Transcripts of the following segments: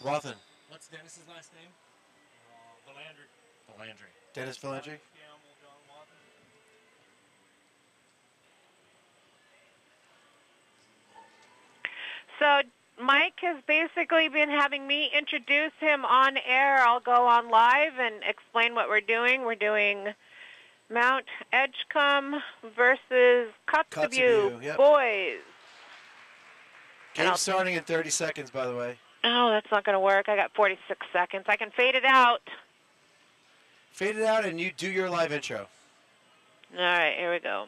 Wathen. What's Dennis's last name? Valandry. Dennis Valandry? So Mike has basically been having me introduce him on air. I'll go on live and explain what we're doing. We're doing Mt.Edgecumbe versus Kotzebue Yep. boys. Game starting in 30 seconds, by the way. Oh, that's not going to work. I got 46 seconds. I can fade it out. Fade it out and you do your live intro. All right, here we go.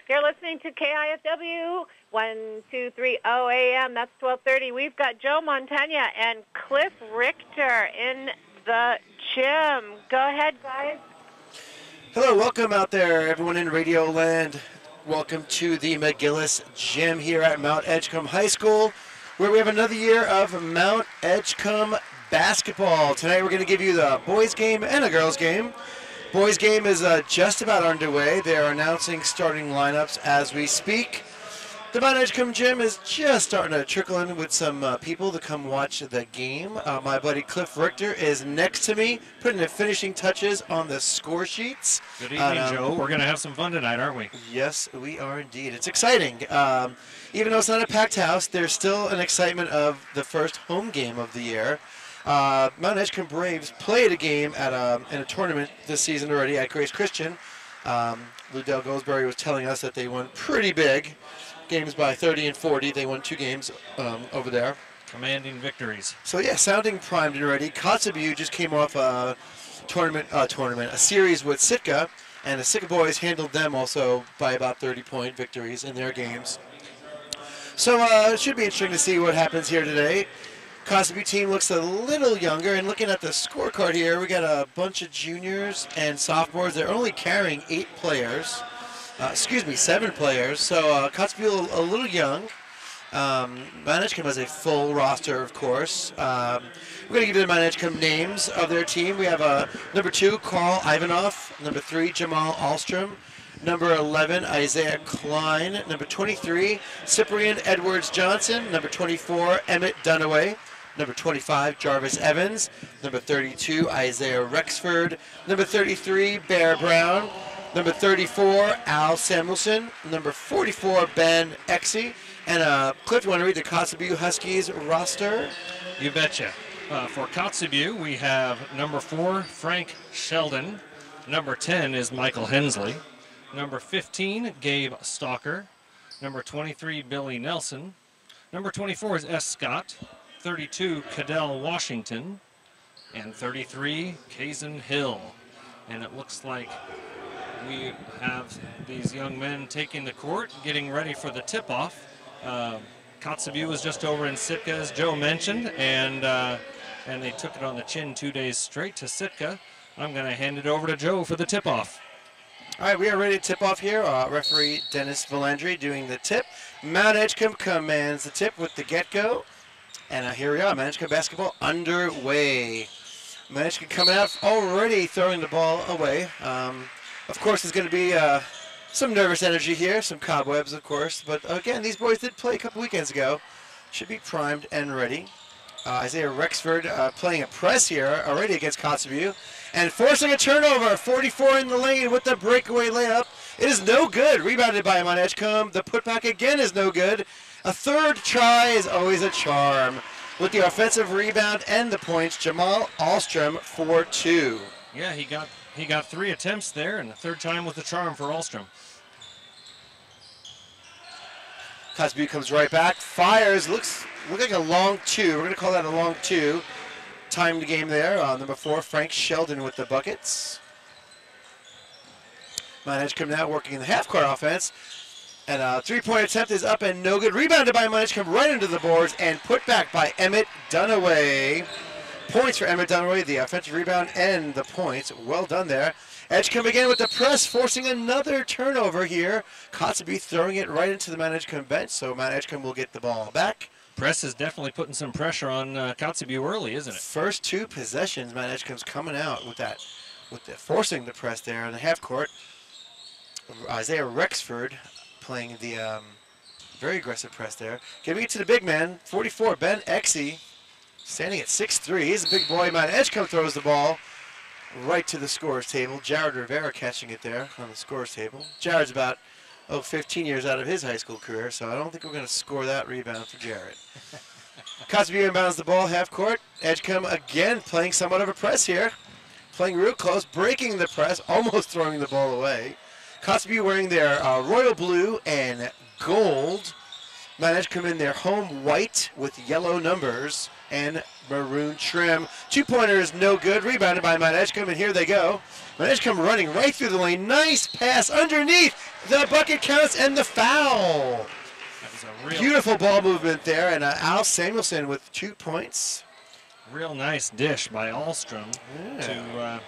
You're listening to KIFW 1230 AM. That's 1230. We've got Joe Montagna and Cliff Richter in the gym. Go ahead, guys. Hello, welcome out there, everyone in Radio Land. Welcome to the McGillis Gym here at Mt.Edgecumbe High School, where we have another year of Mt.Edgecumbe basketball. Tonight we're going to give you the boys game and a girls game. Boys game is just about underway. They are announcing starting lineups as we speak. The Mt.Edgecumbe gym is just starting to trickle in with some people to come watch the game. My buddy Cliff Richter is next to me, putting the finishing touches on the score sheets. Good evening, Joe. We're going to have some fun tonight, aren't we? Yes, we are indeed. It's exciting. Even though it's not a packed house, there's still an excitement of the first home game of the year. Mt.Edgecumbe Braves played a game at in a tournament this season already at Grace Christian. Ludell Goldsberry was telling us that they won pretty big. Games by 30 and 40. They won 2 games over there. Commanding victories. So yeah, sounding primed and ready. Kotzebue just came off a a series with Sitka, and the Sitka boys handled them also by about 30-point victories in their games. So it should be interesting to see what happens here today. Kotzebue team looks a little younger, and looking at the scorecard here, we got a bunch of juniors and sophomores. They're only carrying 7 players. So Kotzebue a little young. Mt.Edgecumbe has a full roster, of course. We're going to give you the Mt.Edgecumbe names of their team. We have number 2, Carl Ivanov. Number 3, Jamal Alstrom. Number 11, Isaiah Klein. Number 23, Cyprian Edwards Johnson. Number 24, Emmett Dunaway. Number 25, Jarvis Evans. Number 32, Isaiah Rexford. Number 33, Bear Brown. Number 34, Al Samuelson. Number 44, Ben Exey. And Cliff, you want to read the Kotzebue Huskies roster? You betcha. For Kotzebue, we have number 4, Frank Sheldon. Number 10 is Michael Hensley. Number 15, Gabe Stalker. Number 23, Billy Nelson. Number 24 is S. Scott. 32, Cadell Washington. And 33, Kazan Hill. And it looks like we have these young men taking the court, getting ready for the tip-off. Kotzebue was just over in Sitka, as Joe mentioned, and they took it on the chin 2 days straight to Sitka. I'm going to hand it over to Joe for the tip-off. All right, we are ready to tip off here. Referee Dennis Valandry doing the tip. Mt.Edgecumbe commands the tip with the get-go. And here we are, Mt.Edgecumbe basketball underway. Mt.Edgecumbe coming out already throwing the ball away. Of course, there's going to be some nervous energy here, some cobwebs, of course. But again, these boys did play a couple weekends ago. Should be primed and ready. Isaiah Rexford playing a press here already against Kotzebue. And forcing a turnover, 44 in the lane with the breakaway layup. It is no good. Rebounded by Mt.Edgecumbe. The putback again is no good. A third try is always a charm. With the offensive rebound and the points, Jamal Alstrom for 2. Yeah, he got 3 attempts there, and the third time was the charm for Alstrom. Kotzebue comes right back, fires, looks like a long 2. We're going to call that a long 2. Timed game there. Number 4, Frank Sheldon with the buckets. Mt.Edgecumbe now working in the half-court offense. And a 3-point attempt is up and no good. Rebounded by Mt.Edgecumbe right into the boards and put back by Emmett Dunaway. Points for Emmett Dunaway, the offensive rebound and the points. Well done there. Edgecumbe again with the press, forcing another turnover here. Kotzebue throwing it right into the Mt.Edgecumbe bench, so Mt.Edgecumbe will get the ball back. Press is definitely putting some pressure on Kotzebue early, isn't it? First 2 possessions, Mt.Edgecumbe's coming out with that, forcing the press there in the half court. Isaiah Rexford playing the Very aggressive press there. Giving it to the big man, 44, Ben Exie, standing at 6'3". He's a big boy. Mt.Edgecumbe throws the ball right to the scorer's table. Jared Rivera catching it there on the scorer's table. Jared's about 15 years out of his high school career, so I don't think we're going to score that rebound for Jared. Kotzebue inbounds the ball, half court. Edgecumbe again playing somewhat of a press here. Playing real close, breaking the press, almost throwing the ball away. Kotzebue wearing their royal blue and gold. Mt.Edgecumbe in their home white with yellow numbers and maroon trim. Two-pointer is no good. Rebounded by Mt.Edgecumbe, and here they go. Mt.Edgecumbe running right through the lane. Nice pass underneath. The bucket counts and the foul. That was a real Beautiful ball movement there, and Al Samuelson with 2 points. real nice dish by Ahlstrom to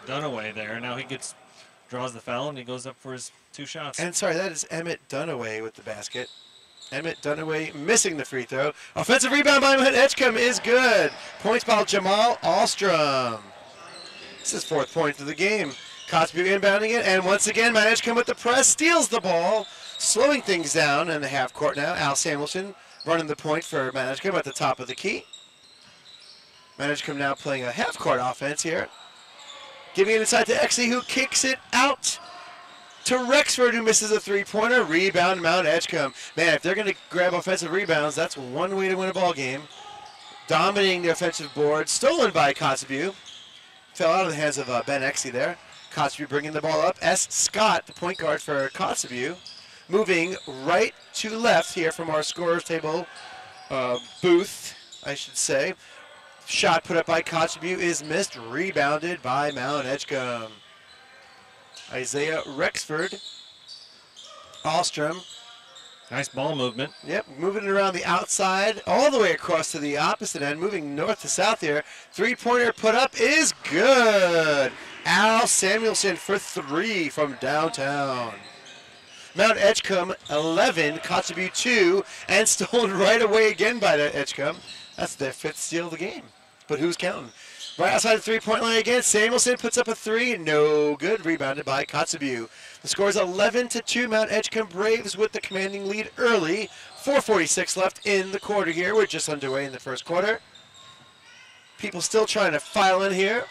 Dunaway there. Now he draws the foul, and he goes up for his 2 shots. And sorry, that is Emmett Dunaway with the basket. Emmett Dunaway missing the free throw. Offensive rebound by Mt.Edgecumbe is good. Points by Jamal Ahlstrom. This is 4th point of the game. Kotzebue inbounding it, and once again, Mt.Edgecumbe with the press, steals the ball, slowing things down in the half court now. Al Samuelson running the point for Mt.Edgecumbe at the top of the key. Mt.Edgecumbe now playing a half court offense here. Giving it inside to Exie, who kicks it out to Rexford, who misses a 3-pointer. Rebound Mt.Edgecumbe. Man, if they're going to grab offensive rebounds, that's one way to win a ball game. Dominating the offensive board, stolen by Kotzebue. Fell out of the hands of Ben Exie there. Kotzebue bringing the ball up. S. Scott, the point guard for Kotzebue, moving right to left here from our scorer's table booth, I should say. Shot put up by Kotzebue is missed. Rebounded by Mt.Edgecumbe. Isaiah Rexford. Ahlstrom. Nice ball movement. Yep, moving it around the outside, all the way across to the opposite end, moving north to south here. 3-pointer put up is good. Al Samuelson for 3 from downtown. Mt.Edgecumbe 11, Kotzebue 2, and stolen right away again by Edgecumbe. That's their 5th steal of the game. But who's counting? Right outside the 3-point line again. Samuelson puts up a 3. No good. Rebounded by Kotzebue. The score is 11-2. Mt.Edgecumbe Braves with the commanding lead early. 4:46 left in the quarter here. We're just underway in the first quarter. People still trying to file in here.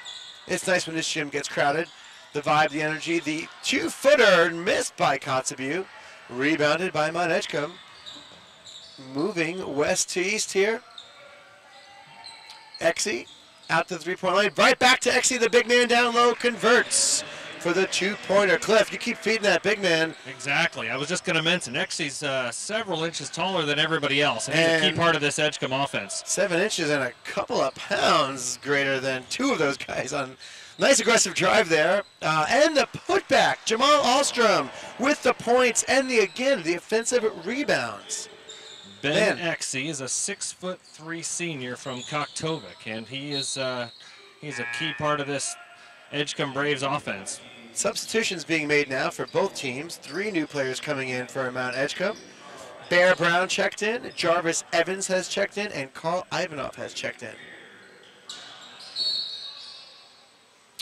It's nice when this gym gets crowded. The vibe, the energy. The 2-footer missed by Kotzebue. Rebounded by Mt.Edgecumbe. Moving west to east here. Exie out to the 3-point line. Right back to Exie, the big man down low, converts for the 2-pointer. Cliff, you keep feeding that big man. Exactly. I was just going to mention, Exie's several inches taller than everybody else, and he's a key part of this Edgecumbe offense. 7 inches and a couple of pounds greater than 2 of those guys on. Nice aggressive drive there. And the putback. Jamal Ahlstrom with the points and the offensive rebounds. Ben Exie is a 6'3" senior from Kochtowik, and he's a key part of this Edgecumbe Braves offense. Substitutions being made now for both teams. 3 new players coming in for Mt.Edgecumbe. Bear Brown checked in, Jarvis Evans has checked in, and Carl Ivanov has checked in.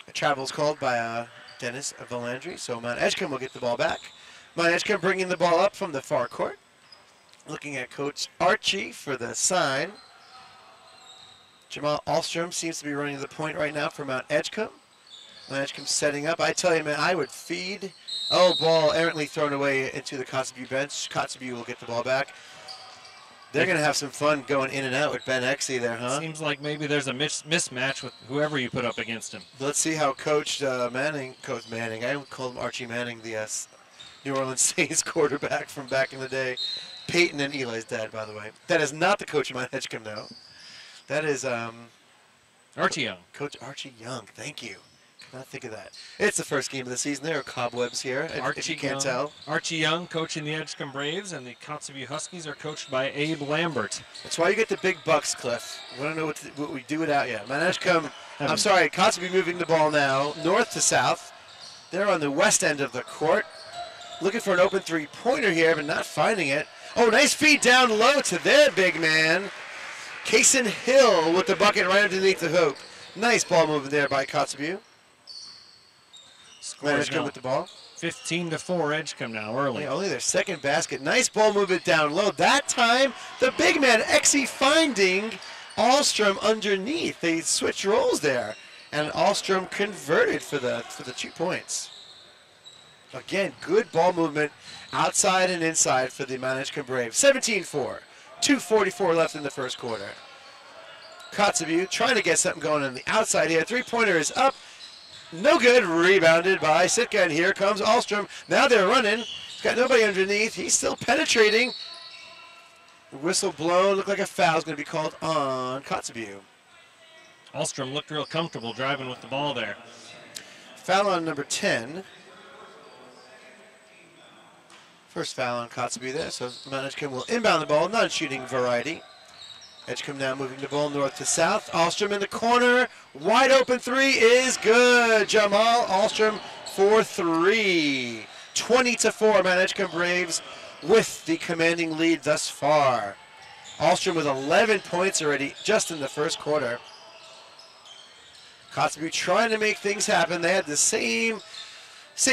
A travel is called by Dennis Valandry, so Mt.Edgecumbe will get the ball back. Mt.Edgecumbe bringing the ball up from the far court. Looking at Coach Archie for the sign. Jamal Ahlstrom seems to be running the point right now for Mt.Edgecumbe. Mt.Edgecumbe setting up. I tell you, man, I would feed. Oh, ball errantly thrown away into the Kotzebue bench. Kotzebue will get the ball back. They're going to have some fun going in and out with Ben Exie there, huh? Seems like maybe there's a mismatch with whoever you put up against him. Let's see how Coach Manning, I would call him Archie Manning, the New Orleans Saints quarterback from back in the day. Peyton and Eli's dad, by the way. That is not the coach of Mt.Edgecumbe, though. That is Archie Young. Coach Archie Young. Thank you. Could not think of that. It's the first game of the season. There are cobwebs here, if you can't tell. Archie Young coaching the Edgecumbe Braves, and the Kotzebue Huskies are coached by Abe Lambert. That's why you get the big bucks, Cliff. We don't know what we do without you. Mt.Edgecumbe, I'm sorry, Kotzebue moving the ball now north to south. They're on the west end of the court. Looking for an open 3-pointer here, but not finding it. Oh, nice feed down low to their big man. Kaysen Hill with the bucket right underneath the hoop. Nice ball movement there by Kotzebue. Mt.Edgecumbe with the ball. 15-4 Edgecumbe now early. Yeah, only their second basket. Nice ball movement down low. That time, the big man, Exie, finding Ahlstrom underneath. They switched roles there, and Ahlstrom converted for the 2 points. Again, good ball movement outside and inside for the Mt.Edgecumbe Braves. 17-4. 2:44 left in the first quarter. Kotzebue trying to get something going on the outside here. Three-pointer is up. No good. Rebounded by Sitka, and here comes Ahlstrom. Now they're running. He's got nobody underneath. He's still penetrating. Whistle blown. Looked like a foul is going to be called on Kotzebue. Ahlstrom looked real comfortable driving with the ball there. Foul on number 10. First foul on Kotzebue there, so Mt.Edgecumbe will inbound the ball, non-shooting variety. Edgecumbe now moving the ball north to south. Ahlstrom in the corner. Wide open three is good. Jamal Ahlstrom for three. 20-4 Mt.Edgecumbe Braves with the commanding lead thus far. Ahlstrom with 11 points already just in the first quarter. Kotzebue trying to make things happen. They had the same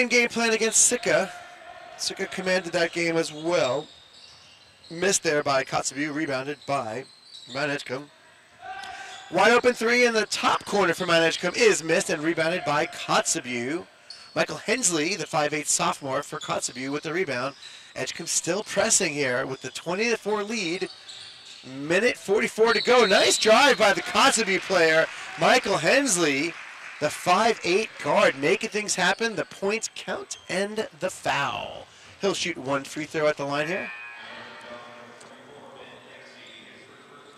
game plan against Sitka. Sitka commanded that game as well. Missed there by Kotzebue, rebounded by Mt.Edgecumbe. Wide open three in the top corner for Mt.Edgecumbe is missed and rebounded by Kotzebue. Michael Hensley, the 5'8" sophomore for Kotzebue with the rebound. Edgecumbe still pressing here with the 20-4 lead. Minute 44 to go. Nice drive by the Kotzebue player, Michael Hensley, the 5'8" guard, making things happen. The points count and the foul. He'll shoot one free throw at the line here.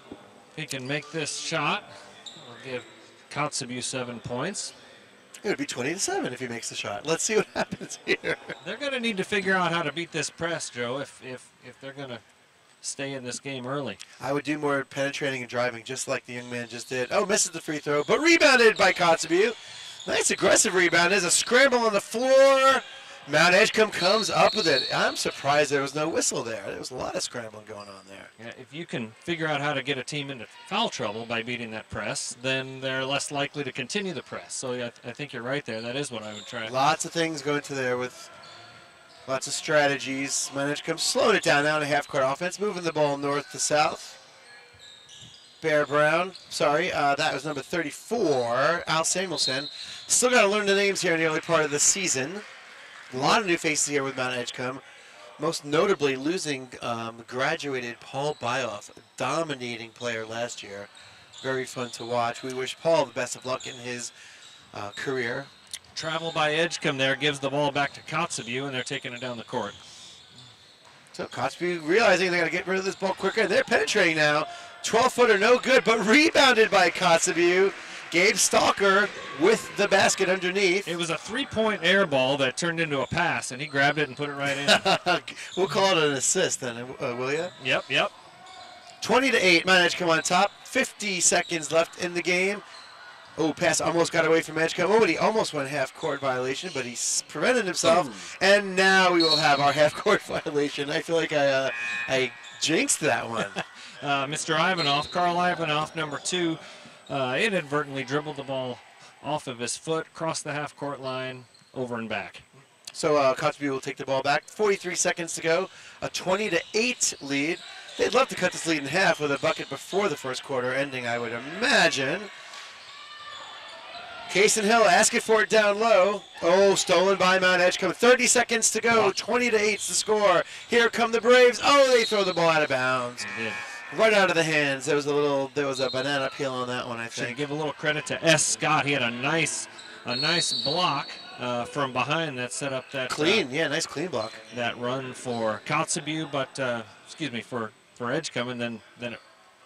If he can make this shot, we'll give Kotzebue 7 points. It would be 20-7 if he makes the shot. Let's see what happens here. They're going to need to figure out how to beat this press, Joe, if they're going to stay in this game early. I would do more penetrating and driving, just like the young man just did. Oh, misses the free throw, but rebounded by Kotzebue. Nice aggressive rebound. There's a scramble on the floor. Mt.Edgecumbe comes up with it. I'm surprised there was no whistle there. There was a lot of scrambling going on there. Yeah, if you can figure out how to get a team into foul trouble by beating that press, then they're less likely to continue the press. So yeah, I think you're right there. That is what I would try. Lots of things going to there with lots of strategies. Mt.Edgecumbe slowed it down now in a half-court offense, moving the ball north to south. Bear Brown, that was number 34, Al Samuelson. Still got to learn the names here in the early part of the season. A lot of new faces here with Mt.Edgecumbe. Most notably losing graduated Paul Byoff, a dominating player last year. Very fun to watch. We wish Paul the best of luck in his career. Travel by Edgecumbe there gives the ball back to Kotzebue, and they're taking it down the court. So Kotzebue realizing they got to get rid of this ball quicker. They're penetrating now. 12-footer no good, but rebounded by Kotzebue. Gabe Stalker with the basket underneath. It was a three-point air ball that turned into a pass, and he grabbed it and put it right in. We'll call it an assist then, will you? Yep. 20-8, Mt.Edgecumbe on top. 50 seconds left in the game. Oh, pass almost got away from Edgecumbe. Oh, and he almost went half-court violation, but he prevented himself. And now we will have our half-court violation. I feel like I jinxed that one. Mr. Ivanov, Carl Ivanov, number 2, inadvertently dribbled the ball off of his foot, crossed the half-court line, over and back. So Kotzebue will take the ball back. 43 seconds to go. A 20-8 lead. They'd love to cut this lead in half with a bucket before the first quarter ending, I would imagine. Cason Hill asking for it down low. Oh, stolen by Mt.Edgecumbe. 30 seconds to go. 20-8 is the score. Here come the Braves. Oh, they throw the ball out of bounds. Right out of the hands. There was a banana peel on that one, I think. Should give a little credit to S. Scott. He had a nice block from behind that set up that nice clean block. That run for Kotzebue, but for Edgecumbe, and then it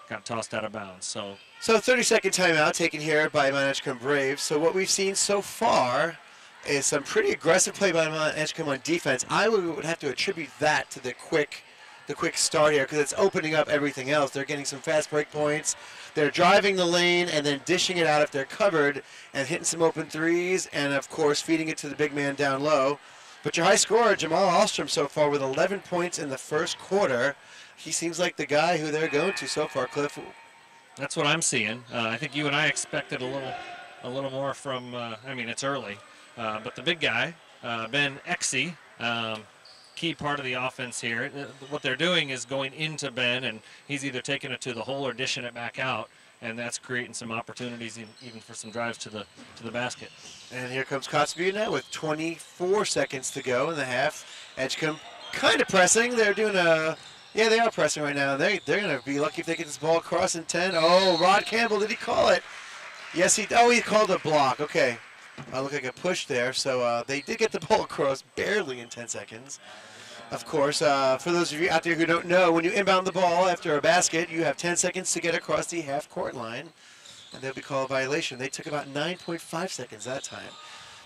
got tossed out of bounds. So 30-second timeout taken here by Mt.Edgecumbe Braves. So what we've seen so far is some pretty aggressive play by Mt.Edgecumbe on defense. I would have to attribute that to the quick start here, because it's opening up everything else. They're getting some fast break points. They're driving the lane and then dishing it out if they're covered and hitting some open threes, and of course feeding it to the big man down low. But your high scorer, Jamal Ahlstrom, so far with 11 points in the first quarter. He seems like the guy who they're going to so far, Cliff. That's what I'm seeing. I think you and I expected a little more from. It's early, but the big guy Ben Exey, key part of the offense here. What they're doing is going into Ben, and he's either taking it to the hole or dishing it back out, and that's creating some opportunities even for some drives to the basket. And here comes Kotzebue now with 24 seconds to go in the half. Edgecumbe kind of pressing. They're doing a, yeah, they are pressing right now. They're going to be lucky if they get this ball across in 10. Oh, Rod Campbell, did he call it? Yes, he called a block. Okay. Looked like a push there. So they did get the ball across barely in 10 seconds. Of course, for those of you out there who don't know, when you inbound the ball after a basket, you have 10 seconds to get across the half-court line, and they'll be called a violation. They took about 9.5 seconds that time.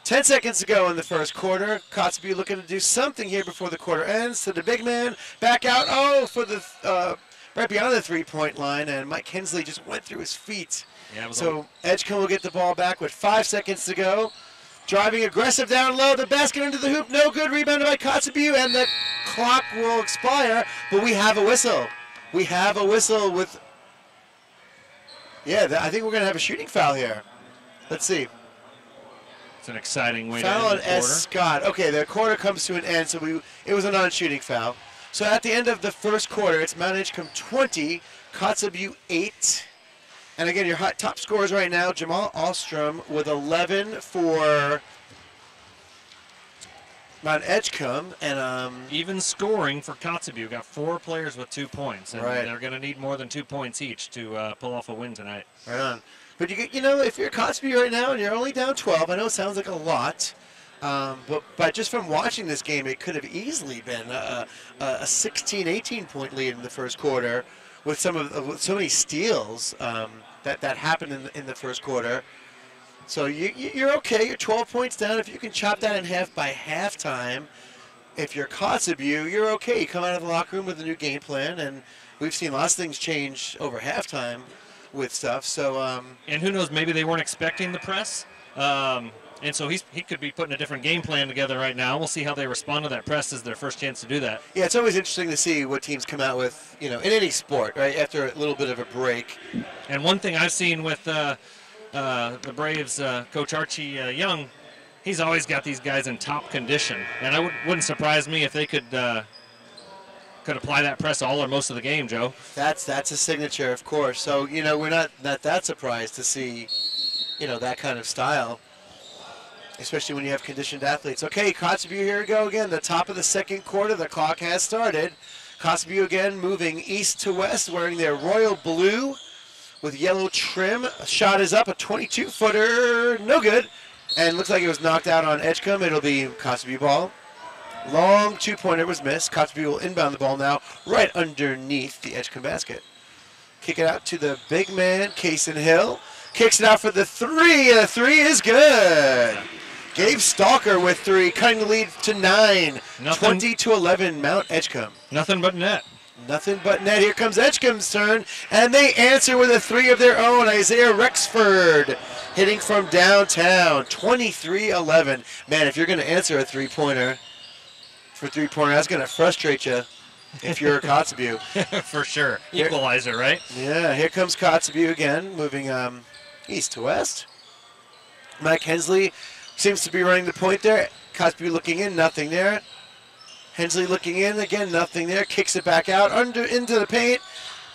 10 seconds to go in the first quarter. Kotzebue looking to do something here before the quarter ends. To the big man, back out. Oh, for the right beyond the three-point line, and Mike Hensley just went through his feet. Yeah, so Edgecumbe will get the ball back with 5 seconds to go. Driving aggressive down low, the basket into the hoop, no good, rebounded by Kotzebue, and the clock will expire, but we have a whistle. We have a whistle with, yeah, I think we're going to have a shooting foul here. Let's see. It's an exciting way foul to end the on S. quarter. Scott. Okay, the quarter comes to an end, so it was a non-shooting foul. So at the end of the first quarter, it's Mt.Edgecumbe 20, Kotzebue 8. And again, your top scorers right now, Jamal Alstrom with 11 for Mt.Edgecumbe. And even scoring for Kotzebue. Got 4 players with 2 points. And right. They're going to need more than 2 points each to pull off a win tonight. Right on. But, you know, if you're Kotzebue right now and you're only down 12, I know it sounds like a lot. But just from watching this game, it could have easily been a 16, 18-point lead in the first quarter with with so many steals that happened in the first quarter. So you're okay. You're 12 points down. If you can chop that in half by halftime, if you're Kotzebue, you're okay. You come out of the locker room with a new game plan, and we've seen lots of things change over halftime with stuff. So and who knows? Maybe they weren't expecting the press. And so he could be putting a different game plan together right now. We'll see how they respond to that press as their first chance to do that. Yeah, it's always interesting to see what teams come out with, you know, in any sport, right, after a little bit of a break. And one thing I've seen with the Braves, Coach Archie Young, he's always got these guys in top condition. And it wouldn't surprise me if they could apply that press all or most of the game, Joe. That's a signature, of course. So, you know, we're not that surprised to see, you know, that kind of style, especially when you have conditioned athletes. Okay, Kotzebue, here we go again. The top of the second quarter, the clock has started. Kotzebue again moving east to west, wearing their royal blue with yellow trim. A shot is up, a 22-footer, no good. And looks like it was knocked out on Edgecumbe. It'll be Kotzebue ball. Long two-pointer was missed. Kotzebue will inbound the ball now right underneath the Edgecumbe basket. Kick it out to the big man, Kaysen Hill. Kicks it out for the three, and the three is good. Gabe Stalker with 3, cutting the lead to 9. 20-11, Mt.Edgecumbe. Nothing but net. Nothing but net. Here comes Edgecumbe's turn, and they answer with a 3 of their own. Isaiah Rexford hitting from downtown. 23-11. Man, if you're going to answer a three-pointer for three-pointer, that's going to frustrate you if you're a Kotzebue. For sure. Equalizer, right? Yeah, here comes Kotzebue again, moving east to west. Mike Hensley seems to be running the point there. Kotzebue looking in, nothing there. Hensley looking in, again, nothing there. Kicks it back out into the paint.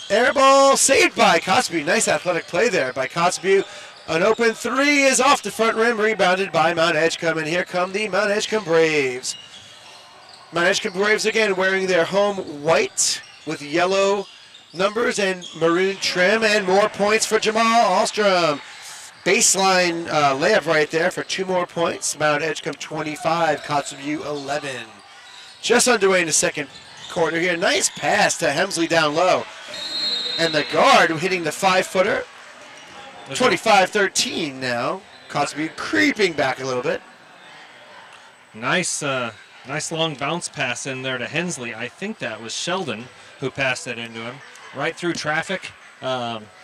Air ball saved by Kotzebue. Nice athletic play there by Kotzebue. An open 3 is off the front rim, rebounded by Mt.Edgecumbe, and here come the Mt.Edgecumbe Braves. Mt.Edgecumbe Braves again wearing their home white with yellow numbers and maroon trim, and more points for Jamal Alstrom. Baseline layup right there for 2 more points. Mt.Edgecumbe 25, Kotzebue 11. Just underway in the second quarter here. Nice pass to Hemsley down low. And the guard hitting the 5-footer. 25-13 now. Kotzebue creeping back a little bit. Nice long bounce pass in there to Hensley. I think that was Sheldon who passed it into him. Right through traffic.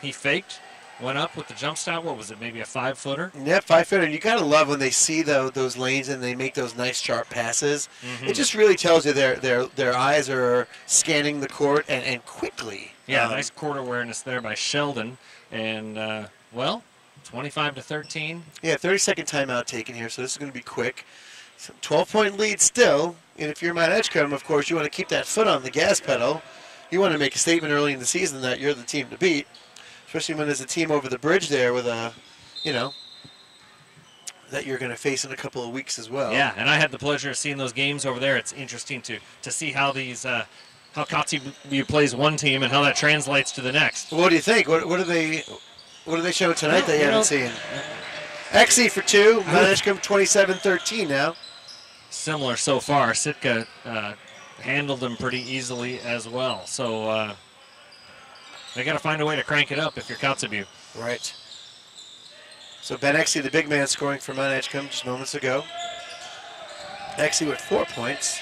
He faked. Went up with the jump stop. What was it, maybe a 5-footer? Yeah, 5-footer. You gotta love when they see those lanes and they make those nice sharp passes. Mm-hmm. It just really tells you their eyes are scanning the court and quickly. Yeah, nice court awareness there by Sheldon. And, well, 25-13. Yeah, 30-second timeout taken here, so this is going to be quick. So 12-point lead still. And if you're Mt.Edgecumbe, of course, you want to keep that foot on the gas pedal. You want to make a statement early in the season that you're the team to beat, especially when there's a team over the bridge there with a, you know, that you're going to face in a couple of weeks as well. Yeah, and I had the pleasure of seeing those games over there. It's interesting to see how these how Kotzebue plays one team and how that translates to the next. What do you think? What do they show tonight that you haven't seen? XE for 2, Mt.Edgecumbe 27-13 now. Similar so far. Sitka handled them pretty easily as well. So they got to find a way to crank it up if you're Kotzebue. Right. So Ben XE, the big man, scoring for Mt.Edgecumbe just moments ago. XE with 4 points.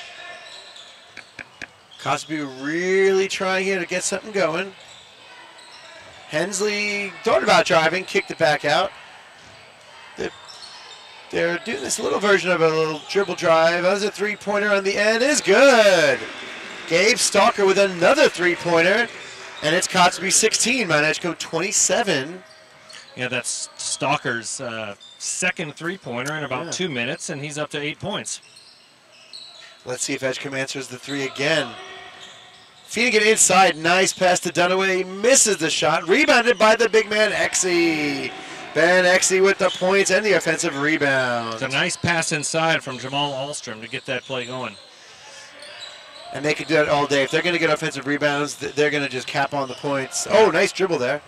Kotzebue really trying here to get something going. Hensley thought about driving, kicked it back out. They're doing this little version of a little dribble drive. That was a three-pointer on the end. Is good. Gabe Stalker with another three-pointer. And it's Kotzebue 16, Mt.Edgecumbe 27. Yeah, that's Stalker's second three-pointer in about 2 minutes, and he's up to 8 points. Let's see if Edgecumbe answers the three again. Feeding it inside. Nice pass to Dunaway. Misses the shot. Rebounded by the big man, XE. Ben XE with the points and the offensive rebound. It's a nice pass inside from Jamal Alstrom to get that play going. And they could do that all day. If they're going to get offensive rebounds, they're going to just cap on the points. Oh, nice dribble there.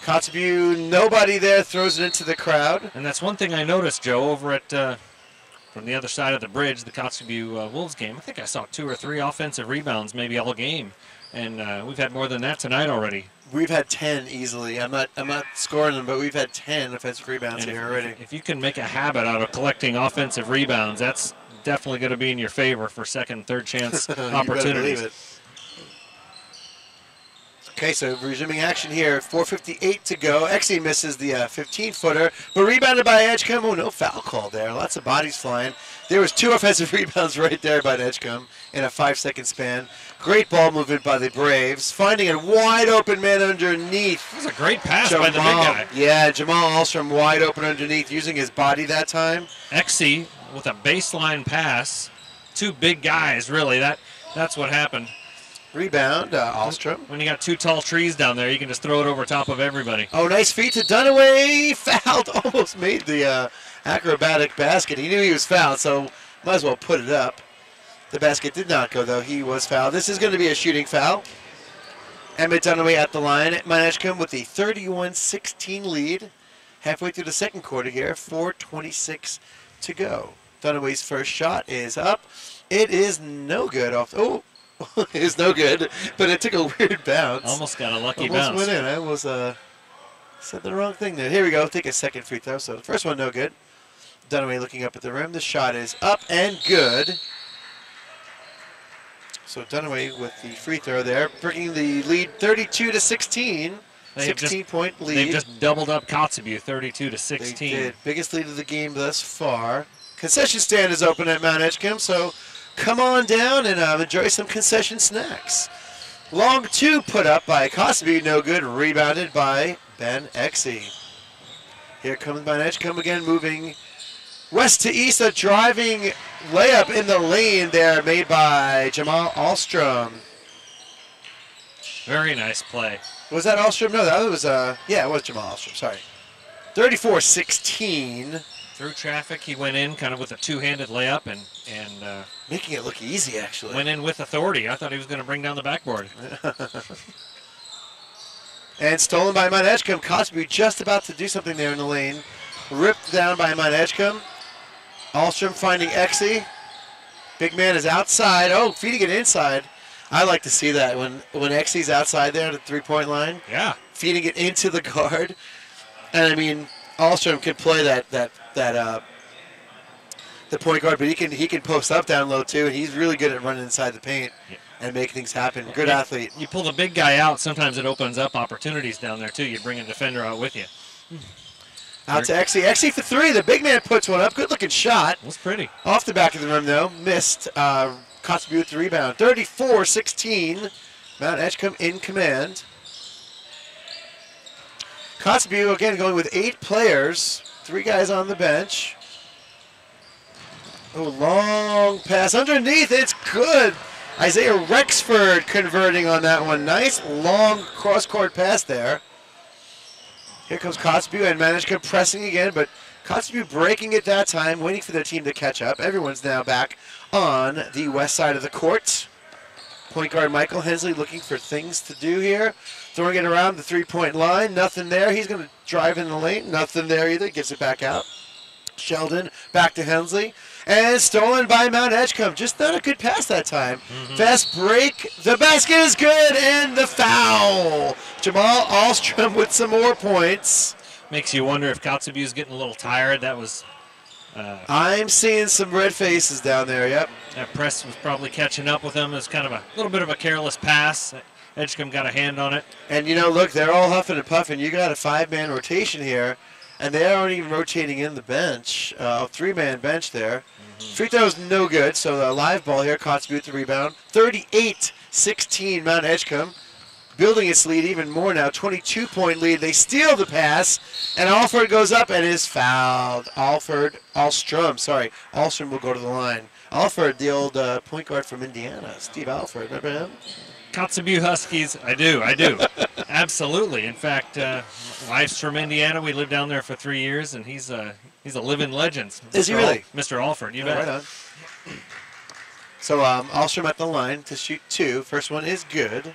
Kotzebue, nobody there, throws it into the crowd. And that's one thing I noticed, Joe, over at from the other side of the bridge, the Kotzebue Wolves game. I think I saw 2 or 3 offensive rebounds maybe all game. And we've had more than that tonight already. We've had 10 easily. I'm not scoring them, but we've had 10 offensive rebounds here already. If you can make a habit out of collecting offensive rebounds, that's definitely going to be in your favor for second and third chance opportunities. It. Okay, so resuming action here. 4:58 to go. XE misses the 15-footer, but rebounded by Edgecumbe. Oh, no foul call there. Lots of bodies flying. There was 2 offensive rebounds right there by Edgecumbe in a 5-second span. Great ball movement by the Braves. Finding a wide open man underneath. That was a great pass by the big guy. Yeah, Jamal Alstrom wide open underneath, using his body that time. XE with a baseline pass. 2 big guys, really. That's what happened. Rebound, Alstrom. When you got 2 tall trees down there, you can just throw it over top of everybody. Oh, nice feed to Dunaway. Fouled, almost made the acrobatic basket. He knew he was fouled, so might as well put it up. The basket did not go, though. He was fouled. This is going to be a shooting foul. Emmett Dunaway at the line. Mt.Edgecumbe with the 31-16 lead. Halfway through the second quarter here. 4:26 to go. Dunaway's first shot is up. It is no good. It's no good, but it took a weird bounce. Almost got a lucky bounce. Almost went in. I almost said the wrong thing there. Here we go. Take a second free throw. So the first one no good. Dunaway looking up at the rim. The shot is up and good. So Dunaway with the free throw there, bringing the lead 32-16. 16-point lead. They've just doubled up Kotzebue, 32-16. They did. Biggest lead of the game thus far. Concession stand is open at Mt.Edgecumbe, so come on down and enjoy some concession snacks. Long 2 put up by Kotzebue, no good. Rebounded by Ben XE. Here comes Mt.Edgecumbe again, moving west to east. A driving layup in the lane there made by Jamal Alstrom. Very nice play. Was that Alstrom? No, that was, yeah, it was Jamal Alstrom, sorry. 34-16. Through traffic, he went in kind of with a 2-handed layup and making it look easy, actually. Went in with authority. I thought he was going to bring down the backboard. And stolen by Mt.Edgecumbe. Kotzebue just about to do something there in the lane. Ripped down by Mt.Edgecumbe. Alstrom finding XE. Big man is outside. Oh, feeding it inside. I like to see that when XE's outside there at the three-point line. Yeah. Feeding it into the guard. And I mean, Alstrom can play the point guard, but he can post up down low too, and he's really good at running inside the paint and making things happen. Good athlete. You pull the big guy out, sometimes it opens up opportunities down there too. You bring a defender out with you. Out to XE. XE for 3. The big man puts one up. Good looking shot. That's pretty. Off the back of the rim though. Missed. Kotzebue with the rebound. 34-16. Mt.Edgecumbe in command. Kotzebue again going with 8 players. 3 guys on the bench. Oh, long pass underneath. It's good. Isaiah Rexford converting on that one. Nice long cross-court pass there. Here comes Kotzebue and Mt.Edgecumbe pressing again, but Kotzebue breaking it that time, waiting for their team to catch up. Everyone's now back on the west side of the court. Point guard Michael Hensley looking for things to do here. Throwing it around the three-point line. Nothing there. He's going to drive in the lane. Nothing there either. Gives it back out. Sheldon back to Hensley. And stolen by Mt.Edgecumbe. Just not a good pass that time. Fast break. The basket is good. And the foul. Jamal Alstrom with some more points. Makes you wonder if Kotzebue's getting a little tired. That was... I'm seeing some red faces down there, yep. That press was probably catching up with him. It was kind of a little bit of a careless pass. Edgecumbe got a hand on it. And, you know, look, they're all huffing and puffing. You got a five-man rotation here, and they aren't even rotating in the bench. A three-man bench there. Free throw's no good, so the live ball here, Kotzebue with the rebound. 38-16 Mt.Edgecumbe. Building its lead even more now, 22-point lead. They steal the pass, and Alford goes up and is fouled. Alstrom will go to the line. Alford, the old point guard from Indiana, Steve Alford, remember him? Kotzebue Huskies, I do. Absolutely. In fact, wife's from Indiana. We lived down there for 3 years, and he's a living legend. Is he really? Mr. Alford, you bet. Right on. So Alstrom at the line to shoot two. First one is good.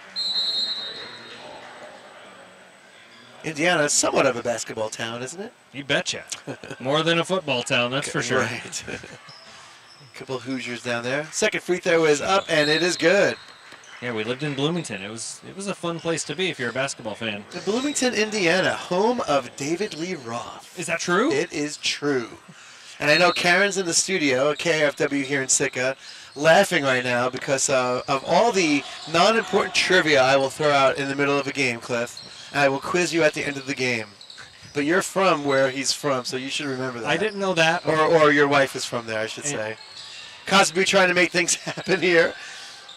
Indiana is somewhat of a basketball town, isn't it? You betcha. More than a football town, that's for sure. Right. A couple of Hoosiers down there. Second free throw is up, and it is good. Yeah, we lived in Bloomington. It was a fun place to be if you're a basketball fan. Bloomington, Indiana, home of David Lee Roth. Is that true? It is true. And I know Karen's in the studio, KFW here in Sitka, laughing right now because of all the non-important trivia I will throw out in the middle of a game, Cliff. And I will quiz you at the end of the game. But you're from where he's from, so you should remember that. I didn't know that. Or your wife is from there, I should say. Kotzebue trying to make things happen here.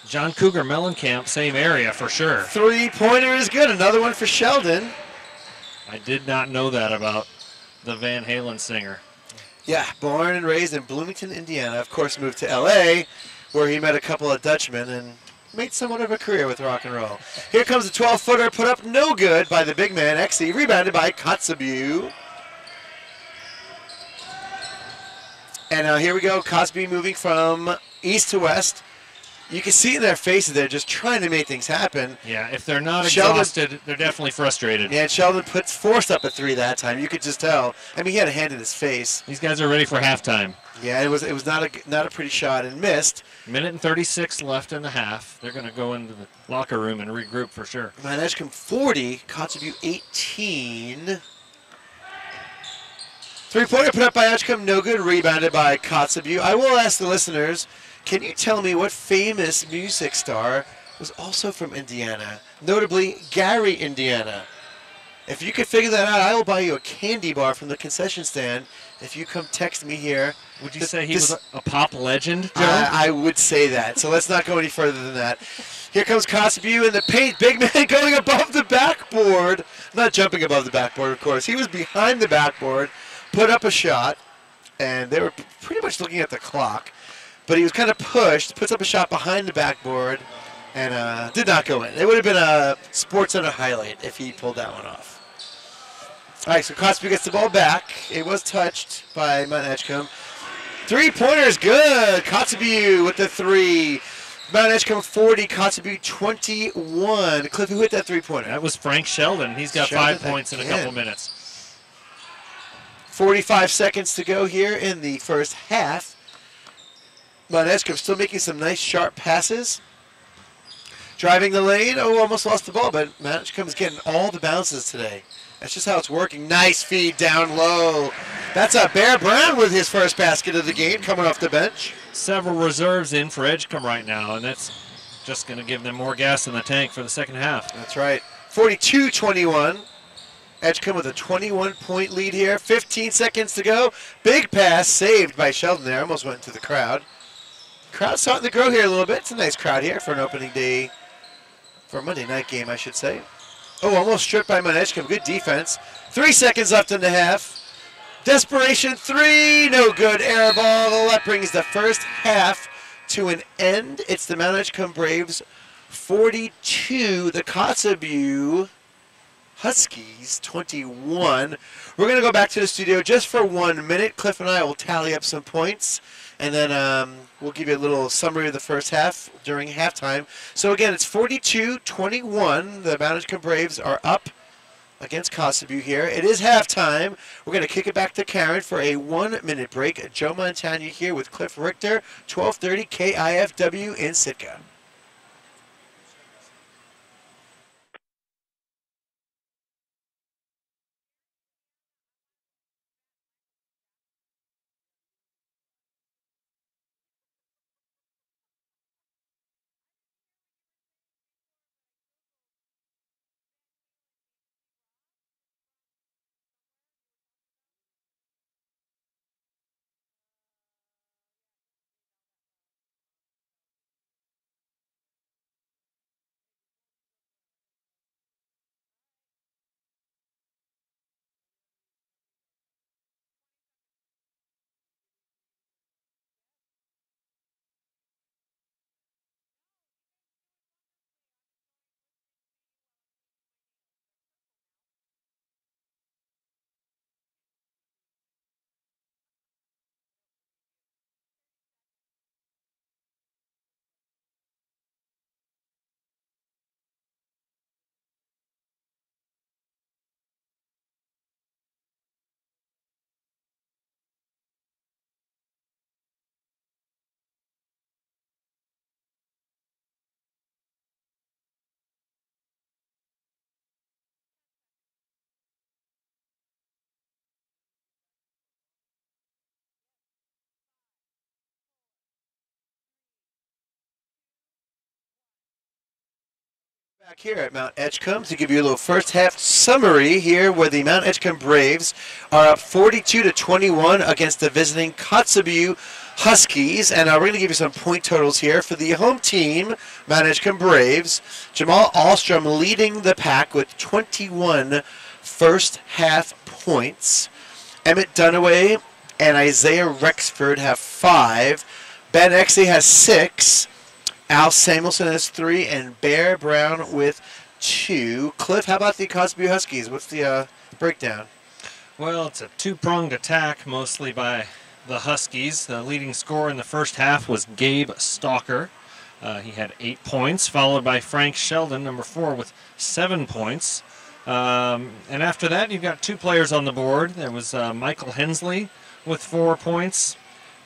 John Cougar Mellencamp, same area for sure. Three-pointer is good. Another one for Sheldon. I did not know that about the Van Halen singer. Yeah, born and raised in Bloomington, Indiana. Of course, moved to L.A., where he met a couple of Dutchmen and made somewhat of a career with rock and roll. Here comes a 12-footer, put up no good by the big man, XE, rebounded by Kotzebue. And now here we go, Kotzebue moving from east to west. You can see in their faces they're just trying to make things happen. Yeah, if they're not exhausted, they're definitely frustrated. Yeah, and Sheldon forced up a three that time. You could just tell. I mean, he had a hand in his face. These guys are ready for halftime. Yeah, it was not a pretty shot and missed. Minute and 36 left in the half. They're going to go into the locker room and regroup for sure. Mt.Edgecumbe 40, Kotzebue 18. Three-pointer put up by Edgecumbe, no good. Rebounded by Kotzebue. I will ask the listeners, can you tell me what famous music star was also from Indiana? Notably, Gary, Indiana. If you could figure that out, I will buy you a candy bar from the concession stand if you come text me here. Would you say he was a pop legend, Joe? I would say that, so let's not go any further than that. Here comes Kotzebue in the paint. Big man going above the backboard. Not jumping above the backboard, of course. He was behind the backboard, put up a shot, and they were pretty much looking at the clock. But he was kind of pushed, puts up a shot behind the backboard, and did not go in. It would have been a SportsCenter highlight if he pulled that one off. All right, so Kotzebue gets the ball back. It was touched by Mt.Edgecumbe. Three-pointer is good. Kotzebue with the three. Mt.Edgecumbe 40, Kotzebue 21. Cliff, who hit that three-pointer? That was Frank Sheldon. He's got Sheldon 5 points in a couple minutes. 45 seconds to go here in the first half. Mt.Edgecumbe still making some nice sharp passes. Driving the lane. Oh, almost lost the ball, but Mt.Edgecumbe is getting all the bounces today. That's just how it's working. Nice feed down low. That's a Bear Brown with his first basket of the game coming off the bench. Several reserves in for Edgecumbe right now, and that's just going to give them more gas in the tank for the second half. That's right. 42-21. Edgecumbe with a 21-point lead here. 15 seconds to go. Big pass saved by Sheldon there. Almost went to the crowd. Crowd starting to grow here a little bit. It's a nice crowd here for an opening day, for a Monday night game, I should say. Oh, almost stripped by Mt.Edgecumbe. Good defense. 3 seconds left in the half. Desperation 3, no good. Air ball. That brings the first half to an end. It's the Mt.Edgecumbe Braves 42, the Kotzebue Huskies 21. We're going to go back to the studio just for 1 minute. Cliff and I will tally up some points, and then we'll give you a little summary of the first half during halftime. So again, it's 42-21. The Mt.Edgecumbe Braves are up against Kotzebue here. It is halftime. We're going to kick it back to Karen for a 1 minute break. Joe Montagna here with Cliff Richter, 1230 KIFW in Sitka. Back here at Mt.Edgecumbe to give you a little first half summary here where the Mt.Edgecumbe Braves are up 42-21 against the visiting Kotzebue Huskies. And we're going to give you some point totals here. For the home team, Mt.Edgecumbe Braves, Jamal Alstrom leading the pack with 21 first half points. Emmett Dunaway and Isaiah Rexford have 5. Ben Exley has 6. Al Samuelson has 3, and Bear Brown with 2. Cliff, how about the Kotzebue Huskies? What's the breakdown? Well, it's a two-pronged attack, mostly by the Huskies. The leading scorer in the first half was Gabe Stalker. He had 8 points, followed by Frank Sheldon, number 4, with 7 points. And after that, you've got 2 players on the board. There was Michael Hensley with 4 points,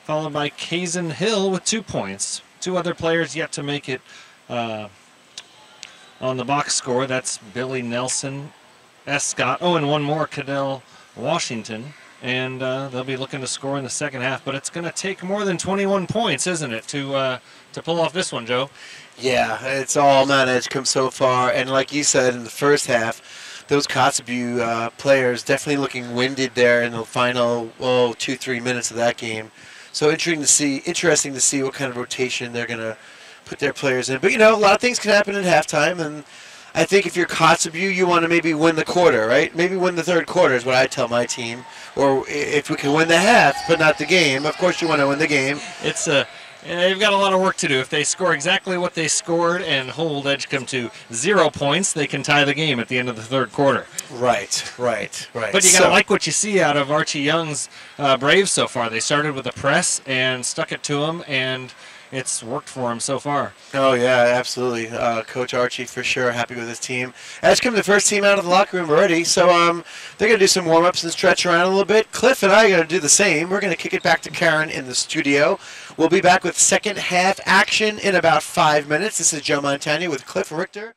followed by Kazan Hill with 2 points. 2 other players yet to make it on the box score. That's Billy Nelson, S. Scott. Oh, and one more, Cadell Washington. And they'll be looking to score in the second half. But it's going to take more than 21 points, isn't it, to pull off this one, Joe? Yeah, it's all Mt.Edgecumbe so far. And like you said, in the first half, those Kotzebue players definitely looking winded there in the final 2-3 minutes of that game. So interesting to see what kind of rotation they're going to put their players in. But, you know, a lot of things can happen at halftime. And I think if you're Kotzebue, you want to maybe win the quarter, right? Maybe win the third quarter is what I tell my team. Or if we can win the half, but not the game. Of course you want to win the game. They've got a lot of work to do. If they score exactly what they scored and hold Edgecumbe to 0 points, they can tie the game at the end of the third quarter. Right. But you got to like what you see out of Archie Young's Braves so far. They started with a press and stuck it to them, and it's worked for him so far. Oh, yeah, absolutely. Coach Archie, for sure, happy with his team. Edgecumbe, the first team out of the locker room already, so they're going to do some warm-ups and stretch around a little bit. Cliff and I are going to do the same. We're going to kick it back to Karen in the studio. We'll be back with second half action in about 5 minutes. This is Joe Montagna with Cliff Richter.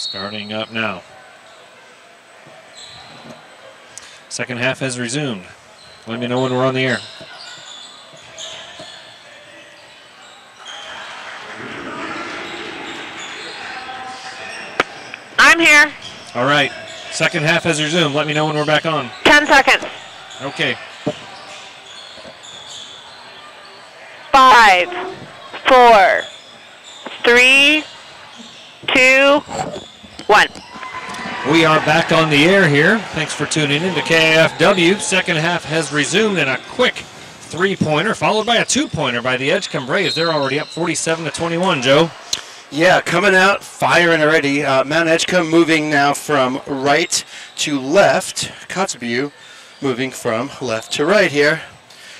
Starting up now. Second half has resumed. Let me know when we're on the air. I'm here. All right. Second half has resumed. Let me know when we're back on. 10 seconds. Okay. 5, 4, 3, 2, 1. We are back on the air here. Thanks for tuning in to KFW. Second half has resumed, and a quick three-pointer followed by a two-pointer by the Edgecumbe Braves. They're already up 47-21, Joe. Yeah, coming out, firing already. Mt.Edgecumbe moving now from right to left. Kotzebue moving from left to right here.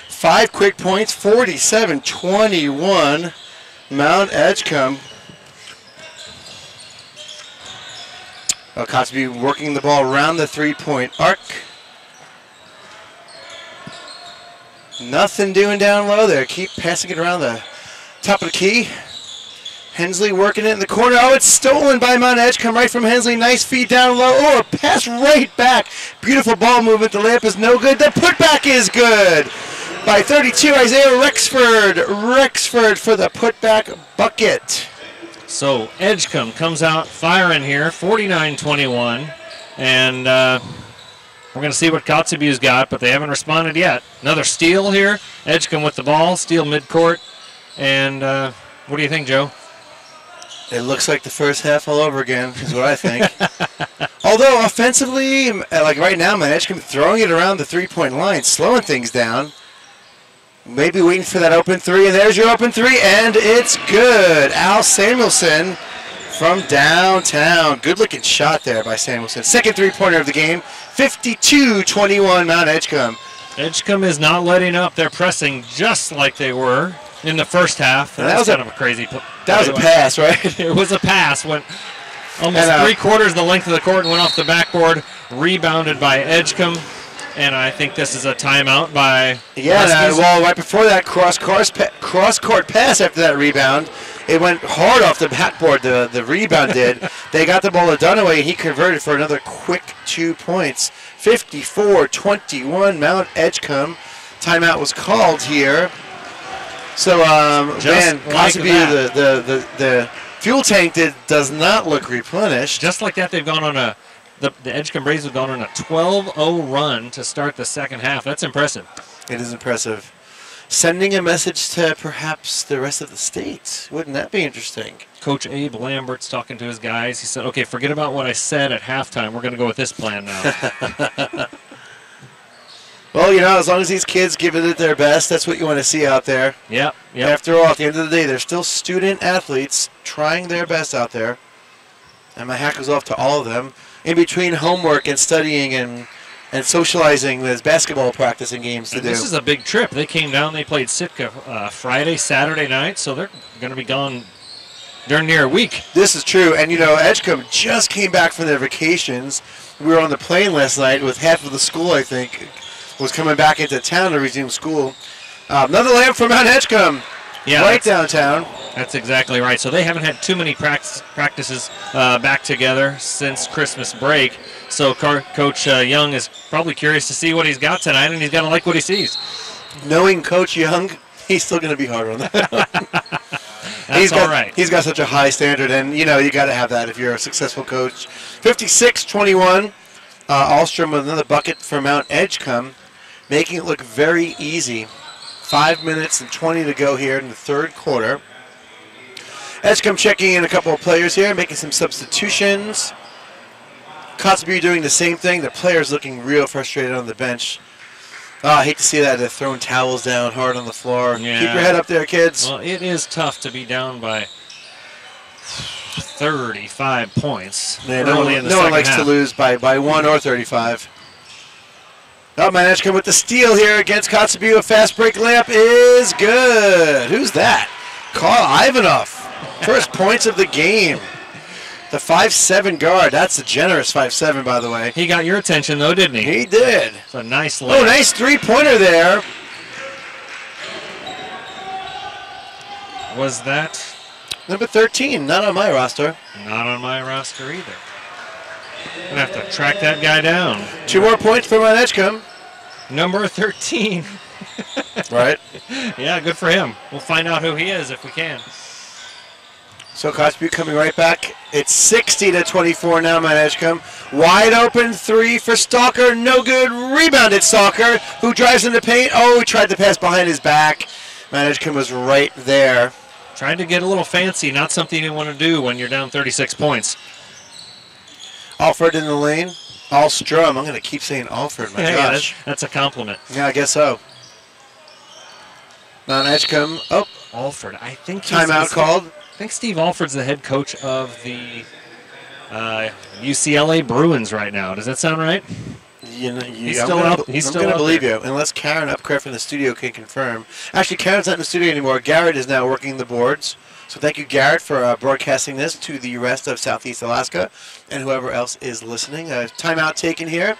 5 quick points, 47-21. Mt.Edgecumbe. Kotzebue working the ball around the three-point arc. Nothing doing down low there. Keep passing it around the top of the key. Hensley working it in the corner. Oh, it's stolen by Mt.Edgecumbe right from Hensley. Nice feed down low. Oh, a pass right back. Beautiful ball movement. The layup is no good. The putback is good. By 32, Isaiah Rexford. Rexford for the putback bucket. So Edgecumbe comes out firing here, 49-21. And we're going to see what Kotzebue's got, but they haven't responded yet. Another steal here. Edgecumbe with the ball. Steal midcourt. And what do you think, Joe? It looks like the first half all over again, is what I think. Although offensively, like right now, Mt.Edgecumbe throwing it around the three-point line, slowing things down. Maybe waiting for that open three, and there's your open three, and it's good. Al Samuelson from downtown. Good-looking shot there by Samuelson. Second three-pointer of the game, 52-21 Mt.Edgecumbe. Edgecumbe is not letting up. They're pressing just like they were in the first half. That was kind of a crazy play. That was a pass, right? It was a pass. Went almost three-quarters the length of the court and went off the backboard. Rebounded by Edgecumbe. And I think this is a timeout by well, right before that cross-court pass after that rebound, it went hard off the backboard, the rebound did. They got the ball to Dunaway, and he converted for another quick 2 points. 54-21 Mt.Edgecumbe. Timeout was called here. So, Kotzebue, the fuel tank does not look replenished. Just like that, they've gone on the Edgecumbe Braves have gone on a 12-0 run to start the second half. That's impressive. It is impressive. Sending a message to perhaps the rest of the state. Wouldn't that be interesting? Coach Abe Lambert's talking to his guys. He said, okay, forget about what I said at halftime. We're going to go with this plan now. Well, as long as these kids give it their best, that's what you want to see out there. Yep. After all, at the end of the day, they're still student athletes trying their best out there. And my hat goes off to all of them. In between homework and studying and socializing, there's basketball practice and games to do. This is a big trip. They came down, they played Sitka Friday, Saturday night, so they're going to be gone during near a week. This is true. And, Edgecumbe just came back from their vacations. We were on the plane last night with half of the school, I think, was coming back into town to resume school. Another layup from Mt.Edgecumbe. Yeah, right downtown. That's exactly right. So they haven't had too many practices back together since Christmas break. So Coach Young is probably curious to see what he's got tonight, and he's got to like what he sees. Knowing Coach Young, he's still going to be hard on that. That's all right. He's got such a high standard, and, you got to have that if you're a successful coach. 56-21. Ahlstrom with another bucket for Mt.Edgecumbe, making it look very easy. 5 minutes and 20 to go here in the third quarter. Edgecumbe checking in a couple of players here, making some substitutions. Kotzebue doing the same thing. The players looking real frustrated on the bench. Oh, I hate to see that. They're throwing towels down hard on the floor. Yeah. Keep your head up there, kids. Well, it is tough to be down by 35 points early in the second half. No one likes to lose by 1 or 35. Oh, Mt.Edgecumbe with the steal here against Kotzebue. A fast break layup is good. Who's that? Carl Ivanov. First points of the game. The 5'7" guard. That's a generous 5'7", by the way. He got your attention, though, didn't he? He did. It's a nice layup. Oh, nice three-pointer there. Number 13, not on my roster. Not on my roster either. Gonna have to track that guy down. 2 more points for Mt.Edgecumbe. Number 13. Right. Yeah, good for him. We'll find out who he is if we can. So Kotzebue coming right back. It's 60-24 now, Mt.Edgecumbe. Wide open 3 for Stalker. No good. Rebounded Stalker, who drives in the paint. Oh, he tried to pass behind his back. Mt.Edgecumbe was right there. Trying to get a little fancy, not something you want to do when you're down 36 points. Alford in the lane. Alstrom. I'm going to keep saying Alford. My gosh. That's a compliment. Yeah, I guess so. Mt.Edgecumbe. Oh. Alford. I think timeout called. I think Steve Alford's the head coach of the UCLA Bruins right now. Does that sound right? He's still out. I'm going to believe you, unless Karen Upcraft from the studio can confirm. Actually, Karen's not in the studio anymore. Garrett is now working the boards. So thank you, Garrett, for broadcasting this to the rest of Southeast Alaska and whoever else is listening. Timeout taken here.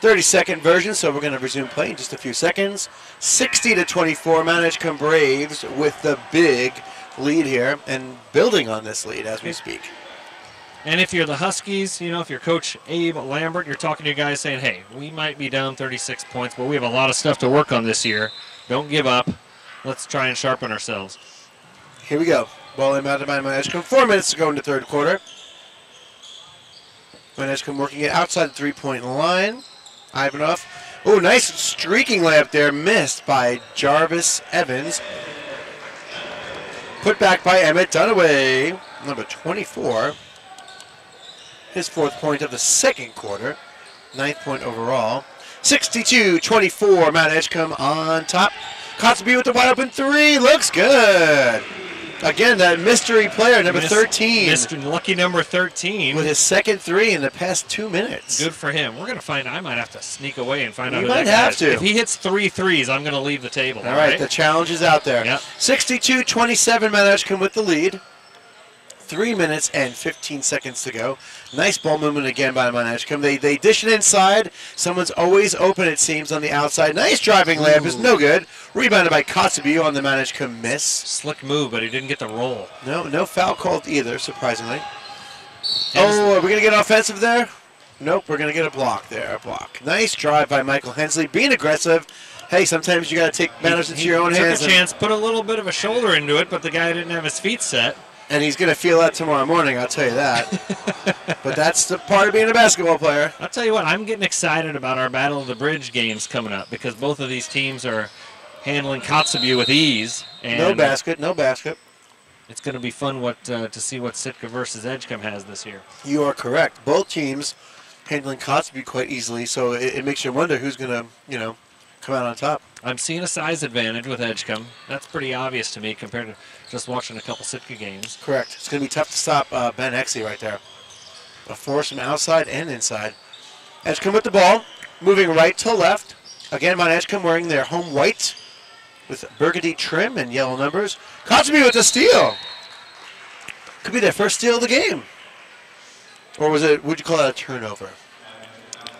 30-second version, so we're going to resume play in just a few seconds. 60-24, Mt.Edgecumbe Braves with the big lead here and building on this lead as we speak. And if you're the Huskies, if you're Coach Abe Lambert, you're talking to your guys saying, hey, we might be down 36 points, but we have a lot of stuff to work on this year. Don't give up. Let's try and sharpen ourselves. Here we go. Ball inbounded by Mt.Edgecumbe. 4 minutes to go in the third quarter. Mt.Edgecumbe working it outside the three-point line. Ivanov. Oh, nice streaking layup there. Missed by Jarvis Evans. Put back by Emmett Dunaway, number 24. His 4th point of the second quarter. 9th point overall. 62-24, Mt.Edgecumbe on top. Kotzebue with the wide open 3. Looks good. Again, that mystery player, number 13. Lucky number 13. With his second 3 in the past 2 minutes. Good for him. We're going to find, I might have to sneak away and find out who that might have to. If he hits 3 threes, I'm going to leave the table. All right, the challenge is out there. Yep. 62-27, Mt.Edgecumbe with the lead. 3 minutes and 15 seconds to go. Nice ball movement again by Mt.Edgecumbe. They dish it inside. Someone's always open, it seems, on the outside. Nice driving layup is no good. Rebounded by Kotzebue on the Mt.Edgecumbe miss. Slick move, but he didn't get the roll. No foul called either, surprisingly. Oh, are we going to get offensive there? Nope, we're going to get a block there. A block. Nice drive by Michael Hensley. Being aggressive. Hey, sometimes you got to take matters into your own hands. Took a chance, put a little bit of a shoulder into it, but the guy didn't have his feet set. And he's going to feel that tomorrow morning, I'll tell you that. But that's the part of being a basketball player. I'll tell you what, I'm getting excited about our Battle of the Bridge games coming up because both of these teams are handling Kotzebue with ease. And no basket. It's going to be fun to see what Sitka versus Edgecumbe has this year. You are correct. Both teams handling Kotzebue quite easily, so it makes you wonder who's going to, come out on top. I'm seeing a size advantage with Edgecumbe. That's pretty obvious to me compared to just watching a couple Sitka games. Correct. It's going to be tough to stop Ben Exley right there. A force from outside and inside. Edgecumbe with the ball, moving right to left. Again, Mt.Edgecumbe wearing their home white with burgundy trim and yellow numbers. Kotzebue with the steal. Could be their first steal of the game. Or would you call it a turnover?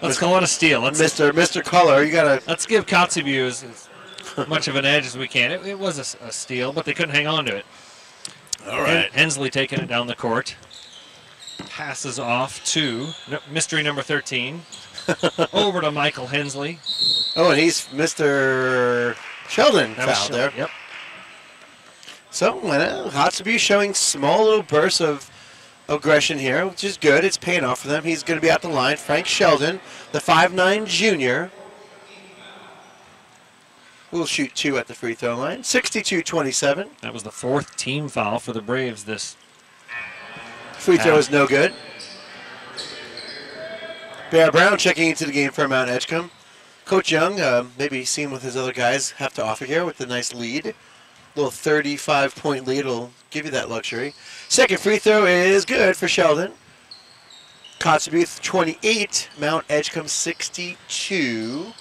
Let's call it a steal. Mr. Color, you gotta. Let's give Kotzebue as much of an edge as we can. It was a steal, but they couldn't hang on to it. All right. Hensley taking it down the court. Passes off to mystery number 13. Over to Michael Hensley. Oh, and he's Mr. Sheldon fouled there. Yep. So, Kotzebue showing small little bursts of aggression here, which is good. It's paying off for them. He's going to be at the line. Frank Sheldon, the 5'9" junior, will shoot 2 at the free throw line. 62-27. That was the 4th team foul for the Braves. This free throw is no good. Bear Brown checking into the game for Mt.Edgecumbe. Coach Young, maybe seeing what his other guys have to offer here with the nice lead. Little 35-point lead will give you that luxury. Second free throw is good for Sheldon. Kotzebue 28, Mt.Edgecumbe 62.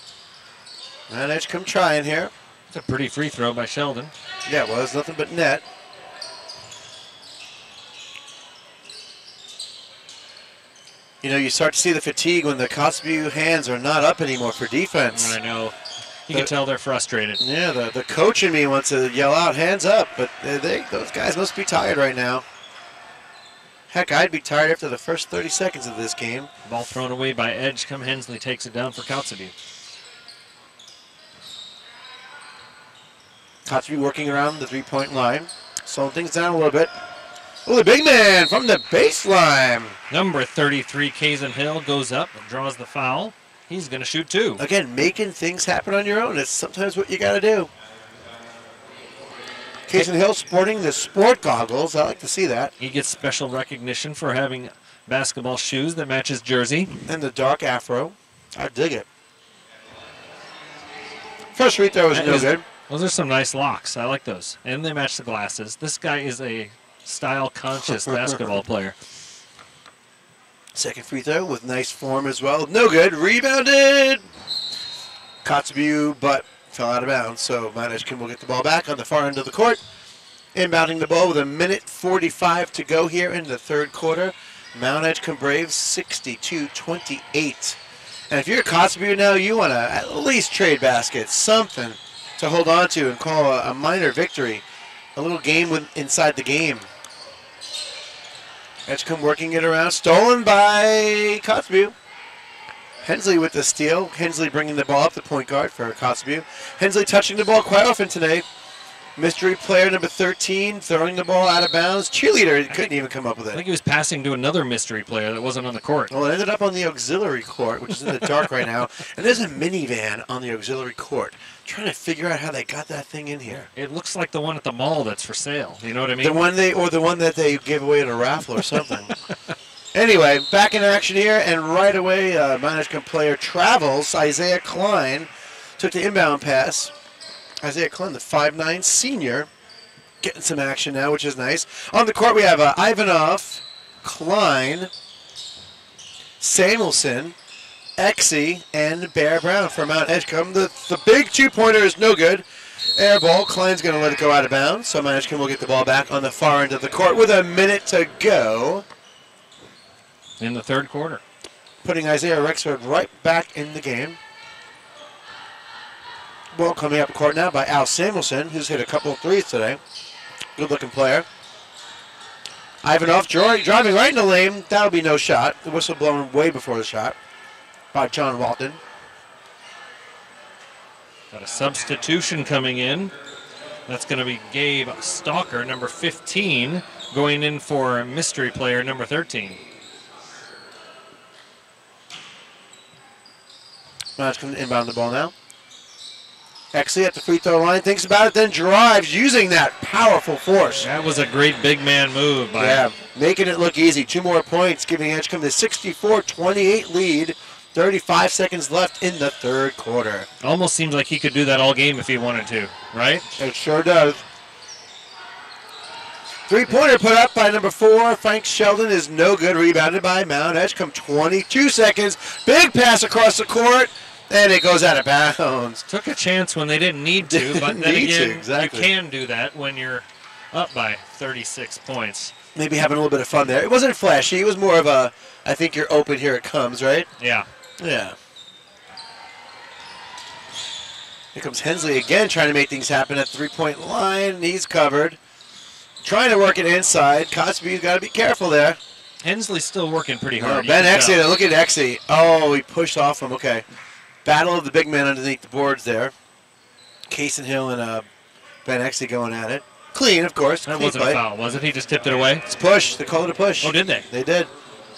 Mt.Edgecumbe trying here. It's a pretty free throw by Sheldon. Yeah, it was nothing but net. You start to see the fatigue when the Kotzebue hands are not up anymore for defense. I know. You can tell they're frustrated. Yeah, the coach in me wants to yell out, hands up, but those guys must be tired right now. Heck, I'd be tired after the first 30 seconds of this game. Ball thrown away by Edgecumbe. Hensley takes it down for Kotzebue. Kotzebue working around the three-point line. Slowing things down a little bit. Oh, the big man from the baseline. Number 33, Kaysen Hill, goes up and draws the foul. He's going to shoot two. Again, making things happen on your own. It's sometimes what you got to do. Kaysen Hill sporting the sport goggles. I like to see that. He gets special recognition for having basketball shoes that match his jersey. And the dark afro. I dig it. First free throw is no good. Those are some nice locks. I like those. And they match the glasses. This guy is a style-conscious basketball player. Second free throw with nice form as well. No good. Rebounded. Kotzebue, but fell out of bounds. So Mt.Edgecumbe will get the ball back on the far end of the court. Inbounding the ball with 1:45 to go here in the third quarter. Mt.Edgecumbe Braves 62-28. And if you're Kotzebue now, you want to at least trade baskets, something to hold on to and call a minor victory. A little game inside the game. Edgecumbe working it around. Stolen by Kotzebue. Hensley with the steal. Hensley bringing the ball up, the point guard for Kotzebue. Hensley touching the ball quite often today. Mystery player number 13 throwing the ball out of bounds. Cheerleader couldn't even come up with I it. think he was passing to another mystery player that wasn't on the court. Well, it ended up on the auxiliary court, which is in the dark right now. And there's a minivan on the auxiliary court. I'm trying to figure out how they got that thing in here. It looks like the one at the mall that's for sale. You know what I mean? The one that they gave away at a raffle or something. Anyway, back in action here, and right away, Mt.Edgecumbe player travels. Isaiah Klein took the inbound pass. Isaiah Klein, the 5'9" senior, getting some action now, which is nice. On the court, we have Ivanov, Klein, Samuelson, Exie, and Bear Brown for Mt.Edgecumbe. The big two-pointer is no good. Air ball. Klein's going to let it go out of bounds, so Mt.Edgecumbe will get the ball back on the far end of the court with a minute to go. In the third quarter. Putting Isaiah Rexford right back in the game. Ball coming up court now by Al Samuelson, who's hit a couple of threes today. Good-looking player. Ivanov driving right in the lane. That'll be no shot. The whistle blown way before the shot by John Walton. Got a substitution coming in. That's going to be Gabe Stalker, number 15, going in for mystery player number 13. Mt.Edgecumbe inbound the ball now. Exley at the free throw line, thinks about it, then drives using that powerful force. That was a great big man move by him. Making it look easy. 2 more points, giving Edgecumbe the 64-28 lead. 35 seconds left in the third quarter. Almost seems like he could do that all game if he wanted to, right? It sure does. Three-pointer put up by number 4. Frank Sheldon is no good. Rebounded by Mt.Edgecumbe. 22 seconds. Big pass across the court. And it goes out of bounds. Took a chance when they didn't need to, but then again, you can do that when you're up by 36 points. Maybe having a little bit of fun there. It wasn't flashy. It was more of a, I think you're open, here it comes, right? Yeah. Yeah. Here comes Hensley again, trying to make things happen at the three-point line. He's covered. Trying to work it inside. Kotzebue's got to be careful there. Hensley's still working pretty hard. Ben Exie, look at Exie. Oh, he pushed off him. Okay. Battle of the big men underneath the boards there. Kaysen Hill and Ben Exie going at it. Clean, of course. That Clean wasn't play. a foul, was it? He just tipped it away? It's push. They call it a push. Oh, did they? They did.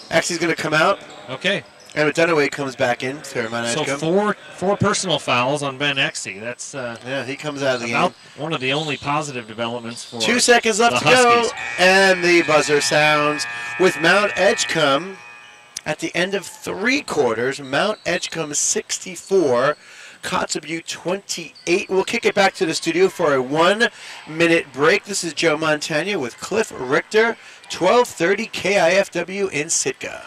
Exie's going to come out. Okay. And Dunaway comes back in for Mt.Edgecumbe. So four personal fouls on Ben Exie. That's yeah, he comes out of the about game. One of the only positive developments for 2 seconds left to go, and the buzzer sounds with Mt.Edgecumbe at the end of 3 quarters. Mt.Edgecumbe 64, Kotzebue 28. We'll kick it back to the studio for a 1-minute break. This is Joe Montagna with Cliff Richter, 1230 KIFW in Sitka.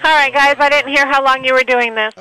All right, guys, I didn't hear how long you were doing this.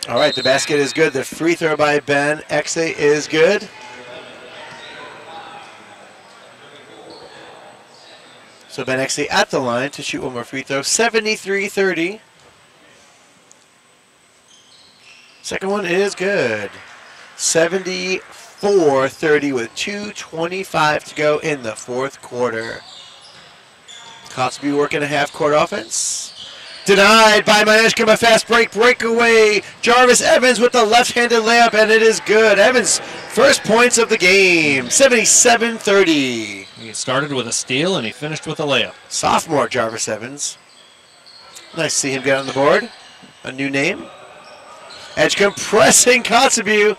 All right, the basket is good. The free throw by Ben Exe is good. So Ben Exe at the line to shoot one more free throw. 73-30. Second one is good. 74-30 with 2:25 to go in the fourth quarter. Kotzebue working a half-court offense. Denied by Mt.Edgecumbe, a fast breakaway. Jarvis Evans with the left-handed layup, and it is good. Evans, first points of the game, 77-30. He started with a steal, and he finished with a layup. Sophomore Jarvis Evans. Nice to see him get on the board. A new name. Edgecumbe pressing Kotzebue.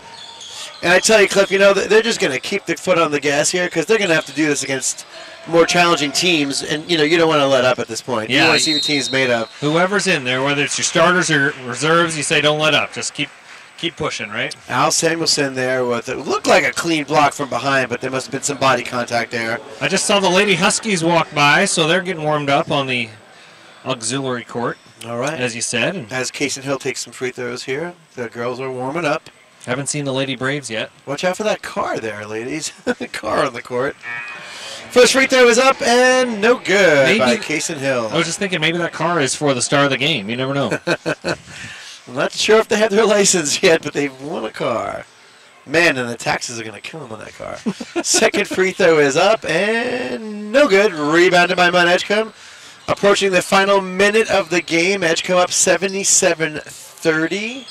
And I tell you, Cliff, you know, they're just going to keep their foot on the gas here because they're going to have to do this against more challenging teams, and you know you don't want to let up at this point. Yeah, you want to see your team's made up. Whoever's in there, whether it's your starters or reserves, you say don't let up. Just keep pushing, right? Al Samuelson there with it looked like a clean block from behind, but there must have been some body contact there. I just saw the Lady Huskies walk by, so they're getting warmed up on the auxiliary court. All right, as you said. And as Casey Hill takes some free throws here, the girls are warming up. Haven't seen the Lady Braves yet. Watch out for that car there, ladies. Car on the court. First free throw is up and no good by Casey Hill. I was just thinking maybe that car is for the star of the game. You never know. I'm not sure if they have their license yet, but they've won a car. Man, and the taxes are going to kill them on that car. Second free throw is up and no good. Rebounded by Mt.Edgecumbe. Approaching the final minute of the game. Edgecumbe up 77-30.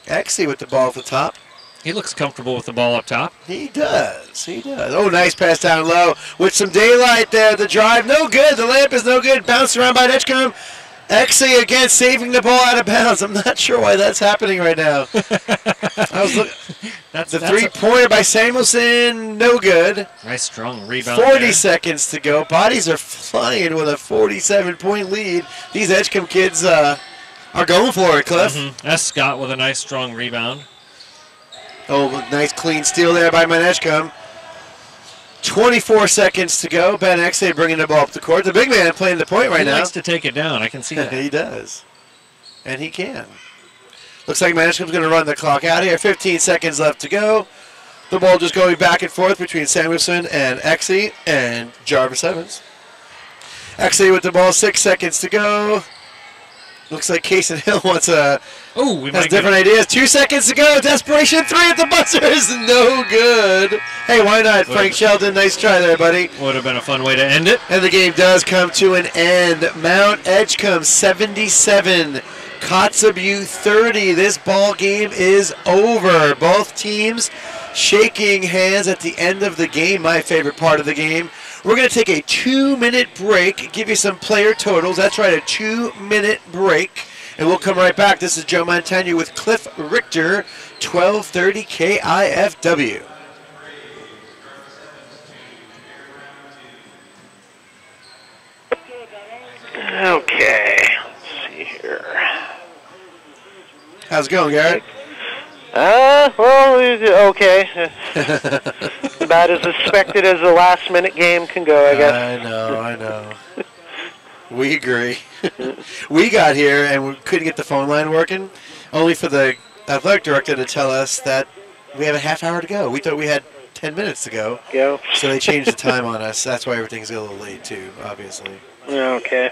Exe with the ball at the top. He looks comfortable with the ball up top. He does. He does. Oh, nice pass down low with some daylight there. The drive, no good. The layup is no good. Bounced around by Edgecumbe. Exe again saving the ball out of bounds. I'm not sure why that's happening right now. I was looking. The three-pointer by Samuelson, no good. Nice strong rebound. 40 seconds to go. Bodies are flying with a 47-point lead. These Edgecumbe kids are going for it, Cliff. That's Scott with a nice strong rebound. Oh, nice clean steal there by Mt.Edgecumbe. 24 seconds to go. Ben Exe bringing the ball up the court. The big man playing the point right now. He likes to take it down. I can see that. He does. And he can. Looks like Mt.Edgecumbe's going to run the clock out here. 15 seconds left to go. The ball just going back and forth between Samuelson and Exe and Jarvis Evans. Exe with the ball. 6 seconds to go. Looks like Casey Hill wants a... has different ideas. 2 seconds to go. Desperation three at the buzzer is no good. Hey, why not? Frank Sheldon, nice try there, buddy. Would have been a fun way to end it. And the game does come to an end. Mt.Edgecumbe 77, Kotzebue 30. This ball game is over. Both teams shaking hands at the end of the game. My favorite part of the game. We're going to take a 2-minute break, give you some player totals. That's right, a 2-minute break. And we'll come right back. This is Joe Montagna with Cliff Richter, 1230 KIFW. Okay, let's see here. How's it going, Garrett? Well, okay. About as expected as a last-minute game can go, I guess. I know. We agree. We got here and we couldn't get the phone line working, only for the athletic director to tell us that we have a half hour to go. We thought we had 10 minutes to go. So they changed the time on us. That's why everything's a little late, too, obviously. Okay.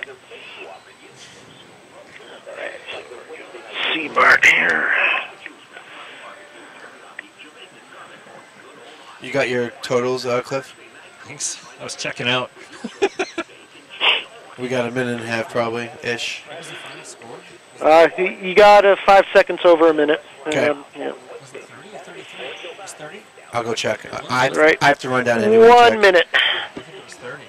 See Bart here. You got your totals, Cliff? Thanks. I was checking out. We got a minute and a half, probably, ish. You got 5 seconds over a minute. Okay. Yeah. Was it 30 or 33? It was 30? I'll go check. I have to run down anyway. 1 minute. I think it was 30.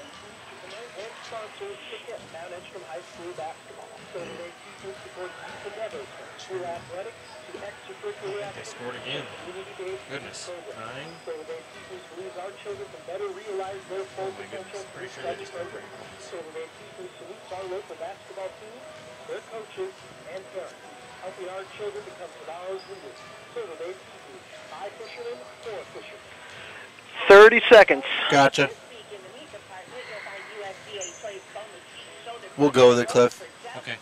They scored again. Goodness. 9. Oh my goodness. Pretty sure they just scored 3 points. Their coaches and parents, helping our children become tomorrow's leaders. Survey 5 fishermen, 4 fishermen. 30 seconds. Gotcha. We'll go with it, Cliff. Okay.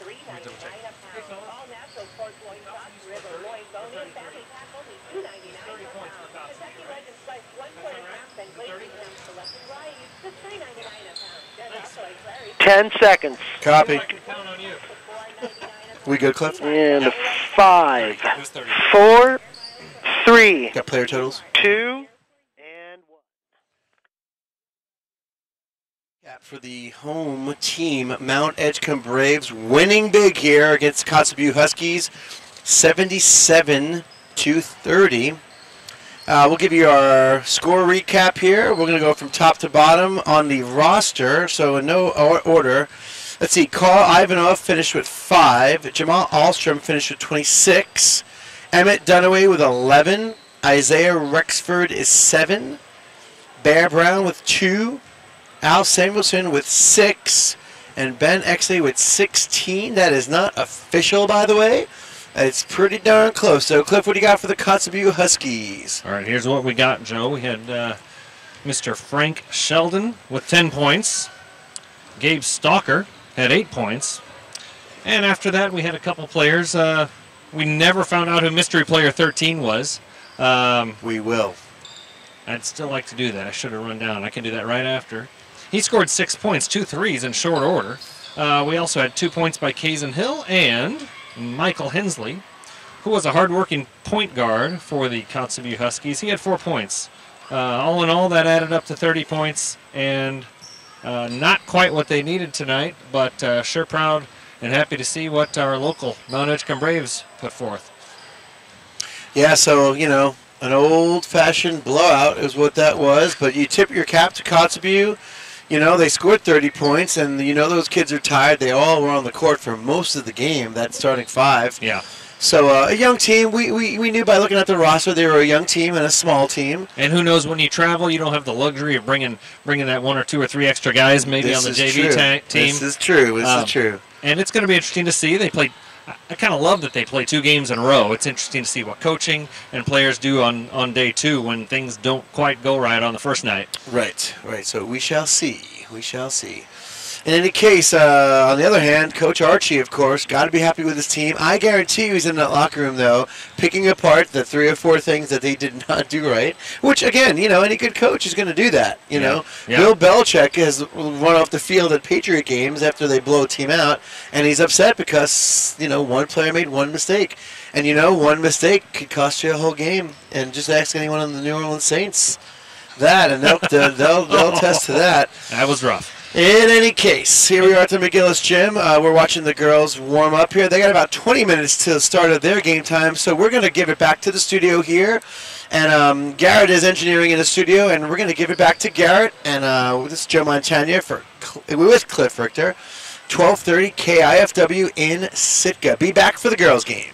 10 seconds. Copy. We good, Cliff? And 5, It was 30. 4, 3, Got player totals? 2, and 1. For the home team, Mt.Edgecumbe Braves winning big here against Kotzebue Huskies, 77-30. We'll give you our score recap here. We're going to go from top to bottom on the roster, so in no order. Let's see, Carl Ivanov finished with 5. Jamal Alstrom finished with 26. Emmett Dunaway with 11. Isaiah Rexford is 7. Bear Brown with 2. Al Samuelson with 6. And Ben Exley with 16. That is not official, by the way. It's pretty darn close. So, Cliff, what do you got for the Kotzebue Huskies? All right, here's what we got, Joe. We had Mr. Frank Sheldon with 10 points. Gabe Stalker had 8 points. And after that, we had a couple players. We never found out who mystery player 13 was. We will. I'd still like to do that. I should have run down. I can do that right after. He scored 6 points, 2 threes in short order. We also had 2 points by Kazan Hill and Michael Hensley, who was a hard-working point guard for the Kotzebue Huskies. He had 4 points. All in all, that added up to 30 points, and not quite what they needed tonight, but sure proud and happy to see what our local Mt.Edgecumbe Braves put forth. Yeah, so, you know, an old-fashioned blowout is what that was, but you tip your cap to Kotzebue. You know, they scored 30 points, and you know those kids are tired. They all were on the court for most of the game, that starting 5. Yeah. So a young team, we knew by looking at the roster they were a young team and a small team. And who knows, when you travel, you don't have the luxury of bringing that 1 or 2 or 3 extra guys maybe on the JV team. This is true. This is true. And it's going to be interesting to see. They played. I kind of love that they play 2 games in a row. It's interesting to see what coaching and players do on day 2 when things don't quite go right on the first night. Right. So we shall see. We shall see. In any case, on the other hand, Coach Archie, of course, got to be happy with his team. I guarantee you he's in that locker room, though, picking apart the 3 or 4 things that they did not do right, which, again, you know, any good coach is going to do that, you know. Yeah. Bill Belichick has run off the field at Patriot games after they blow a team out, and he's upset because, you know, one player made one mistake. And, you know, one mistake could cost you a whole game. And just ask anyone on the New Orleans Saints that, and they'll attest to that. That was rough. In any case, here we are at the McGillis Gym. We're watching the girls warm up here. They got about 20 minutes to the start of their game time, so we're going to give it back to the studio here. And Garrett is engineering in the studio, and we're going to give it back to Garrett. And this is Joe Montagna with Cliff Richter, 1230 KIFW in Sitka. Be back for the girls' game.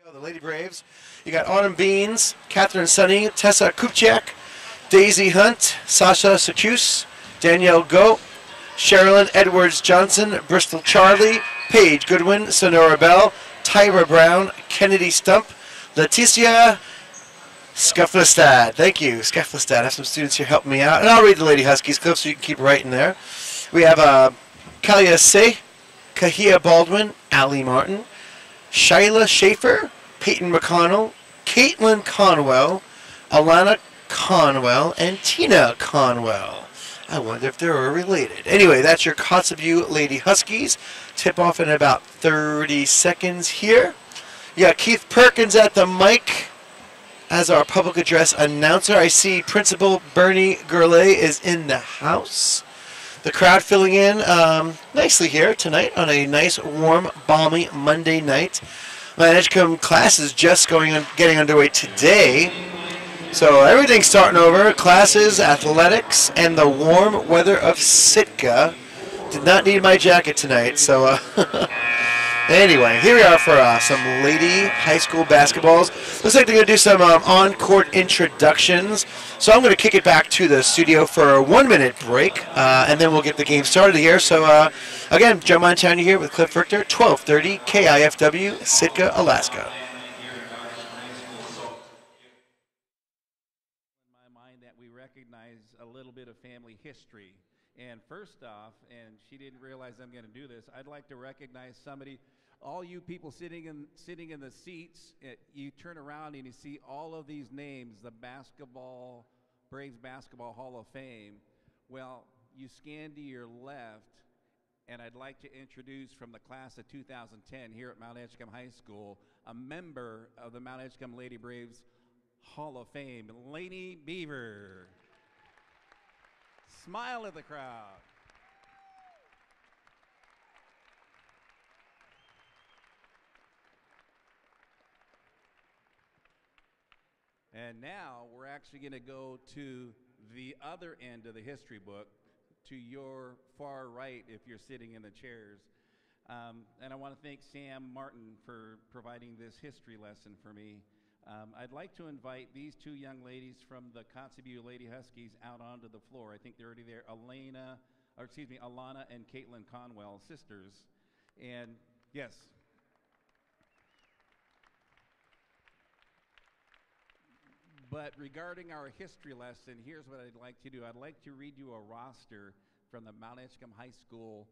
The Lady Braves. You got Autumn Beans, Catherine Sunny, Tessa Kupchak, Daisy Hunt, Sasha Secuse, Danielle Go, Sherilyn Edwards Johnson, Bristol Charlie, Paige Goodwin, Sonora Bell, Tyra Brown, Kennedy Stump, Leticia Scufflestad. Thank you, Scufflestad. I have some students here helping me out. And I'll read the Lady Huskies clip so you can keep writing there. We have Kalia Say, Kahia Baldwin, Allie Martin, Shyla Schaefer, Peyton McConnell, Caitlin Conwell, Alana Conwell, and Tina Conwell. I wonder if they're related. Anyway, that's your Kotzebue Lady Huskies. Tip off in about 30 seconds here. You got Keith Perkins at the mic as our public address announcer. I see Principal Bernie Gurley is in the house. The crowd filling in nicely here tonight on a nice, warm, balmy Monday night. Mt.Edgecumbe class is just getting underway today. So everything's starting over. Classes, athletics, and the warm weather of Sitka. Did not need my jacket tonight, so anyway, here we are for some lady high school basketballs. Looks like they're going to do some on-court introductions. So I'm going to kick it back to the studio for a 1-minute break, and then we'll get the game started here. So again, Joe Montana here with Cliff Richter, 1230 KIFW, Sitka, Alaska. In my mind that we recognize a little bit of family history. And first off, and she didn't realize I'm going to do this, I'd like to recognize somebody. All you people sitting in the seats, you turn around and you see all of these names, the Braves Basketball Hall of Fame. Well, you scan to your left, and I'd like to introduce from the class of 2010 here at Mt.Edgecumbe High School, a member of the Mt.Edgecumbe Lady Braves Hall of Fame, Lainey Beaver. Smile at the crowd. And now we're actually going to go to the other end of the history book, to your far right if you're sitting in the chairs. And I want to thank Sam Martin for providing this history lesson for me. I'd like to invite these two young ladies from the Kotzebue Lady Huskies out onto the floor. I think they're already there. Alana and Caitlin Conwell, sisters. And yes. But regarding our history lesson, here's what I'd like to do. I'd like to read you a roster from the Mt.Edgecumbe High School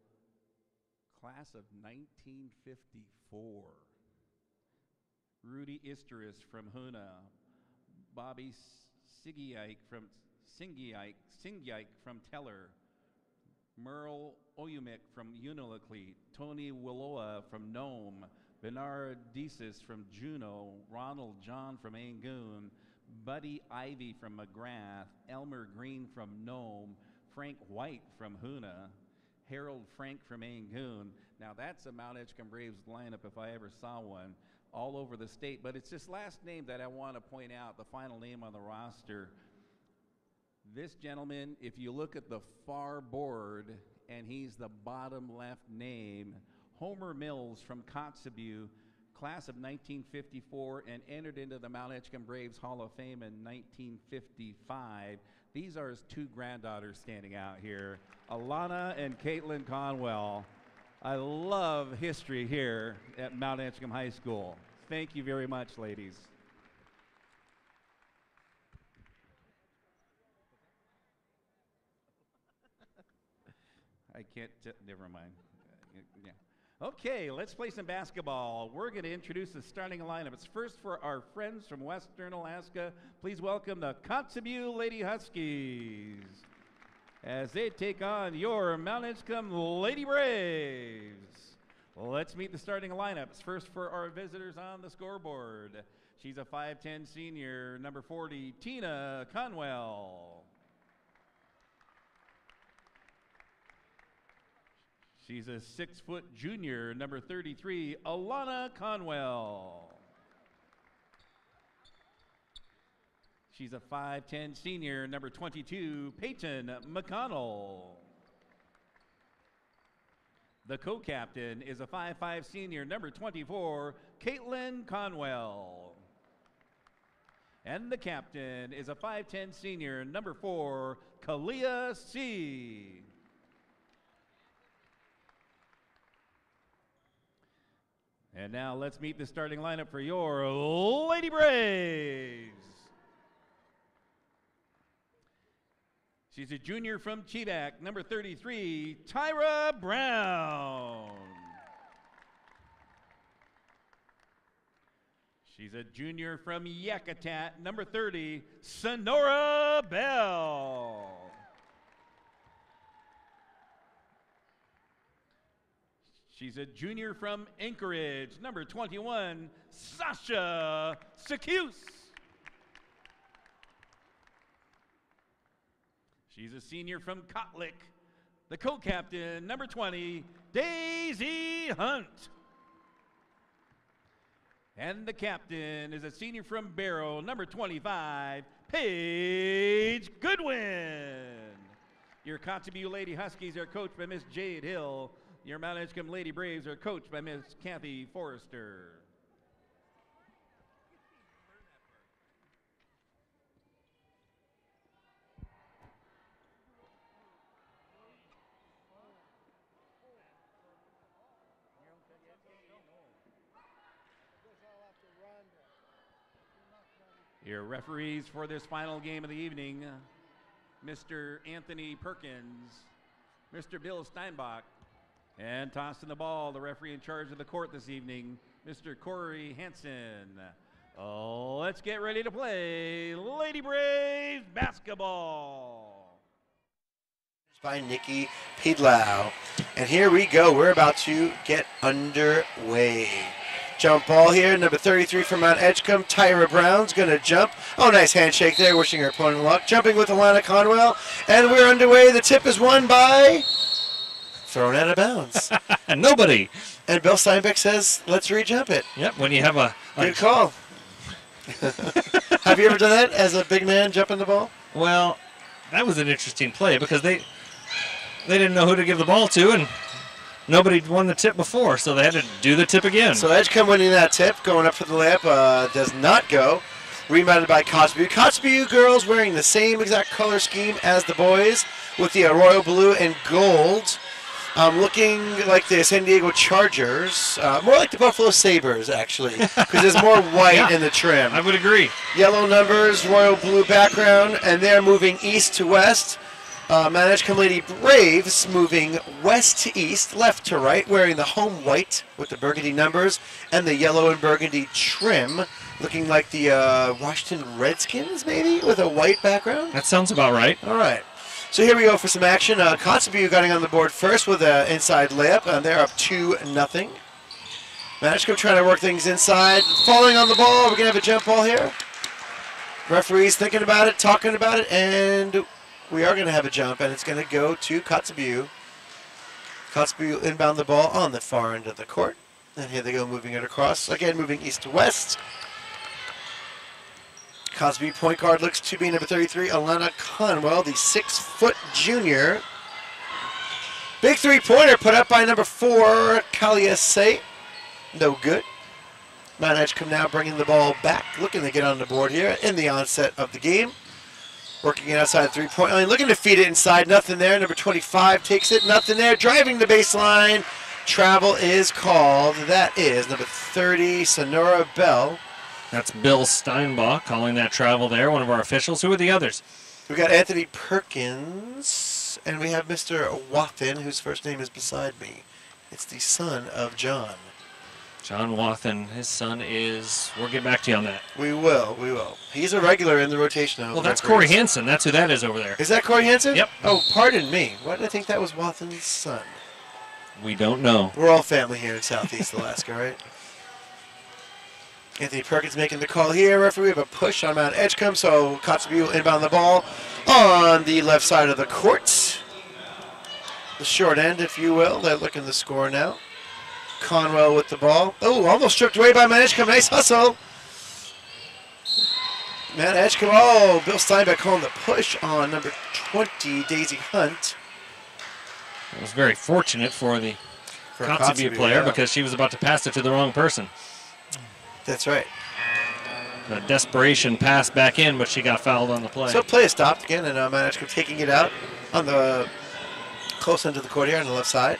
class of 1954. Rudy Isteris from Hoona, Bobby Singyike from Teller, Merle Oyumik from Unalakleet, Tony Willoa from Nome, Bernard Desis from Juneau, Ronald John from Angoon, Buddy Ivy from McGrath, Elmer Green from Nome, Frank White from Hoona, Harold Frank from Angoon. Now that's a Mt.Edgecumbe Braves lineup if I ever saw one, all over the state. But it's this last name that I want to point out, the final name on the roster. This gentleman, if you look at the far board, and he's the bottom left name, Homer Mills from Kotzebue, class of 1954, and entered into the Mt.Edgecumbe Braves Hall of Fame in 1955. These are his two granddaughters standing out here, Alana and Caitlin Conwell. I love history here at Mt.Edgecumbe High School. Thank you very much, ladies. I can't, never mind. Yeah. Okay, let's play some basketball. We're going to introduce the starting lineup. It's first for our friends from Western Alaska. Please welcome the Kotzebue Lady Huskies as they take on your Mt.Edgecumbe Lady Braves. Let's meet the starting lineups. First for our visitors on the scoreboard. She's a 5'10" senior, number 40, Tina Conwell. She's a 6-foot junior, number 33, Alana Conwell. She's a 5'10" senior, number 22, Peyton McConnell. The co-captain is a 5'5" senior, number 24, Caitlin Conwell. And the captain is a 5'10" senior, number 4, Kalia C. And now let's meet the starting lineup for your Lady Braves. She's a junior from Cheevac, number 33, Tyra Brown. She's a junior from Yakutat, number 30, Sonora Bell. She's a junior from Anchorage, number 21, Sasha Secuse. She's a senior from Kotlik, the co-captain, number 20, Daisy Hunt. And the captain is a senior from Barrow, number 25, Paige Goodwin. Your Kotzebue Lady Huskies are coached by Miss Jade Hill. Your Mt.Edgecumbe Lady Braves are coached by Miss Kathy Forrester. Your referees for this final game of the evening, Mr. Anthony Perkins, Mr. Bill Steinbach, and tossing the ball, the referee in charge of the court this evening, Mr. Corey Hansen. Let's get ready to play Lady Braves basketball. By Nikki Pidlau. And here we go. We're about to get underway. Jump ball here, number 33 from Mt.Edgecumbe, Tyra Brown's going to jump. Oh, nice handshake there, wishing her opponent luck. Jumping with Alana Conwell, and we're underway. The tip is won by thrown out of bounds. And nobody. And Bill Steinbeck says, let's re-jump it. Yep, when you have a good call. Have you ever done that as a big man jumping the ball? Well, that was an interesting play because they didn't know who to give the ball to, and nobody won the tip before, so they had to do the tip again. So Edgecumbe winning that tip, going up for the layup, does not go. Rebounded by Kotzebue. Kotzebue girls wearing the same exact color scheme as the boys with the royal blue and gold. Looking like the San Diego Chargers, more like the Buffalo Sabres, actually, because there's more white in the trim. I would agree. Yellow numbers, royal blue background, and they're moving east to west. Mt.Edgecumbe Lady Braves moving west to east, left to right, wearing the home white with the burgundy numbers and the yellow and burgundy trim, looking like the Washington Redskins, maybe, with a white background? That sounds about right. All right. So here we go for some action. Kotzebue getting on the board first with an inside layup, and they're up 2-0. Mt.Edgecumbe trying to work things inside. Falling on the ball. We're going to have a jump ball here. Referee's thinking about it, talking about it, and we are going to have a jump, and it's going to go to Kotzebue. Kotzebue inbound the ball on the far end of the court. And here they go, moving it across. Again, moving east to west. Kotzebue point guard looks to be number 33, Alana Conwell, the 6-foot junior. Big three-pointer put up by number 4, Kalia Say. No good. Mt.Edgecumbe now bringing the ball back, looking to get on the board here in the onset of the game. Working it outside the three-point line, looking to feed it inside. Nothing there. Number 25 takes it. Nothing there. Driving the baseline. Travel is called. That is number 30, Sonora Bell. That's Bill Steinbach calling that travel there, one of our officials. Who are the others? We got Anthony Perkins, and we have Mr. Wathen, whose first name is beside me. It's the son of John. John Wathen, his son is... We'll get back to you on that. We will, we will. He's a regular in the rotation. Well, that's Corey Hansen. That's who that is over there. Is that Corey Hansen? Yep. Oh, pardon me. Why did I think that was Wathen's son? We don't know. We're all family here in Southeast Alaska, right? Anthony Perkins making the call here. Referee, we have a push on Mt.Edgecumbe, so Kotzebue will inbound the ball on the left side of the court. The short end, if you will. They're looking to score now. Conwell with the ball. Oh, almost stripped away by Mt.Edgecumbe. Nice hustle. Mt.Edgecumbe. Oh, Bill Steinbeck calling the push on number 20, Daisy Hunt. It was very fortunate for the Kotzebue player because she was about to pass it to the wrong person. That's right. A desperation pass back in, but she got fouled on the play. So play is stopped again, and Mount Edgecumbe taking it out on the close end of the court here on the left side.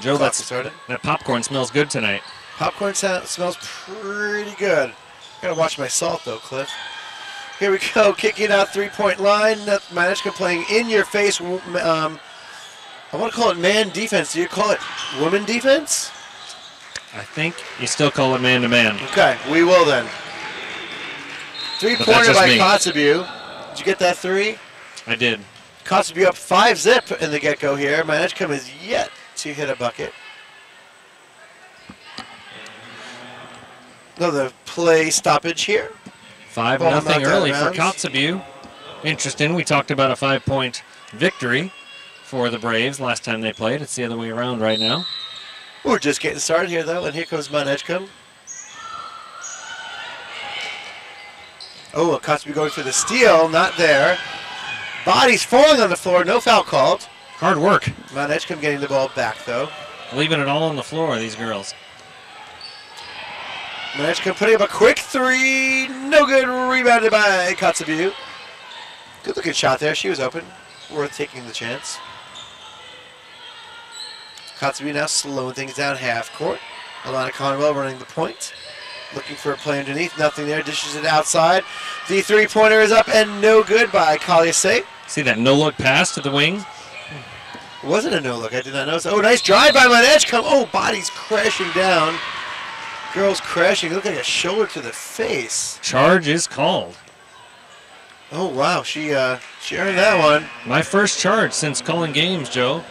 Joe, that popcorn smells good tonight. Popcorn smells pretty good. Gotta watch my salt though, Cliff. Here we go, kicking out 3-point line. Mount Edgecumbe playing in your face. I want to call it man defense. Do you call it woman defense? I think you still call it man to man. Okay, we will then. 3-pointer by Kotzebue. Did you get that 3? I did. Kotzebue up 5-zip in the get-go here. Mount Edgecumbe is yet to hit a bucket. Another play stoppage here. 5-0 early for Kotzebue. Interesting. We talked about a 5-point victory for the Braves last time they played. It's the other way around right now. We're just getting started here, though, and here comes Mt. Edgecumbe. Oh, Kotzebue going for the steal. Not there. Bodies falling on the floor. No foul called. Hard work. Mt. Edgecumbe getting the ball back, though. Leaving it all on the floor, these girls. Mt. Edgecumbe putting up a quick 3. No good. Rebounded by Kotzebue. Good looking shot there. She was open. Worth taking the chance. Kotzebue now slowing things down half court. Alana Conwell running the point. Looking for a play underneath. Nothing there. Dishes it outside. The 3-pointer is up and no good by Collier. See that no-look pass to the wing? It wasn't a no-look. I did not notice. Oh, nice drive by Mt. Edgecumbe. Oh, bodies crashing down. Girls crashing. Look like a shoulder to the face. Charge is called. Oh, wow. She earned that one. My first charge since calling games, Joe.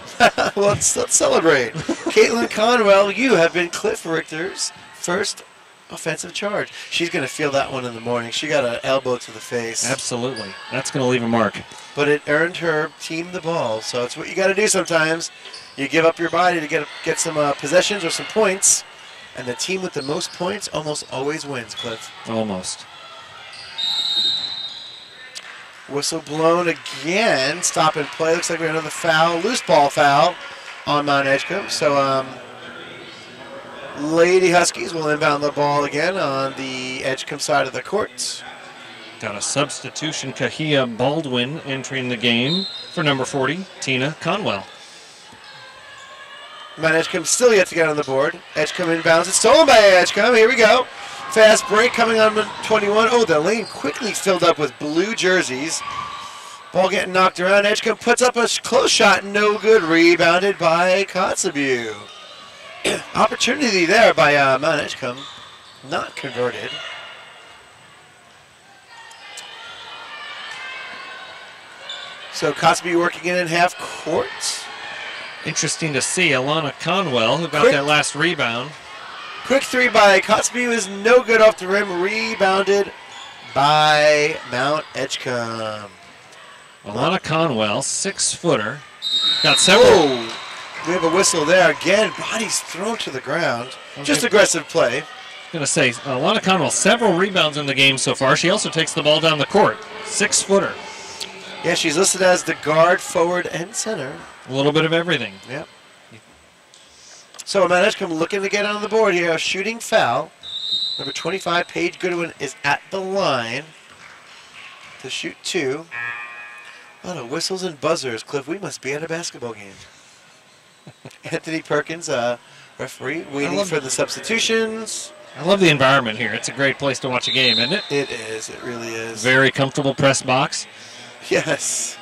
Well, let's celebrate. Caitlin Conwell, you have been Cliff Richter's first offensive charge. She's going to feel that one in the morning. She got an elbow to the face. Absolutely. That's going to leave a mark. But it earned her team the ball. So it's what you got to do sometimes. You give up your body to get some possessions or some points. And the team with the most points almost always wins, Cliff. Almost. Whistle blown again. Stop and play. Looks like we have another foul. Loose ball foul on Mt. Edgecumbe. So Lady Huskies will inbound the ball again on the Edgecumbe side of the court. Got a substitution. Kahia Baldwin entering the game for number 40, Tina Conwell. Mt. Edgecumbe still yet to get on the board. Edgecumbe inbounds. It's stolen by Edgecumbe. Here we go. Fast break coming on 21. Oh, the lane quickly filled up with blue jerseys. Ball getting knocked around. Edgecumbe puts up a close shot. No good. Rebounded by Kotzebue. Opportunity there by Mt. Edgecumbe. Not converted. So Kotzebue working in half court. Interesting to see Alana Conwell, who got that last rebound. Quick 3 by Kotzebue is no good off the rim. Rebounded by Mt. Edgecumbe. Alana Conwell, 6-footer. Got several. Oh, we have a whistle there. Again, bodies thrown to the ground. Just aggressive play. Going to say, Alana Conwell, several rebounds in the game so far. She also takes the ball down the court. 6-footer. Yeah, she's listed as the guard, forward, and center. A little bit of everything. Yep. So Mt. Edgecumbe looking to get on the board here. A shooting foul. Number 25, Paige Goodwin, is at the line to shoot 2. A lot of whistles and buzzers. Cliff, we must be at a basketball game. Anthony Perkins, referee, waiting for the substitutions. I love the environment here. It's a great place to watch a game, isn't it? It is. It really is. Very comfortable press box. Yes.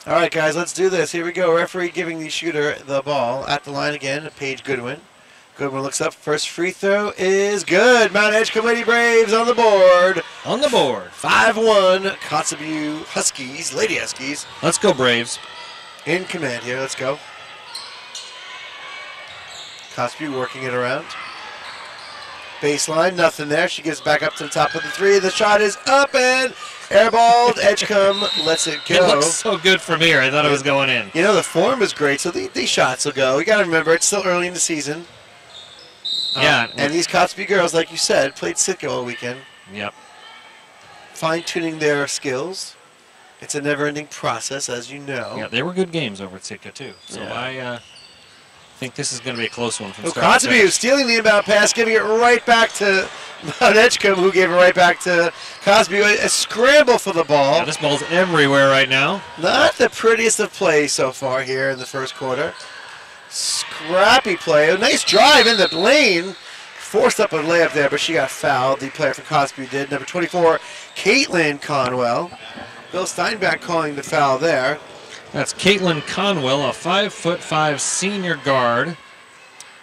All right, guys, let's do this. Here we go. Referee giving the shooter the ball at the line again. Paige Goodwin. Goodwin looks up. First free throw is good. Mt. Edgecumbe Lady Braves on the board. On the board. 5-1. Kotzebue Huskies, Lady Huskies. Let's go, Braves. In command here. Let's go. Kotzebue working it around. Baseline, nothing there. She gets back up to the top of the 3. The shot is up and airballed. Edgecumbe lets it go. It looks so good from here. I thought it was going in. You know, the form is great, so these shots will go. You got to remember, it's still early in the season. Yeah. And these Kotzebue girls, like you said, played Sitka all weekend. Yep. Fine-tuning their skills It's a never-ending process, as you know. Yeah, they were good games over at Sitka, too. So Yeah. I think this is going to be a close one from Oh, start to Kotzebue finish. stealing the inbound pass, giving it right back to Mt.Edgecumbe, who gave it right back to Kotzebue. A scramble for the ball. Yeah, this ball's everywhere right now. Not the prettiest of plays so far here in the first quarter. Scrappy play. A nice drive in the lane. Forced up a layup there, but she got fouled. The player from Kotzebue did. Number 24, Caitlin Conwell. Bill Steinbach calling the foul there. That's Caitlin Conwell, a 5'5" senior guard.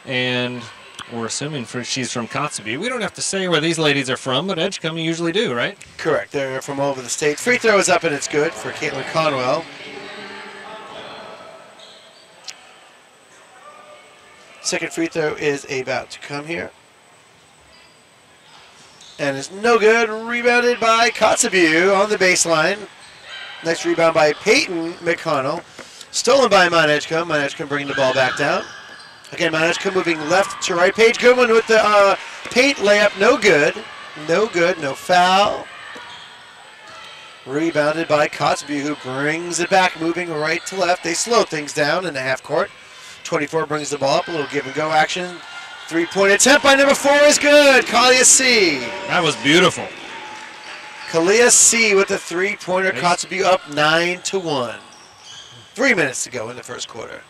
And we're assuming she's from Kotzebue. We don't have to say where these ladies are from, but Edgecumbe you usually do, right? Correct. They're from all over the state. Free throw is up and it's good for Caitlin Conwell. Second free throw is about to come here. And it's no good. Rebounded by Kotzebue on the baseline. Nice rebound by Peyton McConnell. Stolen by Mt.Edgecumbe. Mt.Edgecumbe bringing the ball back down. Again, Mt.Edgecumbe moving left to right. Paige Goodwin with the paint layup. No good. No good. No foul. Rebounded by Kotzebue, who brings it back, moving right to left. They slow things down in the half court. 24 brings the ball up. A little give and go action. Three-point attempt by number 4 is good. Kalia C. That was beautiful. Kalia C with the three-pointer. Nice. Kotzebue up 9-1. 3 minutes to go in the first quarter.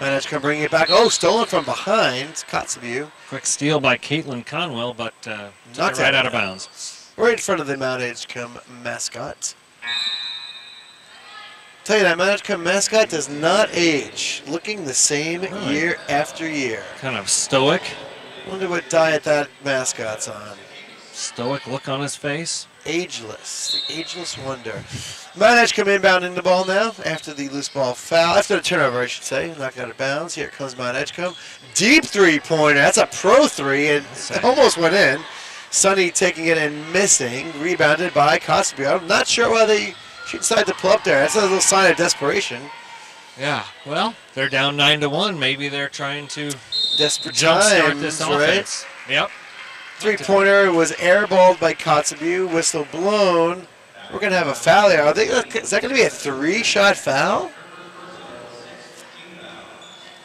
Mt.Edgecumbe bringing it back. Oh, stolen from behind. Kotzebue. Quick steal by Caitlin Conwell, but took Knocked it right it out of bounds. Right in front of the Mt.Edgecumbe mascot. Tell you that Mt.Edgecumbe mascot does not age. Looking the same Really? year after year. Kind of stoic Wonder what diet that mascot's on. look on his face. Ageless. The ageless wonder. Mt.Edgecumbe inbounding the ball now after the loose ball foul. After the turnover, I should say. Knocked out of bounds. Here comes Mt.Edgecumbe. Deep three-pointer. That's a pro three, and it almost went in. Sunny taking it and missing. Rebounded by Kotzebue. I'm not sure why she decided to pull up there. That's a little sign of desperation. Yeah, well, they're down 9-1. Maybe they're trying to Desperate jumpstart times, this right? offense. Yep. Three-pointer was airballed by Kotzebue. Whistle blown. We're going to have a foul there. Is that going to be a 3-shot foul?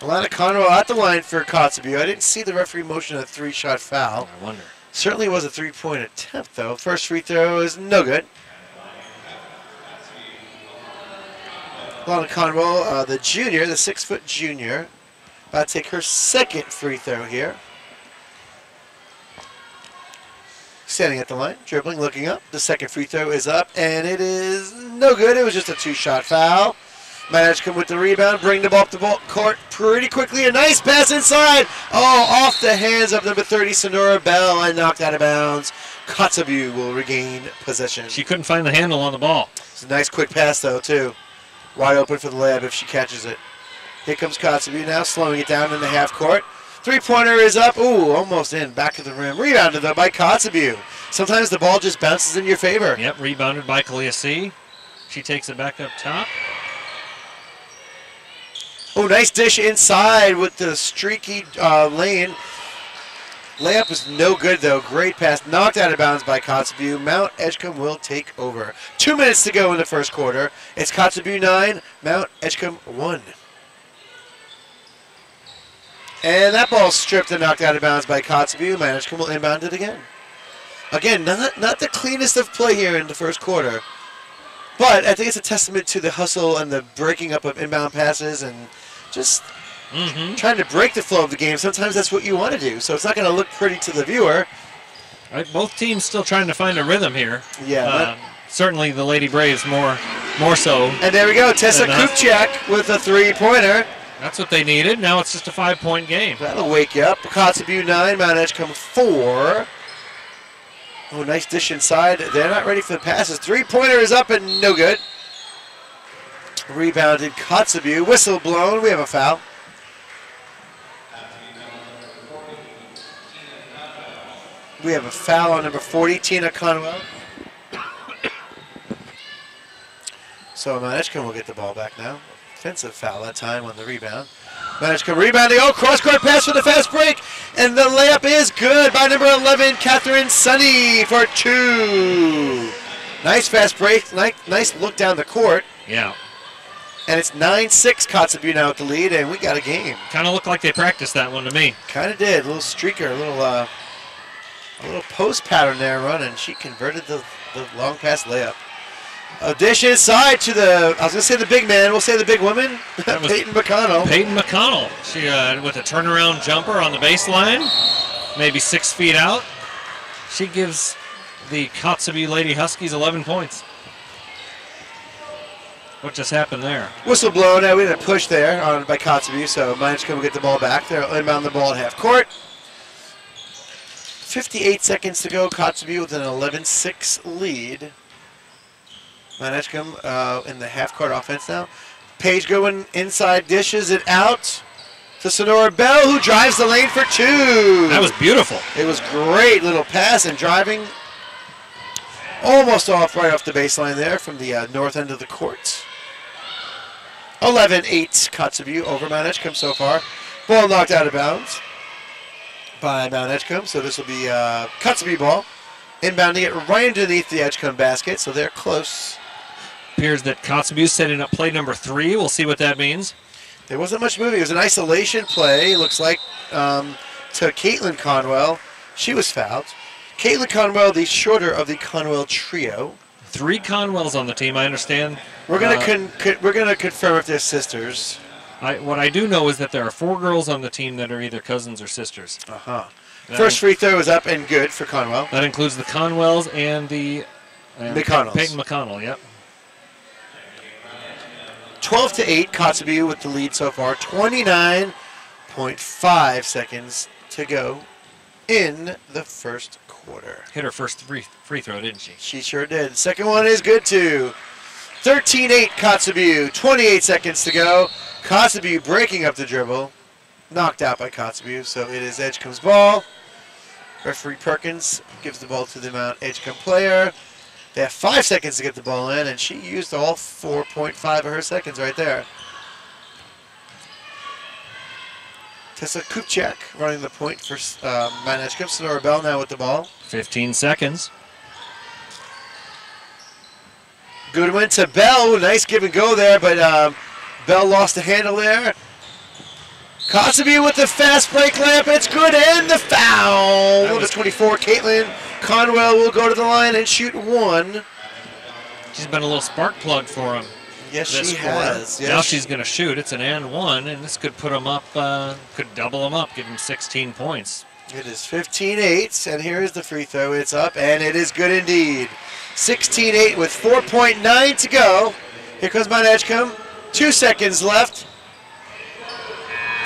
Alana Conwell at the line for Kotzebue. I didn't see the referee motion a 3-shot foul. I wonder. Certainly was a 3-point attempt, though. First free throw is no good. Alana Conwell, the junior, the 6-foot junior, about to take her second free throw here. Standing at the line, dribbling, looking up. The second free throw is up, and it is no good. It was just a 2-shot foul. Mt.Edgecumbe with the rebound, bring the ball up the court pretty quickly. A nice pass inside. Oh, off the hands of number 30, Sonora Bell, and knocked out of bounds. Kotzebue will regain possession. She couldn't find the handle on the ball. It's a nice quick pass, though, too. Wide open for the layup if she catches it. Here comes Kotzebue now, slowing it down in the half court. Three-pointer is up. Ooh, almost in. Back of the rim. Rebounded, though, by Kotzebue. Sometimes the ball just bounces in your favor. Yep, rebounded by Kalia C. She takes it back up top. Oh, nice dish inside with the streaky lane. Layup is no good, though. Great pass. Knocked out of bounds by Kotzebue. Mt.Edgecumbe will take over. 2 minutes to go in the first quarter. It's Kotzebue 9, Mt.Edgecumbe 1. And that ball stripped and knocked out of bounds by Kotzebue. Mt.Edgecumbe will inbound it again. Again, not the cleanest of play here in the first quarter. But I think it's a testament to the hustle and the breaking up of inbound passes and just trying to break the flow of the game. Sometimes that's what you want to do. So it's not going to look pretty to the viewer. Right, both teams still trying to find a rhythm here. Yeah. Certainly the Lady Braves more so. And there we go. Tessa Kupchak with a three-pointer. That's what they needed. Now it's just a 5-point game. That'll wake you up. Kotzebue 9, Mt.Edgecumbe 4. Oh, nice dish inside. They're not ready for the passes. Three-pointer is up and no good. Rebounded Kotzebue. Whistle blown. We have a foul. We have a foul on number 40, Tina Conwell. So Mt.Edgecumbe will get the ball back now. Offensive foul that time on the rebound. Mount Edgecumbe rebounding. Oh, cross-court pass for the fast break. And the layup is good by number 11, Catherine Sunny for 2. Nice fast break. Nice look down the court. Yeah. And it's 9-6 Kotzebue now with the lead, and we got a game. Kind of looked like they practiced that one to me. Kind of did. A little streaker, a little post pattern there running. She converted the long pass layup. A dish inside to the, I was going to say the big man, we'll say the big woman, Peyton McConnell. Peyton McConnell. She with a turnaround jumper on the baseline, maybe 6 feet out. She gives the Kotzebue Lady Huskies 11 points. What just happened there? Whistle blown. We had a push there by Kotzebue, so Mount Edgecumbe will get the ball back. They'll inbound the ball at half court. 58 seconds to go. Kotzebue with an 11-6 lead. Mount Edgecumbe in the half court offense now. Page going inside, dishes it out to Sonora Bell, who drives the lane for 2. That was beautiful. It was great little pass and driving almost right off the baseline there from the north end of the court. 11-8 Kotzebue over Mount Edgecumbe so far. Ball knocked out of bounds by Mount Edgecumbe, so this will be Kotzebue ball. Inbounding it right underneath the Edgecumbe basket, so they're close. Appears that Kotzebue setting up play number 3. We'll see what that means. There wasn't much moving. It was an isolation play, looks like, to Caitlin Conwell. She was fouled. Caitlin Conwell, the shorter of the Conwell trio. 3 Conwells on the team, I understand. We're gonna confirm if they're sisters. What I do know is that there are 4 girls on the team that are either cousins or sisters. First free throw is up and good for Conwell. That includes the Conwells and the McConnells. Peyton McConnell, yep. 12-8, Kotzebue with the lead so far. 29.5 seconds to go in the first quarter. Hit her first free throw, didn't she? She sure did. Second one is good too. 13-8 Kotzebue. 28 seconds to go. Kotzebue breaking up the dribble. Knocked out by Kotzebue, so it is Edgecumbe's ball. Referee Perkins gives the ball to the Mount Edgecumbe player. They have 5 seconds to get the ball in, and she used all 4.5 of her seconds right there. Tessa Kupchak running the point for Mount Edgecumbe. Sonora Bell now with the ball. 15 seconds. Goodwin to Bell. Nice give and go there, but Bell lost the handle there. Kotzebue with the fast break layup. It's good, and the foul. Number 24, Caitlin Conwell will go to the line and shoot 1. She's been a little spark plug for him. Yes, she has. Yes. Now she's going to shoot. It's an and 1, and this could put them up, could double them up, give them 16 points. It is 15-8, and here is the free throw. It's up, and it is good indeed. 16-8 with 4.9 to go. Here comes Mount Edgecumbe. 2 seconds left.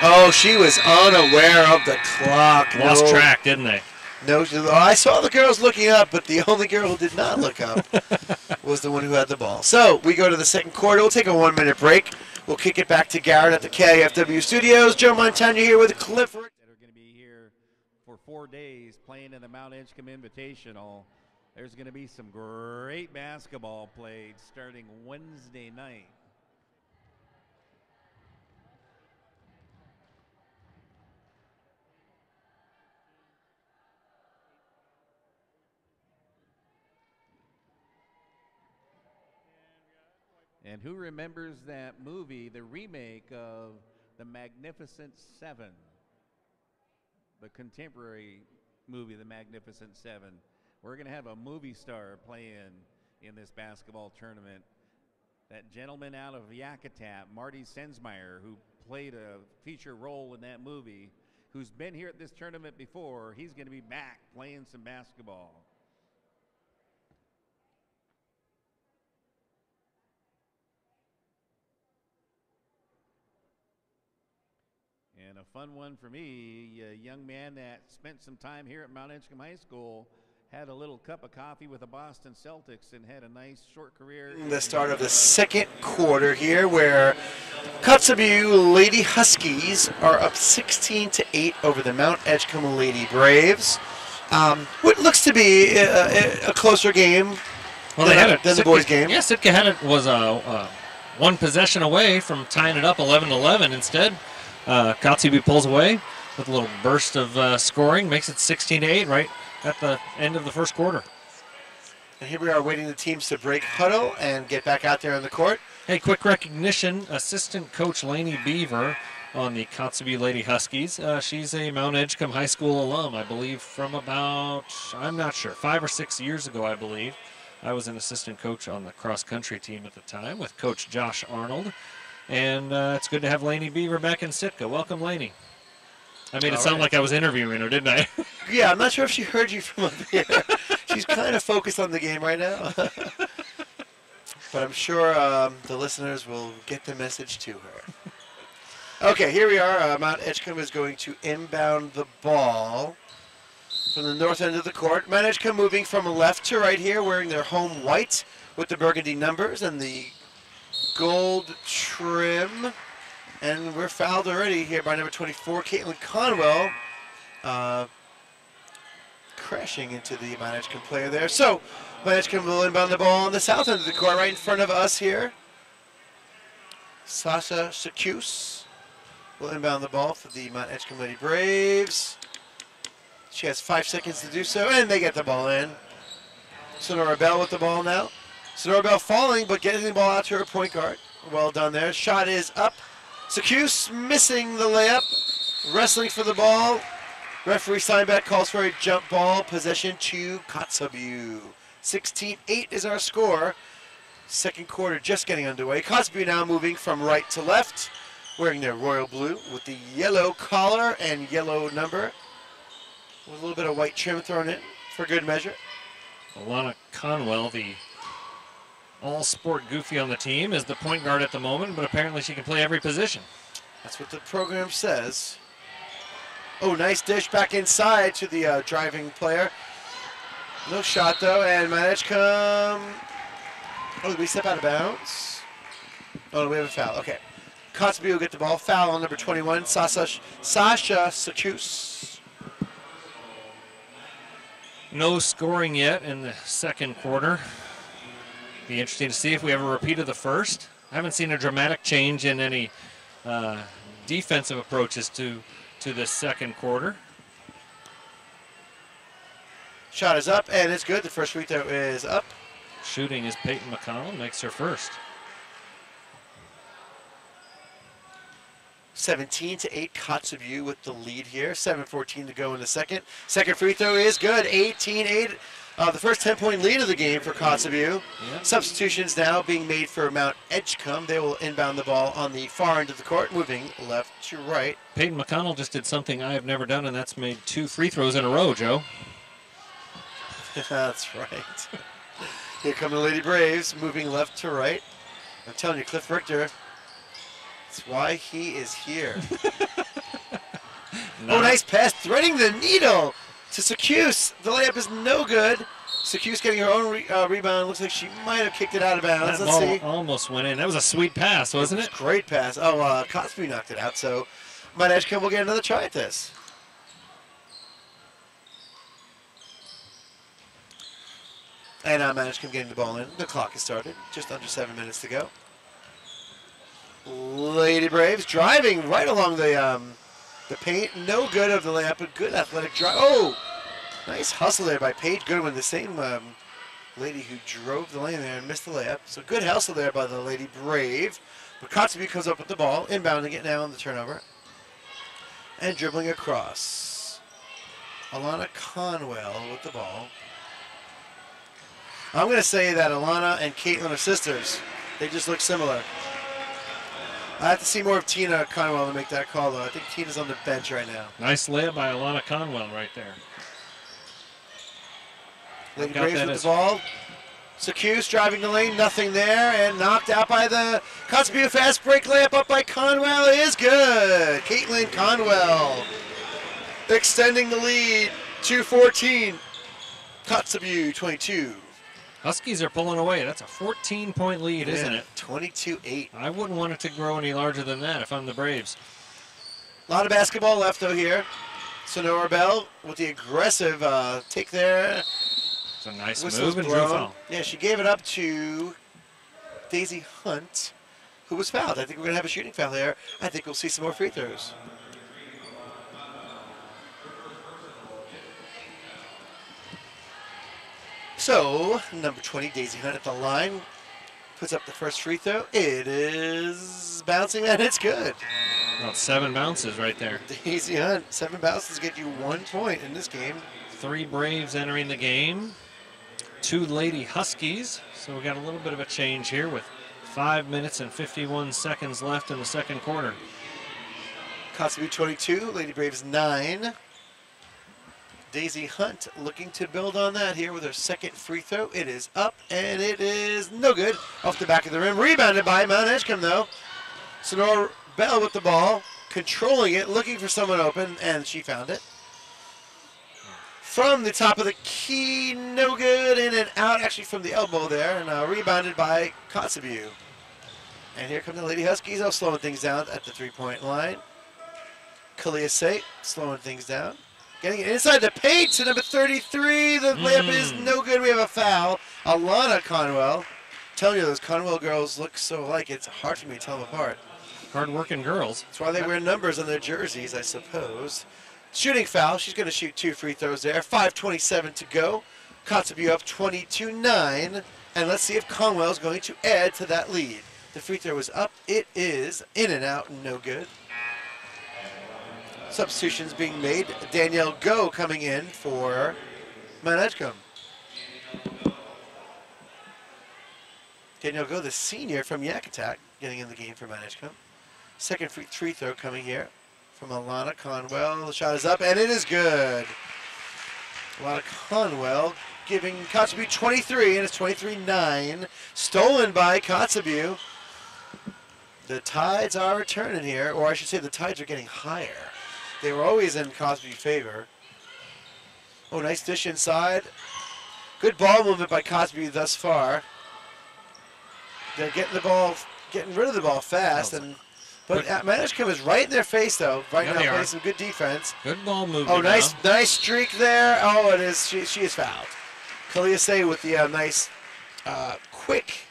Oh, she was unaware of the clock. Lost track, didn't they? No, I saw the girls looking up, but the only girl who did not look up was the one who had the ball. So we go to the second quarter. We'll take a 1-minute break. We'll kick it back to Garrett at the KIFW studios. Joe Montagna here with Cliff. That are going to be here for 4 days playing in the Mt. Edgecumbe Invitational. There's going to be some great basketball played starting Wednesday night. And who remembers that movie, the remake of The Magnificent Seven? The contemporary movie, The Magnificent Seven. We're going to have a movie star playing in this basketball tournament. That gentleman out of Yakutat, Marty Sensmeyer, who played a feature role in that movie, who's been here at this tournament before, he's going to be back playing some basketball. And a fun one for me, a young man that spent some time here at Mt. Edgecumbe High School, had a little cup of coffee with the Boston Celtics and had a nice short career. The start of the second quarter here, where Kotzebue Lady Huskies are up 16-8 over the Mt. Edgecumbe Lady Braves. What looks to be a closer game than the boys' game. Yeah, Sitka was one possession away from tying it up 11-11. Instead, Kotzebue pulls away with a little burst of scoring, makes it 16-8 right at the end of the first quarter. And here we are waiting the teams to break huddle and get back out there on the court. Hey, quick recognition, assistant coach Lainey Beaver on the Kotzebue Lady Huskies. She's a Mt.Edgecumbe High School alum, I believe, from about, I'm not sure, 5 or 6 years ago, I believe. I was an assistant coach on the cross-country team at the time with Coach Josh Arnold. And it's good to have Lainey Beaver back in Sitka. Welcome, Lainey. I made it sound like I was interviewing her, didn't I? Yeah, I'm not sure if she heard you from up here. She's kind of focused on the game right now. But I'm sure the listeners will get the message to her. Okay, here we are. Mt.Edgecumbe is going to inbound the ball from the north end of the court. Mt.Edgecumbe moving from left to right here, wearing their home white with the burgundy numbers and the gold trim. And we're fouled already here by number 24, Caitlin Conwell, crashing into the Mt.Edgecumbe player there. So Mt.Edgecumbe will inbound the ball on the south end of the court, right in front of us here. Sasha Secuse will inbound the ball for the Mt.Edgecumbe Lady Braves. She has 5 seconds to do so, and they get the ball in. Sonora Bell with the ball now. Sonora Bell falling, but getting the ball out to her point guard. Well done there. Shot is up. Secuse missing the layup. Wrestling for the ball. Referee Steinbeck calls for a jump ball. Possession to Kotzebue. 16-8 is our score. Second quarter just getting underway. Kotzebue now moving from right to left, wearing their royal blue with the yellow collar and yellow number, with a little bit of white trim thrown in for good measure. Alana Conwell, the all-sport goofy on the team, is the point guard at the moment, but apparently she can play every position. That's what the program says. Oh, nice dish back inside to the driving player. No shot, though, and Mt.Edgecumbe. Oh, did we step out of bounds? Oh, no, we have a foul. Okay. Kotzebue will get the ball. Foul on number 21, Sasha Secuse. No scoring yet in the second quarter. Be interesting to see if we have a repeat of the first. I haven't seen a dramatic change in any defensive approaches to this second quarter. Shot is up, and it's good. The first free throw is up. Shooting is Peyton McConnell, makes her first. 17-8 Kotzebue with the lead here. 7:14 to go in the second. Second free throw is good. 18-8. The first 10-point lead of the game for Kotzebue. Yep. Substitutions now being made for Mt.Edgecumbe. They will inbound the ball on the far end of the court, moving left to right. Peyton McConnell just did something I have never done, and that's made 2 free throws in a row, Joe. That's right. Here come the Lady Braves, moving left to right. I'm telling you, Cliff Richter, that's why he is here. Oh, nice pass, threading the needle to Secuse. The layup is no good. Secuse getting her own rebound. Looks like she might have kicked it out of bounds. That Let's ball see. almost went in. That was a sweet pass, wasn't it? Great pass. Oh, Kotzebue knocked it out, so Mt.Edgecumbe will get another try at this. And Mt.Edgecumbe getting the ball in. The clock has started. Just under 7 minutes to go. Lady Braves driving right along the paint. No good of the layup, but good athletic drive. Oh, nice hustle there by Paige Goodwin, the same lady who drove the lane there and missed the layup. So good hustle there by the Lady Brave. But Kotzebue comes up with the ball, inbounding it now on the turnover. And dribbling across. Alana Conwell with the ball. I'm going to say that Alana and Caitlin are sisters. They just look similar. I have to see more of Tina Conwell to make that call, though. I think Tina's on the bench right now. Nice layup by Alana Conwell right there. Lady Braves with the ball. Secuse driving the lane, nothing there, and knocked out by the Kotzebue. Fast break layup up by Conwell is good. Caitlin Conwell extending the lead to 14. Kotzebue 22. Huskies are pulling away. That's a 14-point lead, isn't it? 22-8. I wouldn't want it to grow any larger than that if I'm the Braves. A lot of basketball left, though, here. Sonora Bell with the aggressive take there. It's a nice Whistles move and drew blown. foul. Yeah, she gave it up to Daisy Hunt. who was fouled. I think we're going to have a shooting foul there. I think we'll see some more free throws. So, number 20, Daisy Hunt at the line, puts up the first free throw. It is bouncing, and it's good. About 7 bounces right there. Daisy Hunt, 7 bounces get you 1 point in this game. 3 Braves entering the game. 2 Lady Huskies. So we got a little bit of a change here with 5 minutes and 51 seconds left in the second quarter. Kotzebue 22, Lady Braves 9. Daisy Hunt looking to build on that here with her second free throw. It is up, and it is no good. Off the back of the rim. Rebounded by Mt.Edgecumbe, though. Sonora Bell with the ball, controlling it, looking for someone open, and she found it. From the top of the key, no good, in and out, actually from the elbow there, and rebounded by Kotzebue. And here come the Lady Huskies, slowing things down at the three-point line. Kalia slowing things down. Getting it inside the paint to number 33. The layup is no good. We have a foul. Alana Conwell. Telling you, those Conwell girls look so alike, it's hard for me to tell them apart. Hard-working girls. That's why they wear numbers on their jerseys, I suppose. Shooting foul. She's going to shoot 2 free throws there. 5:27 to go. Kotzebue up 22-9. And let's see if Conwell's going to add to that lead. The free throw is up. It is in and out, no good. Substitutions being made. Danielle Go coming in for Mt.Edgecumbe. Danielle Go, the senior from Yakutat, getting in the game for Mt.Edgecumbe. Second free throw coming here from Alana Conwell. The shot is up, and it is good. Alana Conwell giving Kotzebue 23, and it's 23-9. Stolen by Kotzebue. The Tides are returning here, or I should say the Tides are getting higher. They were always in Kotzebue favor. Oh, nice dish inside. Good ball movement by Kotzebue thus far. They're getting rid of the ball fast, but Mt.Edgecumbe is right in their face though. Right now, playing some good defense. Good ball movement. Oh, nice streak there. Oh, it is. She is fouled. Kalia with the nice, quick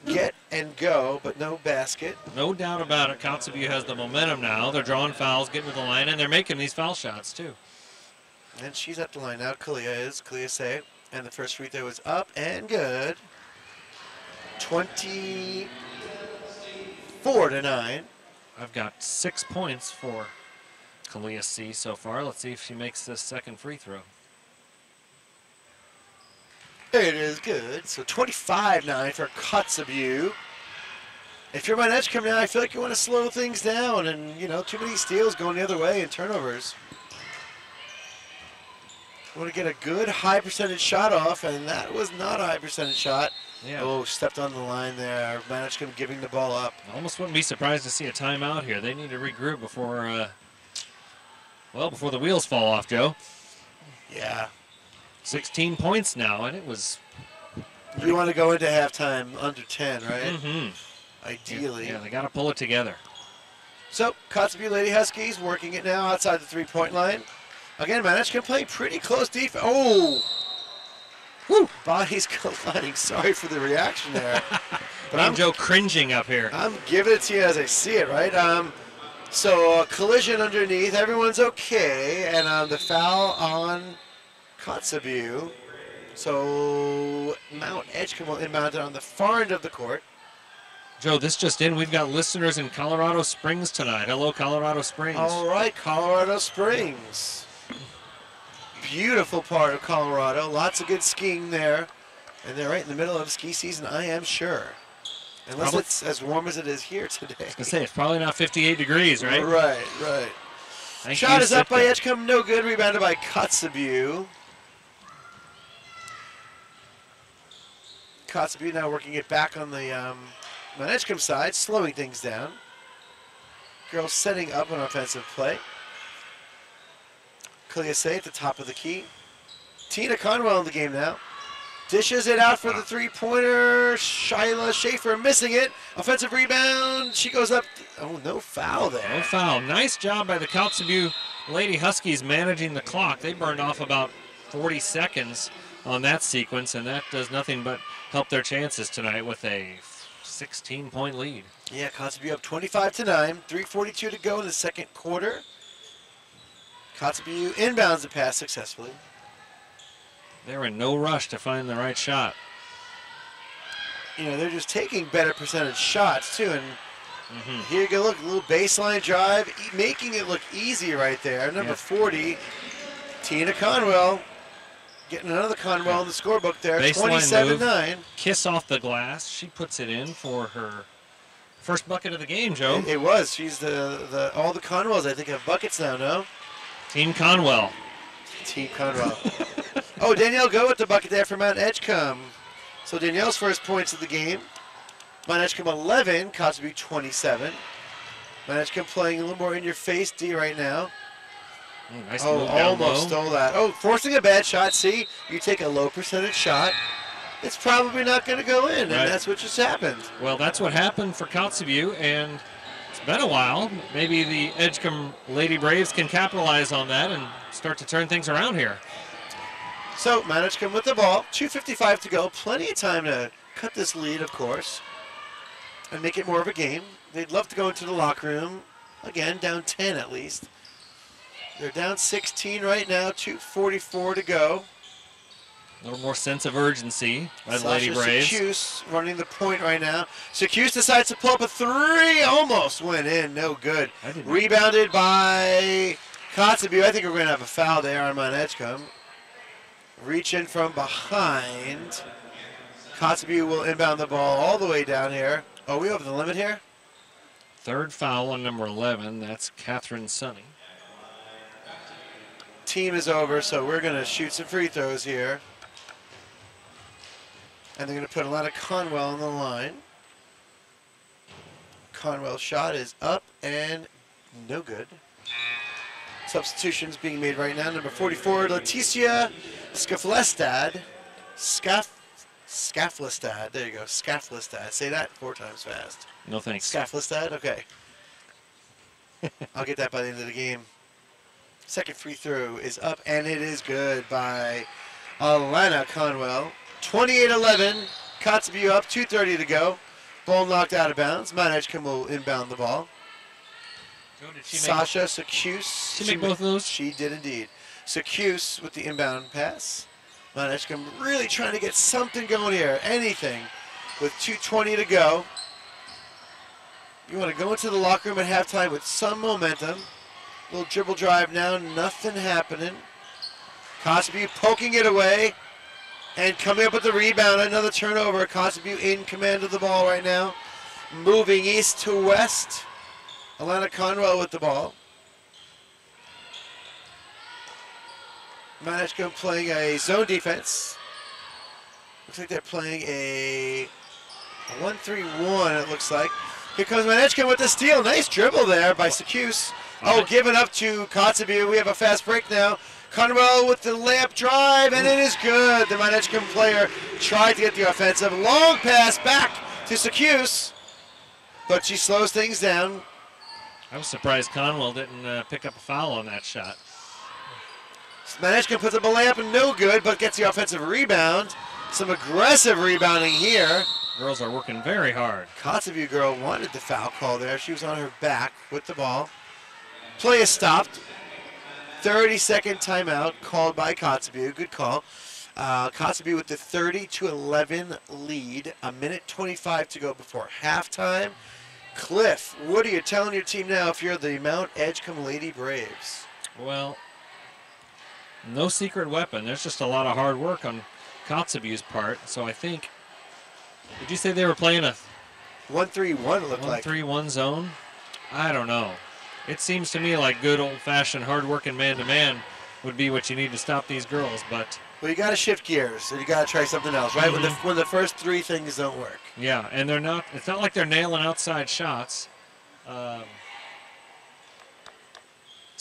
get and go, but no basket. No doubt about it. Kotzebue has the momentum now. They're drawing fouls, getting to the line, and they're making these foul shots too. And she's at the line now. Kalia, and the first free throw is up and good. 24-9. I've got 6 points for Kalia C so far. Let's see if she makes this second free throw. It is good. So 25-9 for Kotzebue. If you're Mt.Edgecumbe now, I feel like you want to slow things down, and too many steals going the other way and turnovers. You want to get a good high percentage shot off, and that was not a high percentage shot. Yeah. Oh, stepped on the line there. Mt.Edgecumbe giving the ball up. Almost wouldn't be surprised to see a timeout here. They need to regroup before the wheels fall off, Joe. Yeah. 16 points now, and it was... You want to go into halftime under 10, right? Mm-hmm. Ideally. Yeah, they got to pull it together. So, Kotzebue Lady Huskies working it now outside the three-point line. Again, Mt.Edgecumbe playing pretty close defense. Oh! Woo! Bodies colliding. Sorry for the reaction there. But I'm Joe cringing up here. I'm giving it to you as I see it, right? So, collision underneath. Everyone's okay. And the foul on Kotzebue. So, Mt.Edgecumbe will inbound it on the far end of the court. Joe, this just in. We've got listeners in Colorado Springs tonight. Hello, Colorado Springs. All right, Colorado Springs. Beautiful part of Colorado. Lots of good skiing there. And they're right in the middle of ski season, I am sure. Unless it's as warm as it is here today. I was going to say, it's probably not 58 degrees, right? Right. Shot is up by Edgecumbe, no good. Rebounded by Kotzebue. Kotzebue now working it back on the Mt.Edgecumbe side, slowing things down. Girls setting up an offensive play. Kalia at the top of the key. Tina Conwell in the game now. Dishes it out for the three-pointer. Shyla Schaefer missing it. Offensive rebound. She goes up. Oh, no foul there. No foul. Nice job by the Kotzebue Lady Huskies managing the clock. They burned off about 40 seconds on that sequence, and that does nothing but help their chances tonight with a 16-point lead. Yeah, Kotzebue up 25-9. 3:42 to go in the second quarter. Kotzebue inbounds the pass successfully. They're in no rush to find the right shot. You know, they're just taking better percentage shots, too. And here you go, look, a little baseline drive, making it look easy right there. Number 40, Tina Conwell, getting another Conwell in the scorebook there, 27-9. Kiss off the glass. She puts it in for her first bucket of the game, Joe. It was. She's all the Conwells, I think, have buckets now, no? Team Conwell. Team Conwell. Oh, Danielle Go with the bucket there for Mt.Edgecumbe. So Danielle's first points of the game. Mt.Edgecumbe 11, Kotzebue 27. Mt.Edgecumbe playing a little more in your face D right now. Nice move down almost low. stole that. Oh, forcing a bad shot. See, you take a low percentage shot, it's probably not going to go in, and that's what just happened. Well, that's what happened for Kotzebue, and it's been a while. Maybe the Edgecumbe Lady Braves can capitalize on that and start to turn things around here. So Mt.Edgecumbe with the ball, 2:55 to go. Plenty of time to cut this lead, of course, and make it more of a game. They'd love to go into the locker room, again, down 10 at least. They're down 16 right now, 2:44 to go. A little more sense of urgency by the Lady Braves. Secuse running the point right now. Secuse decides to pull up a three, almost went in, no good. Rebounded by Kotzebue. I think we're going to have a foul there on Mt.Edgecumbe. Reach in from behind. Kotzebue will inbound the ball all the way down here. Oh, we over the limit here? Third foul on number 11. That's Catherine Sonny. Team is over, so we're going to shoot some free throws here. And they're going to put a lot of Conwell on the line. Conwell's shot is up and no good. Substitutions being made right now. Number 44, Leticia Skaflestad. Skaflestad. There you go. Skaflestad. Say that 4 times fast. No thanks. Skaflestad? Okay. I'll get that by the end of the game. Second free throw is up, and it is good by Alana Conwell. 28-11. Kotzebue up. 2:30 to go. Ball knocked out of bounds. Mt.Edgecumbe will inbound the ball. Sasha Secuse. She make both of those? She did indeed. Secuse with the inbound pass. Mt.Edgecumbe really trying to get something going here. Anything with 2:20 to go. You want to go into the locker room at halftime with some momentum. Little dribble drive now, nothing happening. Kotzebue poking it away and coming up with the rebound. Another turnover. Kotzebue in command of the ball right now. Moving east to west. Alana Conwell with the ball. Mt.Edgecumbe playing a zone defense. Looks like they're playing a 1-3-1, it looks like. Here comes Mt.Edgecumbe with the steal. Nice dribble there by Secuse. Oh, given up to Kotzebue. We have a fast break now. Conwell with the layup drive, and it is good. The Mt.Edgecumbe player tried to get the offensive. Long pass back to Secuse, but she slows things down. I was surprised Conwell didn't pick up a foul on that shot. Mt.Edgecumbe puts up a layup and no good, but gets the offensive rebound. Some aggressive rebounding here. Girls are working very hard. Kotzebue girl wanted the foul call there. She was on her back with the ball. Play is stopped. 30-second timeout called by Kotzebue. Good call. Kotzebue with the 30-11 lead. 1:25 to go before halftime. Cliff, what are you telling your team now if you're the Mt.Edgecumbe Lady Braves? Well, no secret weapon. There's just a lot of hard work on Kotzebue's part. So I think, did you say they were playing a 1-3-1 it looked like. 1-3-1 zone? I don't know. It seems to me like good old-fashioned hard-working man-to-man would be what you need to stop these girls, but... Well, you got to shift gears, and you got to try something else, right? When the first 3 things don't work. Yeah, and they're not. It's not like they're nailing outside shots. It's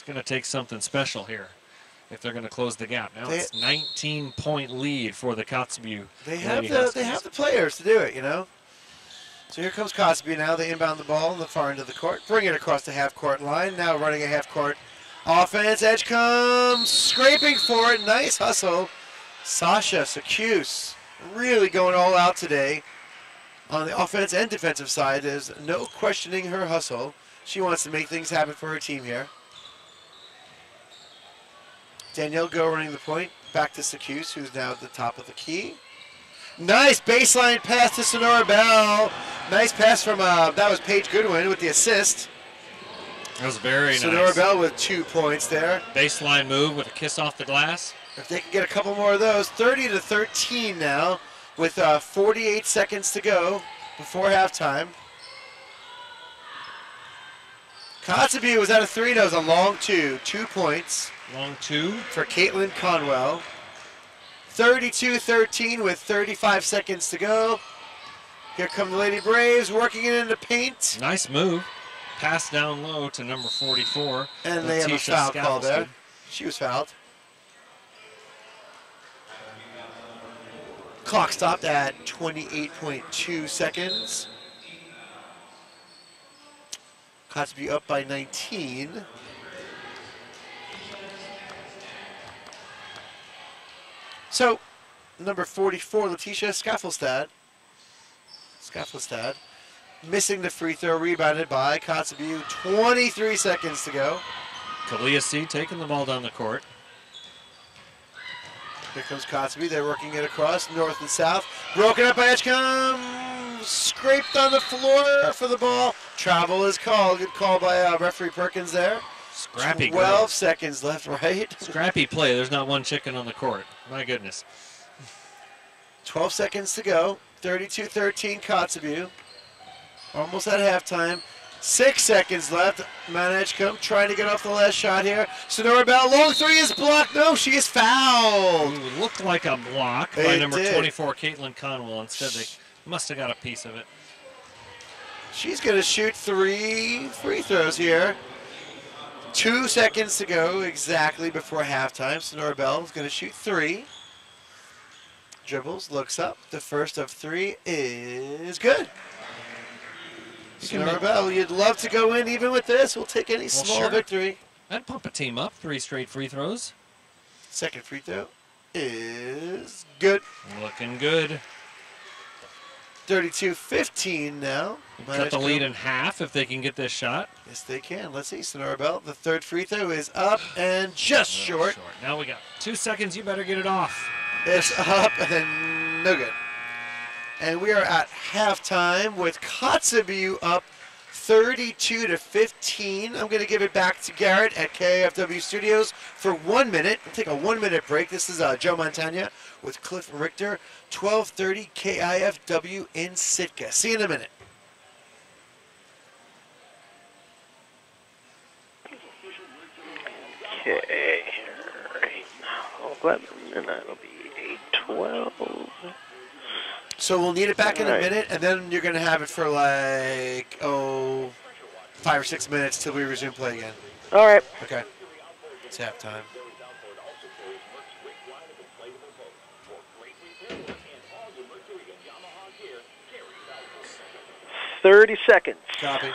going to take something special here if they're going to close the gap. Now it's 19-point lead for the Kotzebue. They have the players to do it, you know. So here comes Kotzebue now. They inbound the ball in the far end of the court, bring it across the half-court line. Now running a half-court offense. Edgecumbe scraping for it. Nice hustle. Sasha Secuse really going all out today. On the offense and defensive side, there's no questioning her hustle. She wants to make things happen for her team here. Danielle Go running the point. Back to Secuse, who's now at the top of the key. Nice baseline pass to Sonora Bell. Nice pass from, that was Paige Goodwin with the assist. That was very nice. Sonora Bell with 2 points there. Baseline move with a kiss off the glass. If they can get a couple more of those, 30-13 now with 48 seconds to go before halftime. Kotzebue was at a 3. That was a long 2. 2 points. Long 2. For Caitlin Conwell. 32-13 with 35 seconds to go. Here come the Lady Braves working it into paint. Nice move. Pass down low to number 44. And they have a foul call there. She was fouled. Clock stopped at 28.2 seconds. Kotzebue up by 19. So, number 44, Letitia Skaffelstad, missing the free throw, rebounded by Kotzebue. 23 seconds to go. Kalia C taking the ball down the court. Here comes Kotzebue. They're working it across north and south. Broken up by Edgecumbe. Scraped on the floor for the ball. Travel is called. Good call by referee Perkins there. Scrappy 12 girl. seconds left, right? Scrappy play. There's not one chicken on the court. My goodness. 12 seconds to go. 32-13 Kotzebue. Almost at halftime. 6 seconds left. Mt.Edgecumbe trying to get off the last shot here. Sonora Bell, long 3 is blocked. No, she is fouled. It looked like a block by It number did. 24, Caitlin Conwell. Instead, they must have got a piece of it. She's going to shoot 3 free throws here. 2 seconds to go exactly before halftime. Sonora Bell is going to shoot 3. Dribbles, looks up. The first of 3 is good. Sonora Bell, you'd love to go in even with this. We'll take any small sure. victory. I'd pump a team up. 3 straight free throws. Second free throw is good. Looking good. 32-15 now. Cut the lead in half if they can get this shot. Yes, they can. Let's see. Sonora Bell, the third free throw is up and just short. Now we got 2 seconds. You better get it off. It's up and no good. And we are at halftime with Kotzebue up 32-15. I'm going to give it back to Garrett at KFW Studios for 1 minute. We'll take a 1 minute break. This is Joe Montagna with Cliff Richter, 1230 KIFW in Sitka. See you in a minute. Okay, right now, 11, and that'll be 8:12. So we'll need it back in a Right. minute, and then you're going to have it for like, 5 or 6 minutes till we resume play again. All right. Okay. It's halftime. 30 seconds. Copy.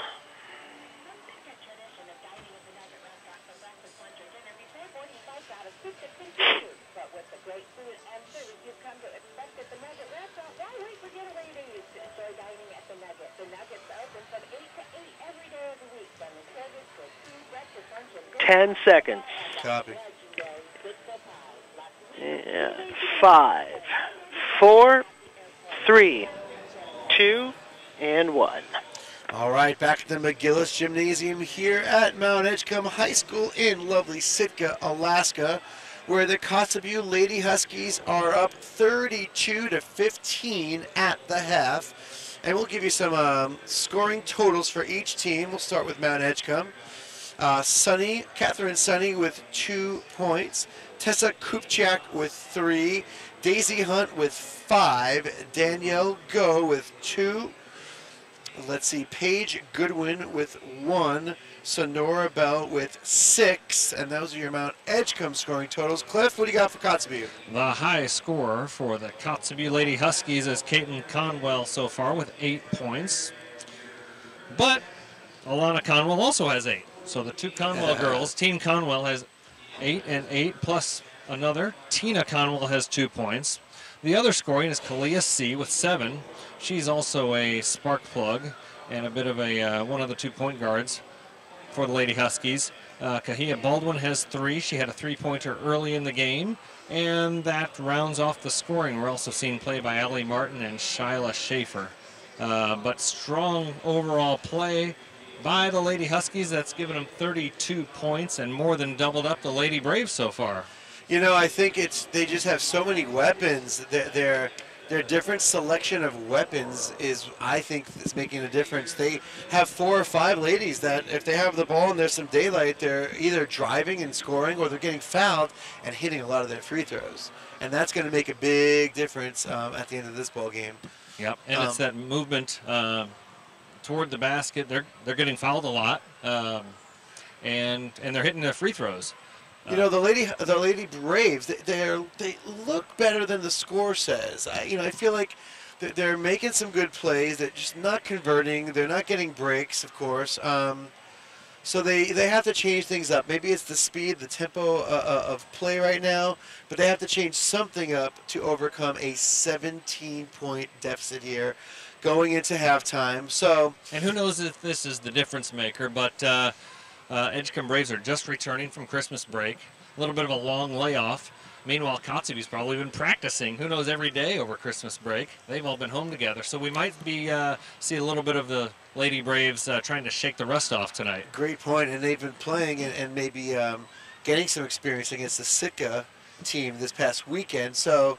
Ten seconds. Copy. Yeah. 5, 4, 3, 2, and 1. All right, back at the McGillis Gymnasium here at Mt.Edgecumbe High School in lovely Sitka, Alaska, where the Kotzebue Lady Huskies are up 32-15 at the half. And we'll give you some scoring totals for each team. We'll start with Mt.Edgecumbe. Catherine Sunny with 2 points. Tessa Kupchak with 3. Daisy Hunt with 5. Danielle Go with 2. Let's see, Paige Goodwin with 1. Sonora Bell with 6. And those are your Mt.Edgecumbe scoring totals. Cliff, what do you got for Kotzebue? The high scorer for the Kotzebue Lady Huskies is Caitlin Conwell so far with 8 points. But Alana Conwell also has 8. So the 2 Conwell girls, Team Conwell has 8 and 8 plus another. Tina Conwell has 2 points. The other scoring is Kalia C with 7. She's also a spark plug and a bit of a one of the 2-point guards for the Lady Huskies. Kahia Baldwin has 3. She had a 3-pointer early in the game, and that rounds off the scoring. We're also seeing play by Allie Martin and Shyla Schaefer. But strong overall play by the Lady Huskies. That's given them 32 points and more than doubled up the Lady Braves so far. You know, I think they just have so many weapons. Their different selection of weapons I think, is making a difference. They have 4 or 5 ladies that if they have the ball and there's some daylight, they're either driving and scoring or they're getting fouled and hitting a lot of their free throws. And that's going to make a big difference at the end of this ball game. Yep, and it's that movement toward the basket. They're getting fouled a lot, and they're hitting their free throws. You know, the Lady Braves, they look better than the score says. I feel like they're making some good plays. They're just not converting. They're not getting breaks, of course. So they have to change things up. Maybe it's the speed, the tempo of play right now, but they have to change something up to overcome a 17-point deficit here going into halftime. So, and who knows if this is the difference maker, but Edgecumbe Braves are just returning from Christmas break. A little bit of a long layoff. Meanwhile, Kotzebue's probably been practicing, who knows, every day over Christmas break. They've all been home together. So we might see a little bit of the Lady Braves trying to shake the rust off tonight. Great point, and they've been playing and maybe getting some experience against the Sitka team this past weekend. So,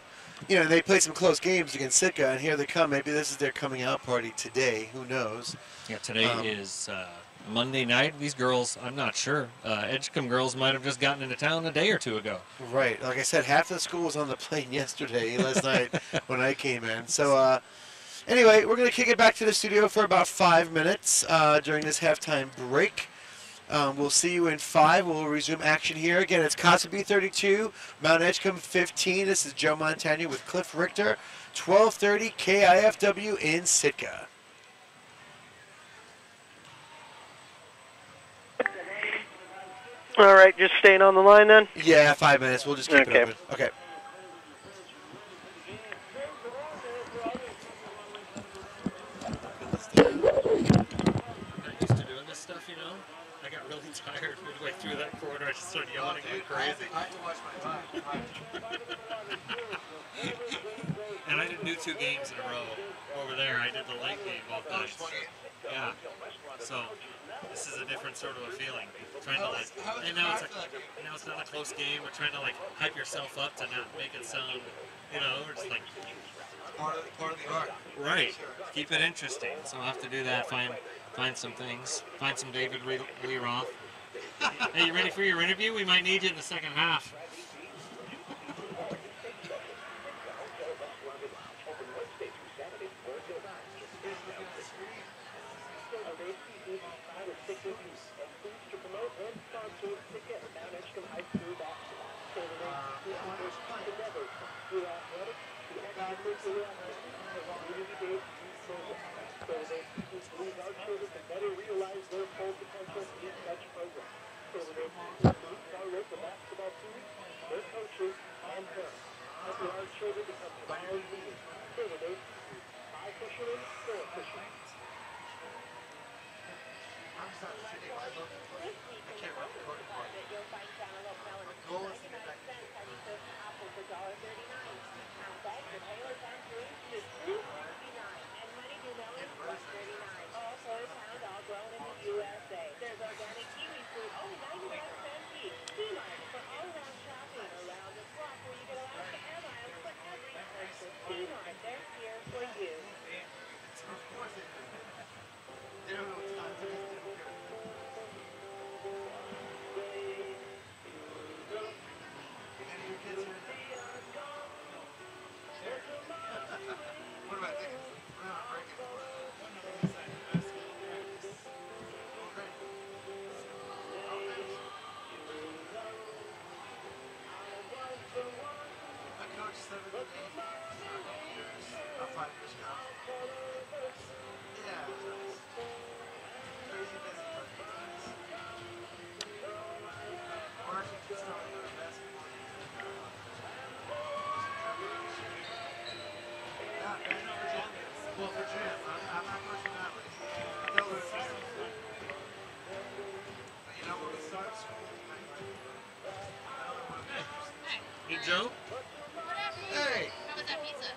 they played some close games against Sitka, and here they come. Maybe this is their coming out party today. Who knows? Yeah, today is Monday night. These girls, I'm not sure. Edgecumbe girls might have just gotten into town a day or 2 ago. Right. Like I said, half the school was on the plane last night when I came in. So, anyway, we're going to kick it back to the studio for about 5 minutes during this halftime break. We'll see you in 5. We'll resume action here. Again, it's Kotzebue 32, Mt.Edgecumbe 15. This is Joe Montagna with Cliff Richter, 1230 KIFW in Sitka. All right, just staying on the line then? Yeah, 5 minutes. We'll just keep it open. Okay. Tired midway through that quarter. I just started yawning like crazy. I have to watch my time. And I didn't do 2 games in a row over there. I did the light game both nights. Yeah. So this is a different sort of a feeling. Trying to and now it's not a close game. We're trying to hype yourself up to not make it sound, we're just part of the art. Right. Keep it interesting. So I'll have to do that. Find some things. Find some David Lee Roth. Hey, you ready for your interview? We might need you in the second half. What about Hey, Joe. Hey, How was that pizza?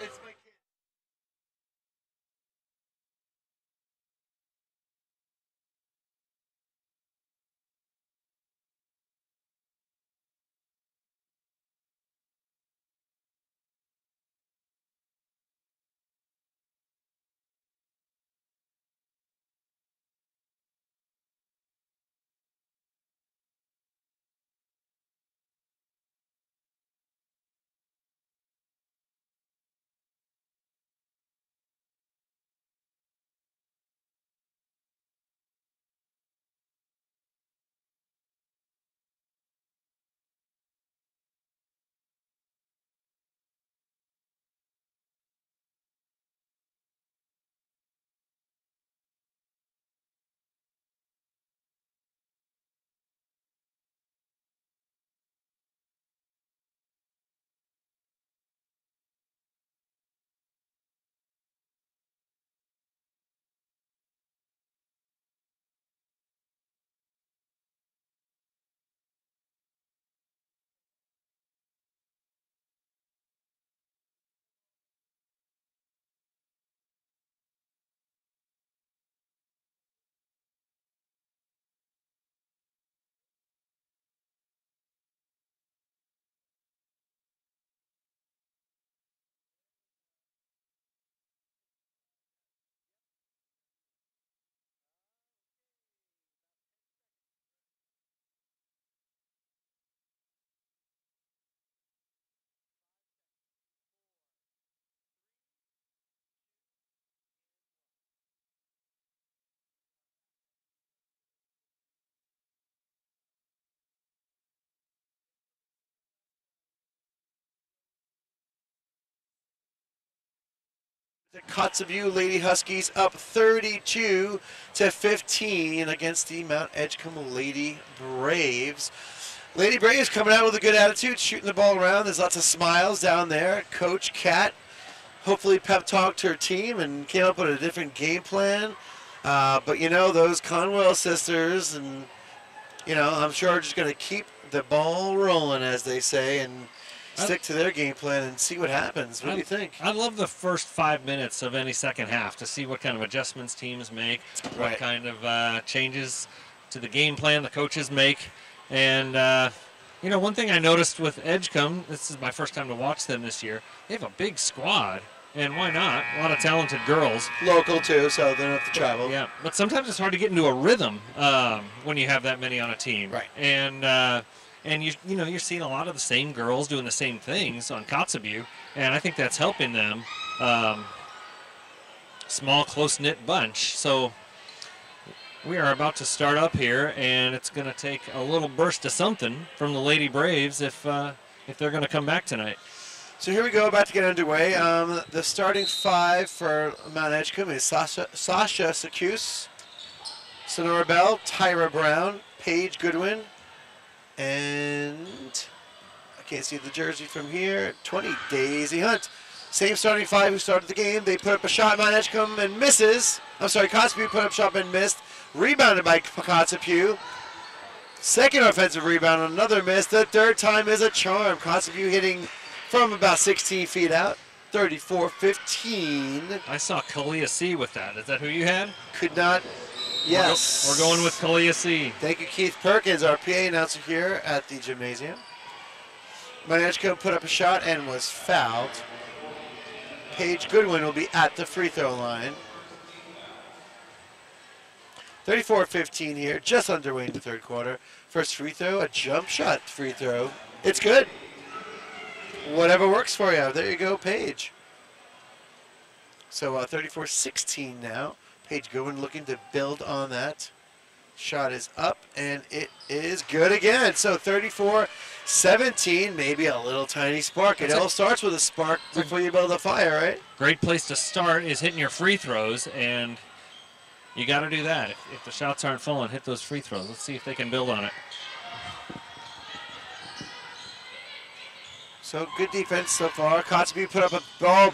it's my kid. The Kotzebue Lady Huskies up 32-15 against the Mt.Edgecumbe Lady Braves. Lady Braves coming out with a good attitude, shooting the ball around. There's lots of smiles down there. Coach Kat hopefully pep talked her team and came up with a different game plan. But you know, those Conwell sisters, and you know, I'm sure are just going to keep the ball rolling, as they say, and stick to their game plan and see what happens. What do you think? I love the first 5 minutes of any second half to see what kind of adjustments teams make, what Right. kind of changes to the game plan the coaches make. And, you know, one thing I noticed with Edgecumbe, this is my first time to watch them this year, they have a big squad. And why not? A lot of talented girls. Local too, so they don't have to travel. Yeah, but sometimes it's hard to get into a rhythm when you have that many on a team. Right. And you know, you're seeing a lot of the same girls doing the same things on Kotzebue, and I think that's helping them. Small, close-knit bunch. So we are about to start up here, and it's going to take a little burst of something from the Lady Braves if they're going to come back tonight. So here we go, about to get underway. The starting five for Mt.Edgecumbe is Sasha Secuse, Sonora Bell, Tyra Brown, Paige Goodwin, and I can't see the jersey from here, 20, Daisy Hunt. Same starting five who started the game. They put up a shot, Mt.Edgecumbe, and misses. I'm sorry, Kotzebue put up a shot and missed. Rebounded by Kotzebue. Second offensive rebound, another miss. The third time is a charm. Kotzebue hitting from about 16 feet out, 34-15. I saw Kalia C with that. Is that who you had? Could not, yes. We're going with Kalia C. Thank you, Keith Perkins, our PA announcer here at the gymnasium. Mt.Edgecumbe put up a shot and was fouled. Paige Goodwin will be at the free throw line. 34-15 here, just underway in the third quarter. First free throw, a jump shot free throw. It's good. Whatever works for you. There you go, Paige. So 34-16 now. Paige Goodwin looking to build on that. Shot is up, and it is good again. So 34-17, maybe a little tiny spark. It all starts with a spark before you build a fire, right? Great place to start is hitting your free throws, and you got to do that. If the shots aren't falling, hit those free throws. Let's see if they can build on it. So good defense so far. Kotzebue put up a